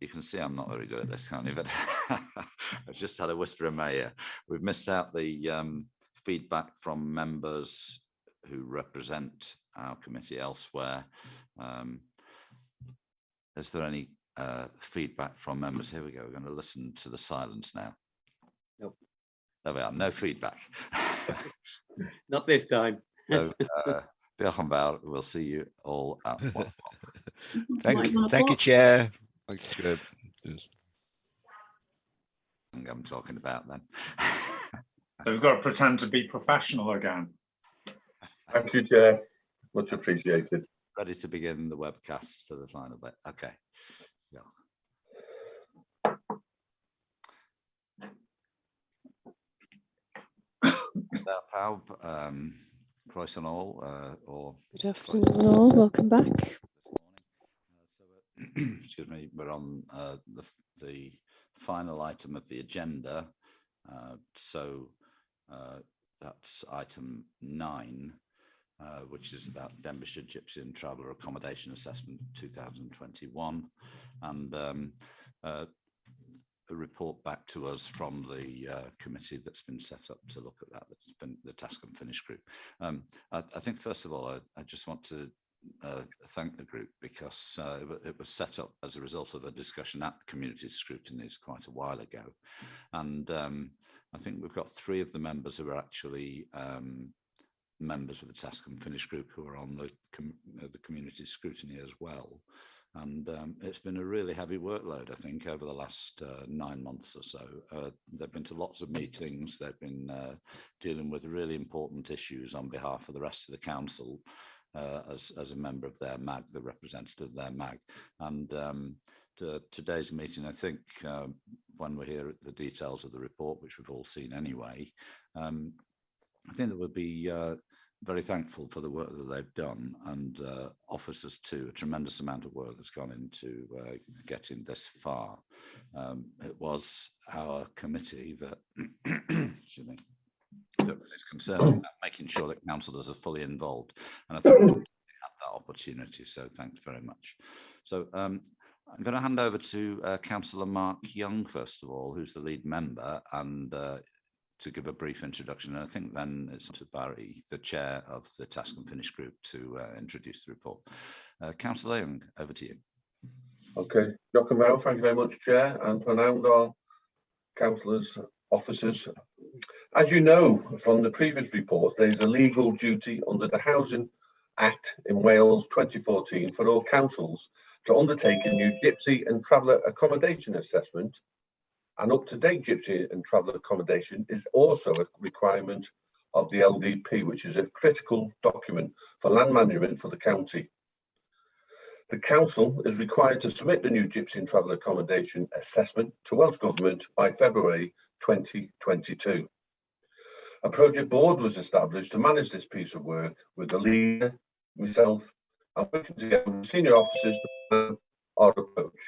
You can see I'm not very good at this, can't you? But I've just had a whisper in my ear. We've missed out the feedback from members who represent our committee elsewhere. Is there any feedback from members? Here we go. We're going to listen to the silence now. Nope. There we are. No feedback. Not this time. So, we'll see you all at 1 o'clock. Thank you, Chair. Thank you. I'm talking about then. So we've got to pretend to be professional again. Thank you, Chair. Much appreciated. Ready to begin the webcast for the final bit. Okay. Yeah. Pawb, croeso nôl, or good afternoon all, welcome back. Excuse me, we're on the final item of the agenda. So that's item 9, which is about Denbighshire Gypsy and Traveller Accommodation Assessment 2021. And a report back to us from the committee that's been set up to look at that, that's been the Task and Finish group. I think, first of all, I just want to thank the group because it was set up as a result of a discussion at Community Scrutiny quite a while ago. And I think we've got 3 of the members who are actually members of the Task and Finish group who are on the Community Scrutiny as well. And it's been a really heavy workload, I think, over the last 9 months or so. They've been to lots of meetings. They've been dealing with really important issues on behalf of the rest of the council. as a member of their MAG, the representative of their MAG. And today's meeting, I think, when we hear the details of the report, which we've all seen anyway, I think that we'll be very thankful for the work that they've done, and officers too. A tremendous amount of work has gone into getting this far. It was our committee that, excuse me, that is concerned about making sure that councillors are fully involved, and I think we have that opportunity. So thanks very much. So I'm going to hand over to Councillor Mark Young first of all, who's the lead member, and to give a brief introduction. And I think then it's to Barry, the chair of the Task and Finish group, to introduce the report. Councillor Young, over to you. Okay, thank you very much, Chair, and renowned our councillors, officers. As you know from the previous report, there is a legal duty under the Housing Act in Wales 2014 for all councils to undertake a new gypsy and traveller accommodation assessment. An up-to-date gypsy and traveller accommodation is also a requirement of the LDP, which is a critical document for land management for the county. The council is required to submit the new gypsy and traveller accommodation assessment to Welsh Government by February 2022. A project board was established to manage this piece of work with the leader, myself, and working together with senior officers to plan our approach.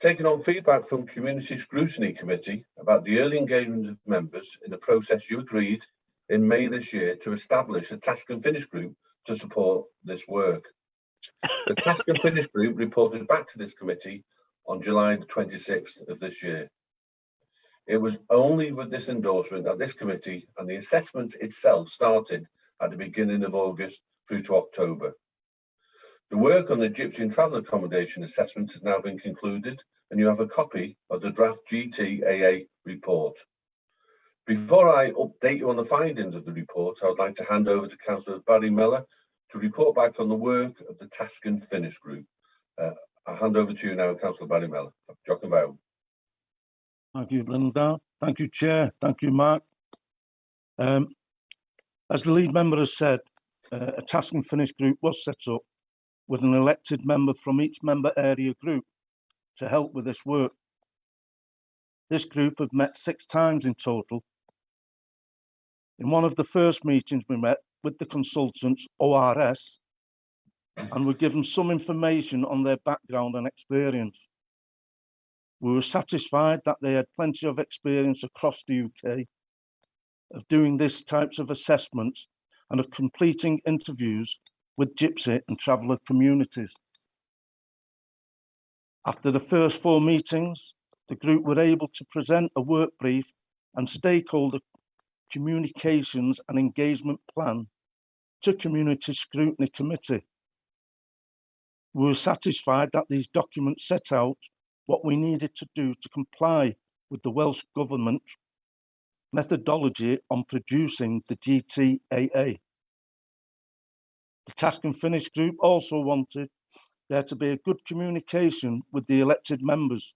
Taking on feedback from Community Scrutiny Committee about the early engagement of members in the process, you agreed in May this year to establish a Task and Finish group to support this work. The Task and Finish group reported back to this committee on July the 26th of this year. It was only with this endorsement that this committee and the assessment itself started at the beginning of August through to October. The work on the gypsy and travel accommodation assessment has now been concluded, and you have a copy of the draft GTAA report. Before I update you on the findings of the report, I would like to hand over to Councillor Barry Miller to report back on the work of the Task and Finish group. I'll hand over to you now, Councillor Barry Miller. Jock and Vow. Thank you, Linda. Thank you, Chair. Thank you, Mark. As the lead member has said, a Task and Finish group was set up with an elected member from each member area group to help with this work. This group have met 6 times in total. In one of the first meetings we met with the consultants, ORS, and were given some information on their background and experience. We were satisfied that they had plenty of experience across the UK of doing these types of assessments and of completing interviews with gypsy and traveller communities. After the first 4 meetings, the group were able to present a work brief and stakeholder communications and engagement plan to Community Scrutiny Committee. We were satisfied that these documents set out what we needed to do to comply with the Welsh Government methodology on producing the GTAA. The Task and Finish group also wanted there to be a good communication with the elected members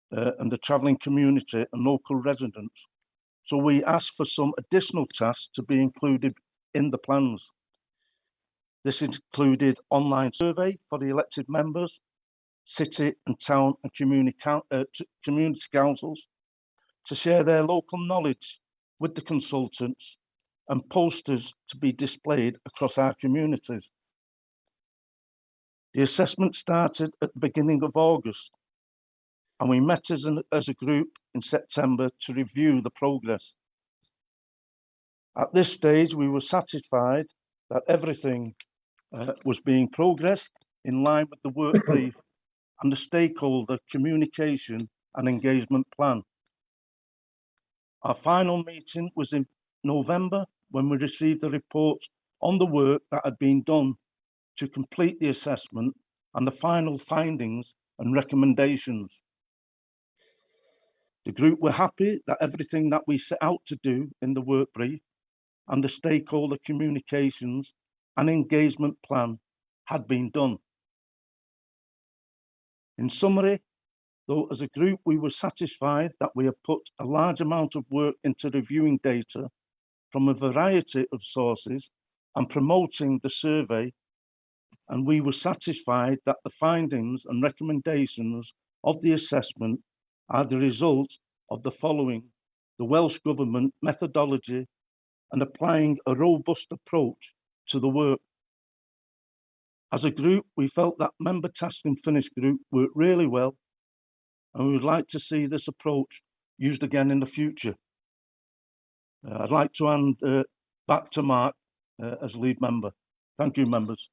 and the travelling community and local residents. So we asked for some additional tasks to be included in the plans. This included online survey for the elected members, city and town and community councils to share their local knowledge with the consultants, and posters to be displayed across our communities. The assessment started at the beginning of August, and we met as a group in September to review the progress. At this stage, we were satisfied that everything was being progressed in line with the work brief and the stakeholder communication and engagement plan. Our final meeting was in November, when we received the report on the work that had been done to complete the assessment and the final findings and recommendations. The group were happy that everything that we set out to do in the work brief and the stakeholder communications and engagement plan had been done. In summary, though, as a group, we were satisfied that we have put a large amount of work into reviewing data from a variety of sources and promoting the survey, and we were satisfied that the findings and recommendations of the assessment are the result of the following: the Welsh Government methodology and applying a robust approach to the work. As a group, we felt that member task and finish group worked really well, and we would like to see this approach used again in the future. I'd like to hand back to Mark as lead member. Thank you, members.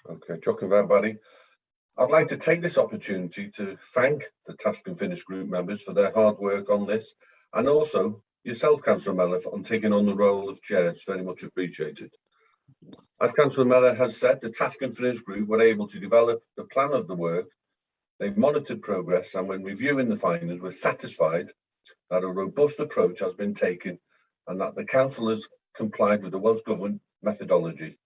Okay, diolch yn fawr, Barry. I'd like to take this opportunity to thank the Task and Finish group members for their hard work on this, and also yourself, Councillor Mellor, on taking on the role of chair. It's very much appreciated. As Councillor Mellor has said, the Task and Finish group were able to develop the plan of the work. They monitored progress, and when reviewing the findings, were satisfied that a robust approach has been taken and that the councillors complied with the Welsh Government methodology.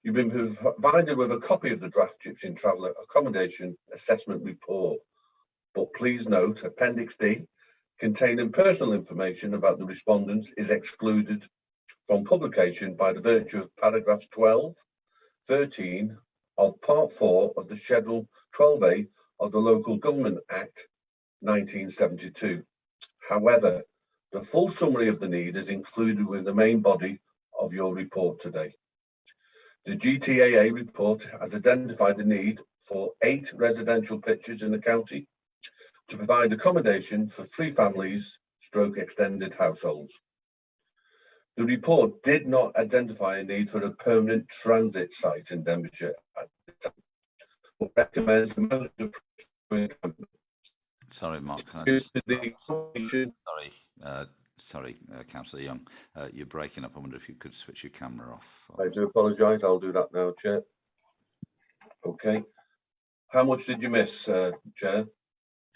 You've been provided with a copy of the draft GYPSY and Traveller Accommodation Assessment Report, but please note Appendix D, containing personal information about the respondents, is excluded from publication by the virtue of paragraphs 12, 13 of Part 4 of the Schedule 12A of the Local Government Act 1972. However, the full summary of the need is included with the main body of your report today. The GTAA report has identified the need for 8 residential pitches in the county to provide accommodation for 3 families / extended households. The report did not identify a need for a permanent transit site in Denbighshire at the time, but recommends the management of Sorry, Mark. Sorry, Councillor Young, you're breaking up. I wonder if you could switch your camera off. I do apologise. I'll do that now, Chair. Okay. How much did you miss, Chair?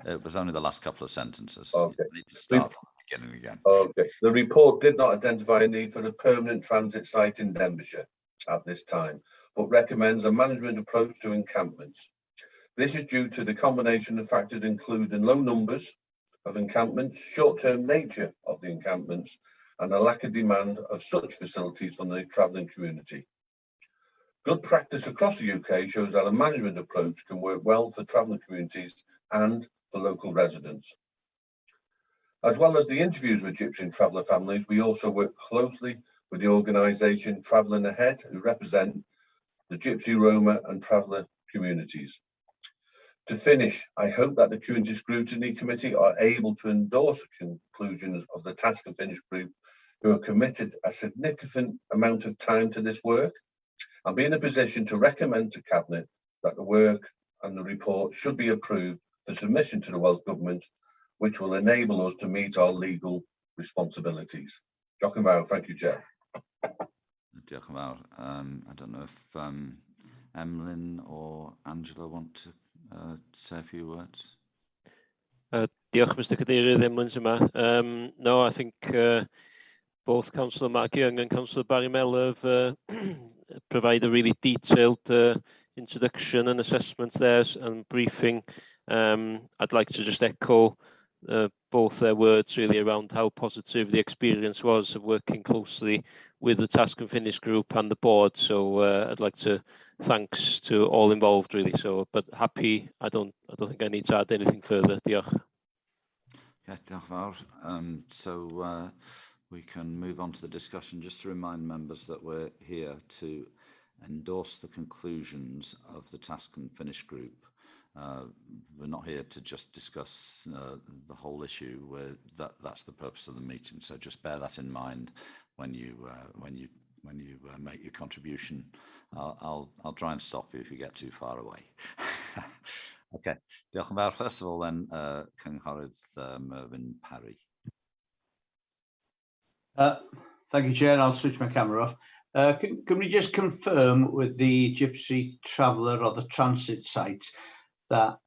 It was only the last couple of sentences. Okay. You need to start from the beginning again. Okay. The report did not identify a need for a permanent transit site in Denbighshire at this time, but recommends a management approach to encampments. This is due to the combination of factors including low numbers of encampments, short-term nature of the encampments, and a lack of demand of such facilities from the travelling community. Good practice across the UK shows that a management approach can work well for travelling communities and for local residents. As well as the interviews with GYPSY and traveller families, we also work closely with the organisation Travelling Ahead, who represent the GYPSY, Roma and traveller communities. To finish, I hope that the Community Scrutiny Committee are able to endorse the conclusions of the Task and Finish group, who have committed a significant amount of time to this work, and be in a position to recommend to Cabinet that the work and the report should be approved for submission to the Welsh Government, which will enable us to meet our legal responsibilities. Diolch yn fawr. Thank you, Chair. Diolch yn fawr. I don't know if Emlyn or Angela want to say a few words. Diolch, Mr Cadeirydd, Emlyn's yma. No, I think both Councillor Mark Young and Councillor Barry Mellor have provided a really detailed introduction and assessment there and briefing. I'd like to just echo both their words really around how positive the experience was of working closely with the Task and Finish group and the board. So I'd like to thanks to all involved really. So, but happy. I don't think I need to add anything further. Diolch. Yeah, diolch fawr. So we can move on to the discussion. Just to remind members that we're here to endorse the conclusions of the Task and Finish group. We're not here to just discuss the whole issue. That's the purpose of the meeting. So just bear that in mind when you make your contribution. I'll try and stop you if you get too far away. Okay. Diolch yn fawr. First of all, then, Cynghorydd Mervyn Parry. Thank you, Chair. I'll switch my camera off. Can we just confirm with the GYPSY traveller or the transit site that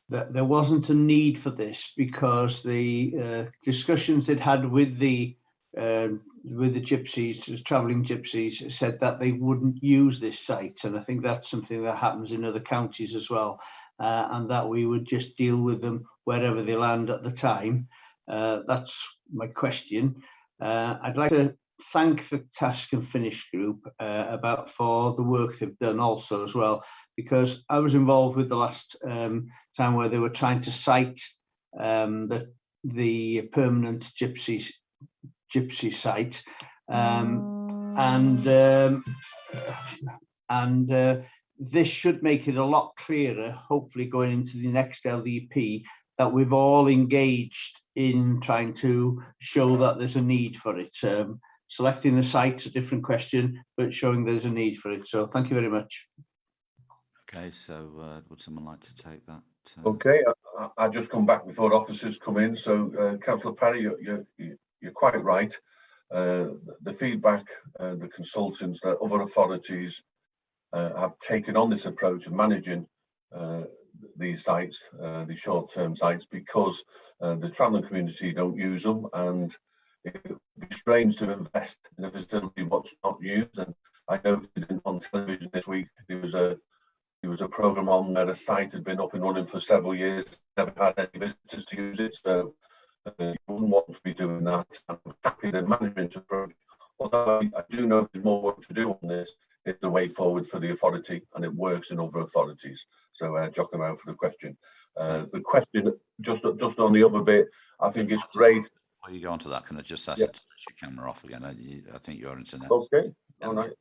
there wasn't a need for this, because the discussions they'd had with the gypsies, travelling gypsies, said that they wouldn't use this site, and I think that's something that happens in other counties as well, and that we would just deal with them wherever they land at the time. That's my question. I'd like to thank the Task and Finish group for the work they've done also as well, because I was involved with the last time where they were trying to cite the permanent GYPSY site, and this should make it a lot clearer, hopefully going into the next LDP, that we've all engaged in trying to show that there's a need for it. Selecting the site's a different question, but showing there's a need for it. So thank you very much. Okay, so would someone like to take that? Okay, I just come back before officers come in. So Councillor Parry, you're quite right. The feedback, the consultants, the other authorities have taken on this approach of managing these sites, these short-term sites, because the travelling community don't use them, and it would be strange to invest in a facility what's not used. And I noted on television this week there was a programme on where a site had been up and running for several years, never had any visitors to use it, so you wouldn't want to be doing that. I'm happy the management approach, although I do know there's more work to do on this. It's the way forward for the authority, and it works in other authorities. So Jock him out for the question. The question, just on the other bit, I think it's great. Before you go on to that, can I just ask Yeah. you to switch your camera off again? I think your internet Okay, all right.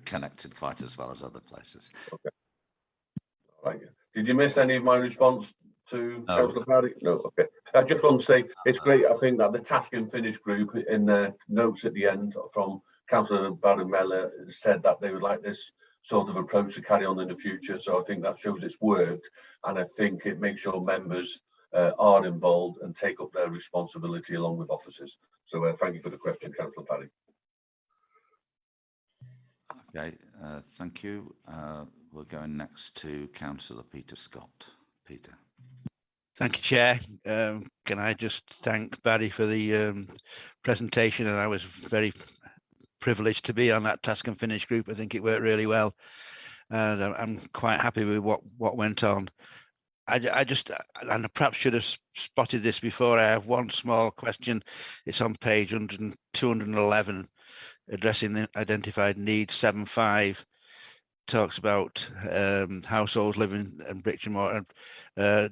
Connected quite as well as other places. Okay. All right. Did you miss any of my response to No. Councillor Parry? No. Okay. I just want to say it's great. I think that the Task and Finish group in their notes at the end from Councillor Barry-Miller said that they would like this sort of approach to carry on in the future. So I think that shows it's worked, and I think it makes sure members are involved and take up their responsibility along with officers. So thank you for the question, Councillor Parry. Okay, thank you. We're going next to Councillor Peter Scott. Peter. Thank you, Chair. Can I just thank Barry for the presentation, and I was very privileged to be on that Task and Finish group. I think it worked really well, and I'm quite happy with what went on. I just, and perhaps should have spotted this before, I have one small question. It's on page 211, addressing the identified needs 7.5, talks about households living in bricks and mortar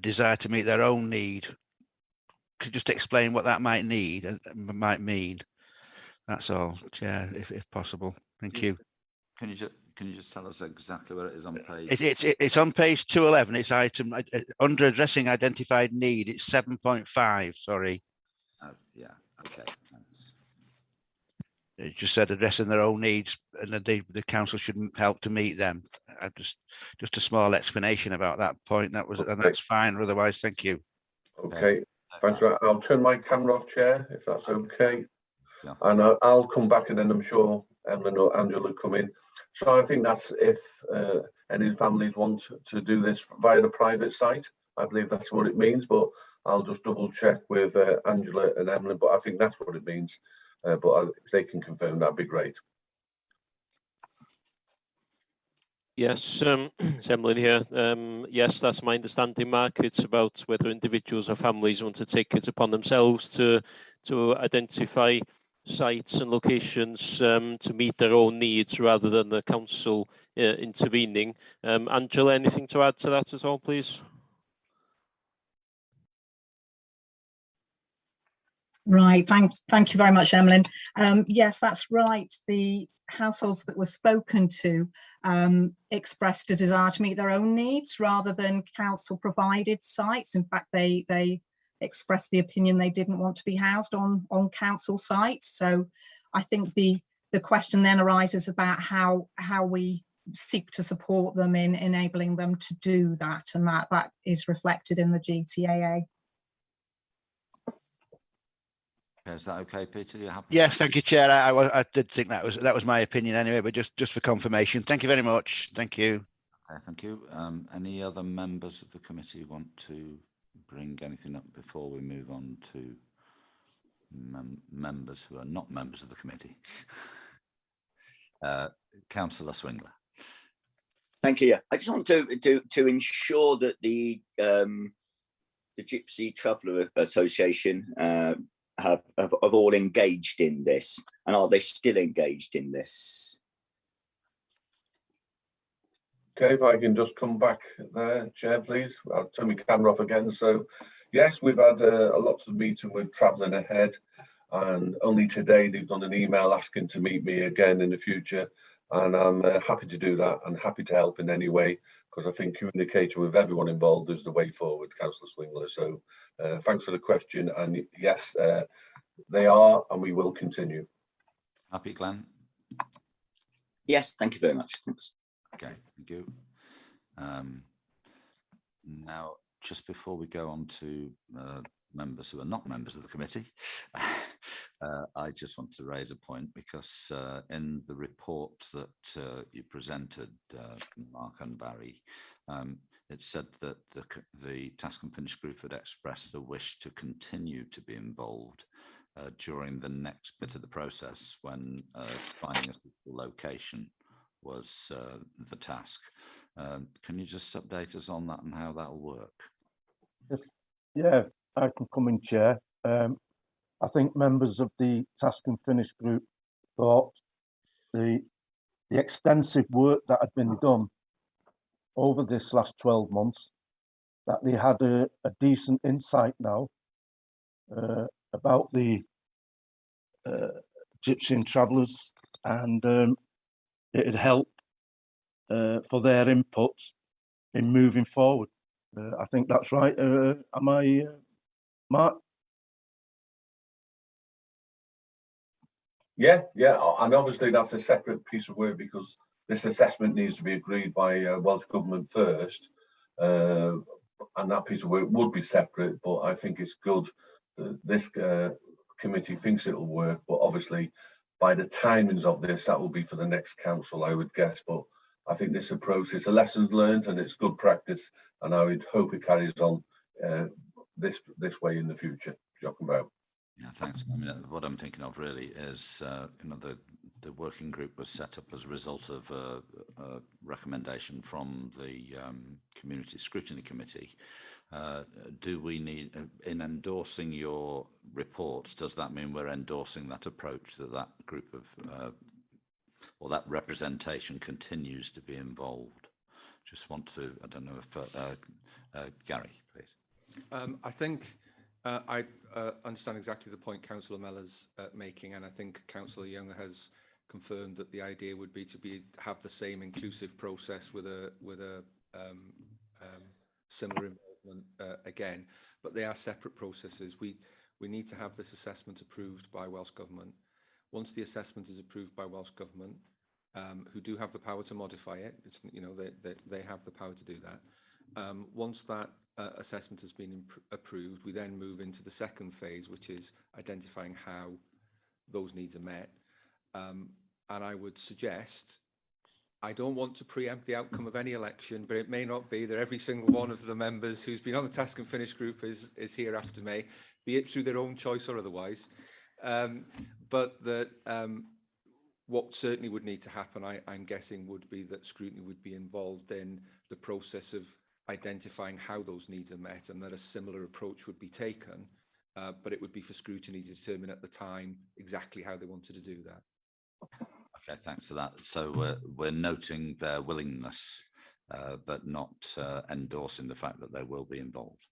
desire to meet their own need. Could you just explain what that might might mean? That's all, Chair, if possible. Thank you. Can you just tell us exactly where it is on page? It's on page 211. It's item under addressing identified need. It's 7.5. Sorry. Oh, yeah. Okay. Thanks. It just said addressing their own needs, and that the council should help to meet them. Just a small explanation about that point. That was, and that's fine. Otherwise, thank you. Okay. Thanks. I'll turn my camera off, Chair, if that's okay. Yeah. And I'll come back, and then I'm sure Emlyn or Angela will come in. So I think that's if any families want to do this via the private site. I believe that's what it means, but I'll just double check with Angela and Emlyn, but I think that's what it means. But if they can confirm, that'd be great. Yes, it's Emlyn here. Yes, that's my understanding, Mark. It's about whether individuals or families want to take it upon themselves to identify sites and locations to meet their own needs rather than the council intervening. Angela, anything to add to that at all, please? Right, thank you very much, Emlyn. Yes, that's right. The households that were spoken to expressed a desire to meet their own needs rather than council provided sites. In fact, they expressed the opinion they didn't want to be housed on council sites. So I think the question then arises about how we seek to support them in enabling them to do that, and that is reflected in the GTAA. Is that okay, Peter? You happy? Yes, thank you, Chair. I did think that was my opinion anyway, but just for confirmation. Thank you very much. Thank you. Okay, thank you. Any other members of the committee want to bring anything up before we move on to members who are not members of the committee? Councillor Swingler. Thank you. I just want to ensure that the GYPSY Traveller Association have all engaged in this, and are they still engaged in this? Okay, if I can just come back there, Chair, please. I'll turn my camera off again. So, yes, we've had a lots of meeting with Travelling Ahead, and only today they've done an email asking to meet me again in the future, and I'm happy to do that and happy to help in any way, because I think communicating with everyone involved is the way forward, Councillor Swingler. So, thanks for the question, and yes, they are, and we will continue. Happy, Glenn? Yes, thank you very much. Thanks. Okay, thank you. Now, just before we go on to members who are not members of the committee, I just want to raise a point, because in the report that you presented, Mark and Barry, it said that the Task and Finish group had expressed a wish to continue to be involved during the next bit of the process, when finding a suitable location was the task. Can you just update us on that and how that'll work? Yeah, I can come in, Chair. I think members of the Task and Finish group thought the extensive work that had been done over this last 12 months, that they had a decent insight now about the Gypsy and Travellers, and it'd help for their input in moving forward. I think that's right. Am I, Mark? Yeah, and obviously that's a separate piece of work, because this assessment needs to be agreed by Welsh Government first, and that piece of work would be separate, but I think it's good that this committee thinks it'll work, but obviously by the timings of this, that will be for the next council, I would guess. But I think this approach, it's a lesson learned and it's good practice, and I would hope it carries on this way in the future. Yeah, thanks. I mean, what I'm thinking of really is, you know, the working group was set up as a result of a recommendation from the Community Scrutiny Committee. Do we need, in endorsing your report, does that mean we're endorsing that approach, that group of, or that representation continues to be involved? Just want to, I don't know if, Gary, please. I think I understand exactly the point Councillor Mellor's making, and I think Councillor Young has confirmed that the idea would be to have the same inclusive process with a similar involvement again, but they are separate processes. We need to have this assessment approved by Welsh Government. Once the assessment is approved by Welsh Government, who do have the power to modify it, it's, you know, they have the power to do that. Once that assessment has been approved, we then move into the second phase, which is identifying how those needs are met. And I would suggest, I don't want to preempt the outcome of any election, but it may not be that every single one of the members who's been on the Task and Finish group is here after May, be it through their own choice or otherwise. But that what certainly would need to happen, I'm guessing, would be that Scrutiny would be involved in the process of identifying how those needs are met, and that a similar approach would be taken, but it would be for Scrutiny to determine at the time exactly how they wanted to do that. Okay, thanks for that. So we're noting their willingness, but not endorsing the fact that they will be involved.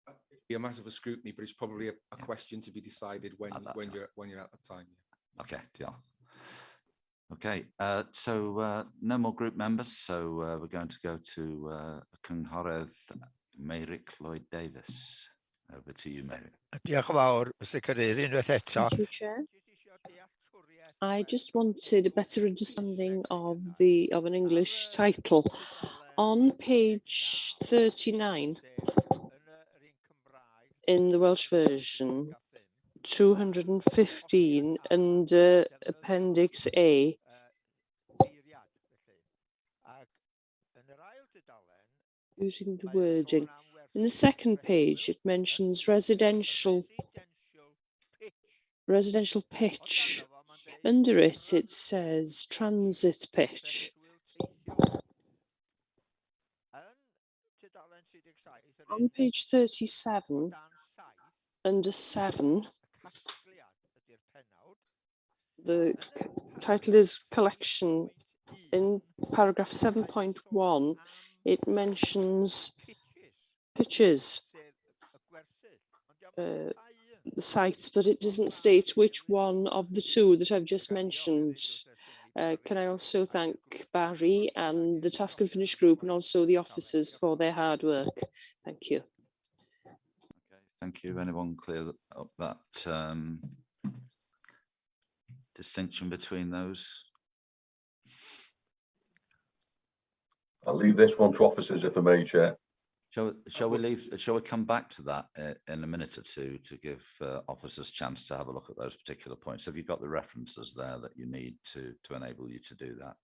It'd be a massive of scrutiny, but it's probably a question to be decided when you're at the time. Yeah. Okay, yeah. Okay, so no more group members, so we're going to go to Cynghorydd Meirig Lloyd-Davies. Over to you, Meirig. Diolch yn fawr, Mr. Cadeirydd, unwaith eto. Thank you, Chair. I just wanted a better understanding of an English title. On page 39 in the Welsh version, 215 under Appendix A. Using the wording. In the second page, it mentions residential pitch. Under it, it says transit pitch. On page 37, under 7, The title is Collection. In paragraph 7.1, it mentions pictures, the sites, but it doesn't state which one of the two that I've just mentioned. Can I also thank Barry and the Task and Finish group and also the officers for their hard work. Thank you. Okay, thank you. Anyone clear up that distinction between those? I'll leave this one to officers if I may, Chair. Shall we come back to that in a minute or two to give officers a chance to have a look at those particular points? Have you got the references there that you need to enable you to do that?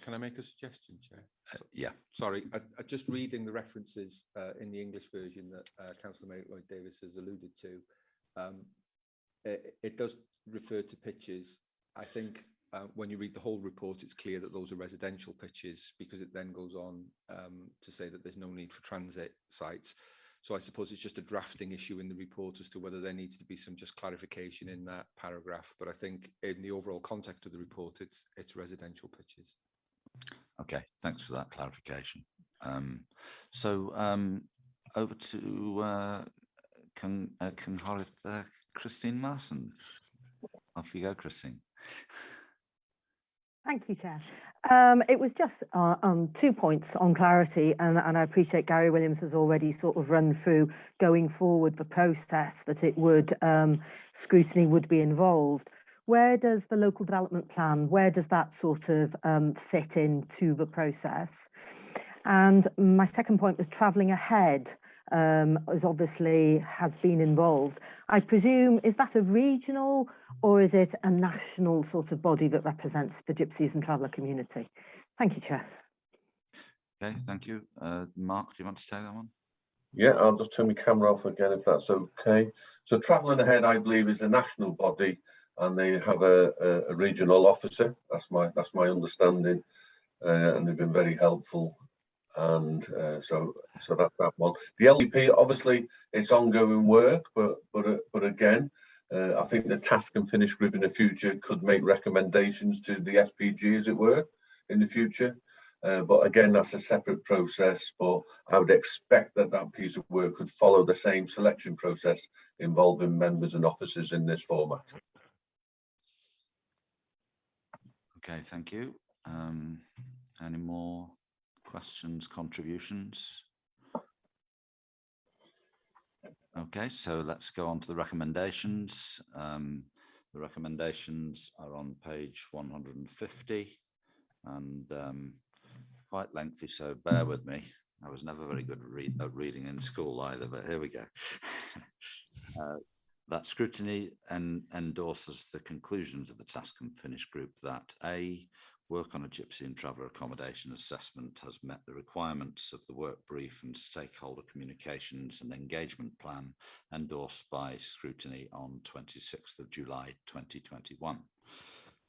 Can I make a suggestion, Chair? Yeah. Sorry, I just reading the references in the English version that Councillor Mary Lloyd Davis has alluded to. It does refer to pitches. I think when you read the whole report, it's clear that those are residential pitches, because it then goes on to say that there's no need for transit sites. So I suppose it's just a drafting issue in the report as to whether there needs to be some just clarification in that paragraph. But I think in the overall context of the report, it's residential pitches. Okay, thanks for that clarification. Over to Christine Marson. Off you go, Christine. Thank you, Chair. It was just on 2 points on clarity, and I appreciate Gary Williams has already sort of run through going forward the process that it would, scrutiny would be involved. Where does the local development plan, where does that sort of fit into the process? And my second point was travelling ahead, as obviously has been involved. I presume, is that a regional or is it a national sort of body that represents the Gypsies and Traveller community? Thank you, Chair. Okay, thank you. Mark, do you want to take that one? Yeah, I'll just turn my camera off again if that's okay. So Travelling Ahead, I believe, is a national body, and they have a regional officer. That's my understanding, and they've been very helpful. And so that's that one. The LDP, obviously, it's ongoing work, but again, I think the Task and Finish group in the future could make recommendations to the SPG, as it were, in the future. But again, that's a separate process. But I would expect that piece of work could follow the same selection process involving members and officers in this format. Okay, thank you. Any more questions, contributions? Okay, so let's go on to the recommendations. The recommendations are on page 150 and quite lengthy, so bear with me. I was never very good at reading in school either, but here we go. That scrutiny endorses the conclusions of the Task and Finish group that A, work on a Gypsy and Traveller accommodation assessment has met the requirements of the work brief and stakeholder communications and engagement plan endorsed by Scrutiny on 26th of July 2021.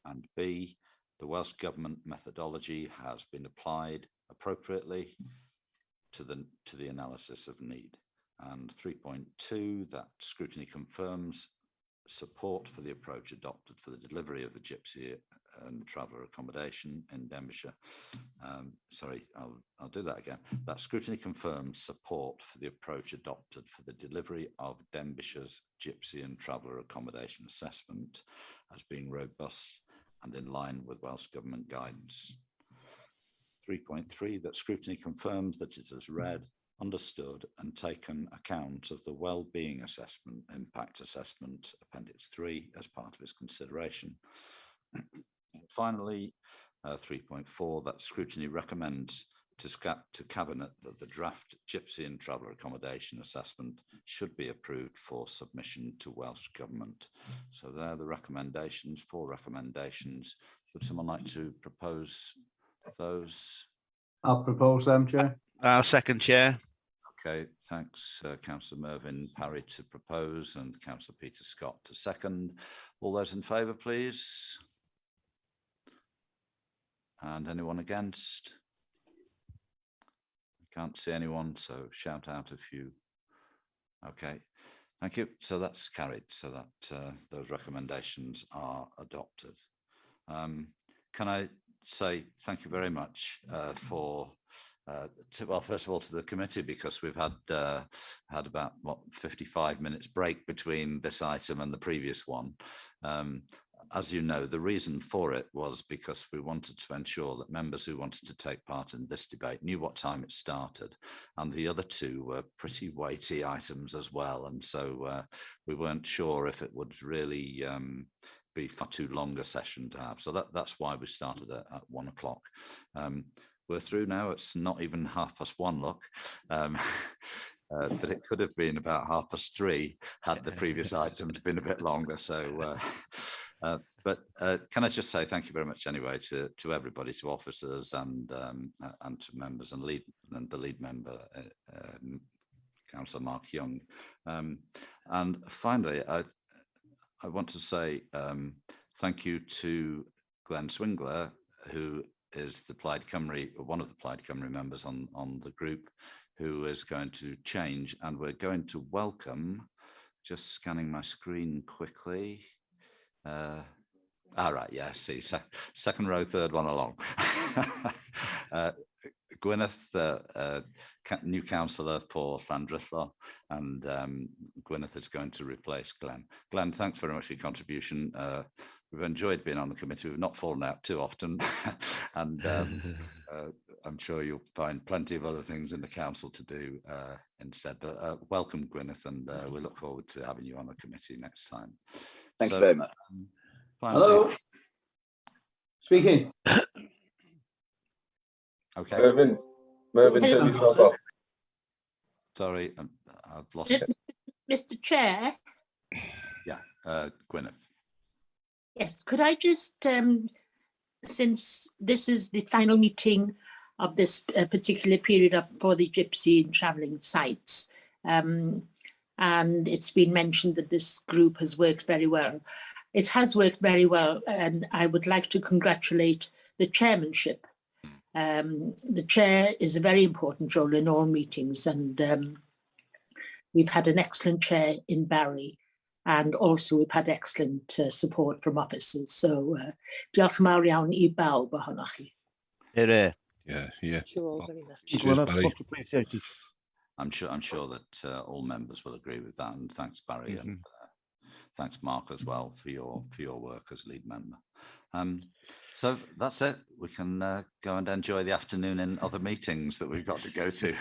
And B, the Welsh Government methodology has been applied appropriately to the analysis of need. And 3.2, that Scrutiny confirms support for the approach adopted for the delivery of the Gypsy and Traveller accommodation in Denbighshire. Sorry, I'll do that again. That Scrutiny confirms support for the approach adopted for the delivery of Denbighshire's Gypsy and Traveller accommodation assessment as being robust and in line with Welsh Government guidance. 3.3, that Scrutiny confirms that it has read, understood and taken account of the well-being assessment, impact assessment, Appendix 3, as part of its consideration. Finally, 3.4, that Scrutiny recommends to Cabinet that the draft Gypsy and Traveller accommodation assessment should be approved for submission to Welsh Government. So there are the recommendations, 4 recommendations. Would someone like to propose those? I'll propose them, Chair. I'll second, Chair. Okay, thanks, Councillor Mervyn Parry to propose and Councillor Peter Scott to second. All those in favour, please. And anyone against? I can't see anyone, so shout out if you. Okay, Thank you. So that's carried, so that those recommendations are adopted. Can I say thank you very much for, well, first of all, to the committee, because we've had about, what, 55 minutes break between this item and the previous one. As you know, the reason for it was because we wanted to ensure that members who wanted to take part in this debate knew what time it started, and the other two were pretty weighty items as well, and so we weren't sure if it would really be far too long a session to have. So that's why we started at 1 o'clock. We're through now. It's not even 1:30, look. But it could have been about 3:30 had the previous items been a bit longer. So, but can I just say thank you very much anyway to everybody, to officers and to members and the lead member, Councillor Mark Young. And finally, I want to say thank you to Glenn Swingler, who is the Plaid Cymru, one of the Plaid Cymru members on the group, who is going to change, and we're going to welcome, just scanning my screen quickly. All right, yeah, see, second row, third one along. Gwyneth, new councillor for Llandrillo, and Gwyneth is going to replace Glenn. Glenn, thanks very much for your contribution. We've enjoyed being on the committee. We've not fallen out too often, and I'm sure you'll find plenty of other things in the council to do instead. But welcome, Gwyneth, and we look forward to having you on the committee next time. Thank you very much. Hello. Speaking. Okay. Mervyn, turn yourself off. Sorry, I've lost it. Mr. Chair. Yeah, Gwyneth. Yes, could I just, since this is the final meeting of this particular period for the GYPSY and travelling sites, and it's been mentioned that this group has worked very well. It has worked very well, and I would like to congratulate the chairmanship. The chair is a very important role in all meetings, and we've had an excellent chair in Barry, and also we've had excellent support from officers. So diolch yn fawr iawn I bawb ohonoch chi. Yeah. Thank you all very much. Cheers, Barry. I'm sure that all members will agree with that, and thanks, Barry, and thanks, Mark, as well for your work as lead member. So that's it. We can go and enjoy the afternoon in other meetings that we've got to go to.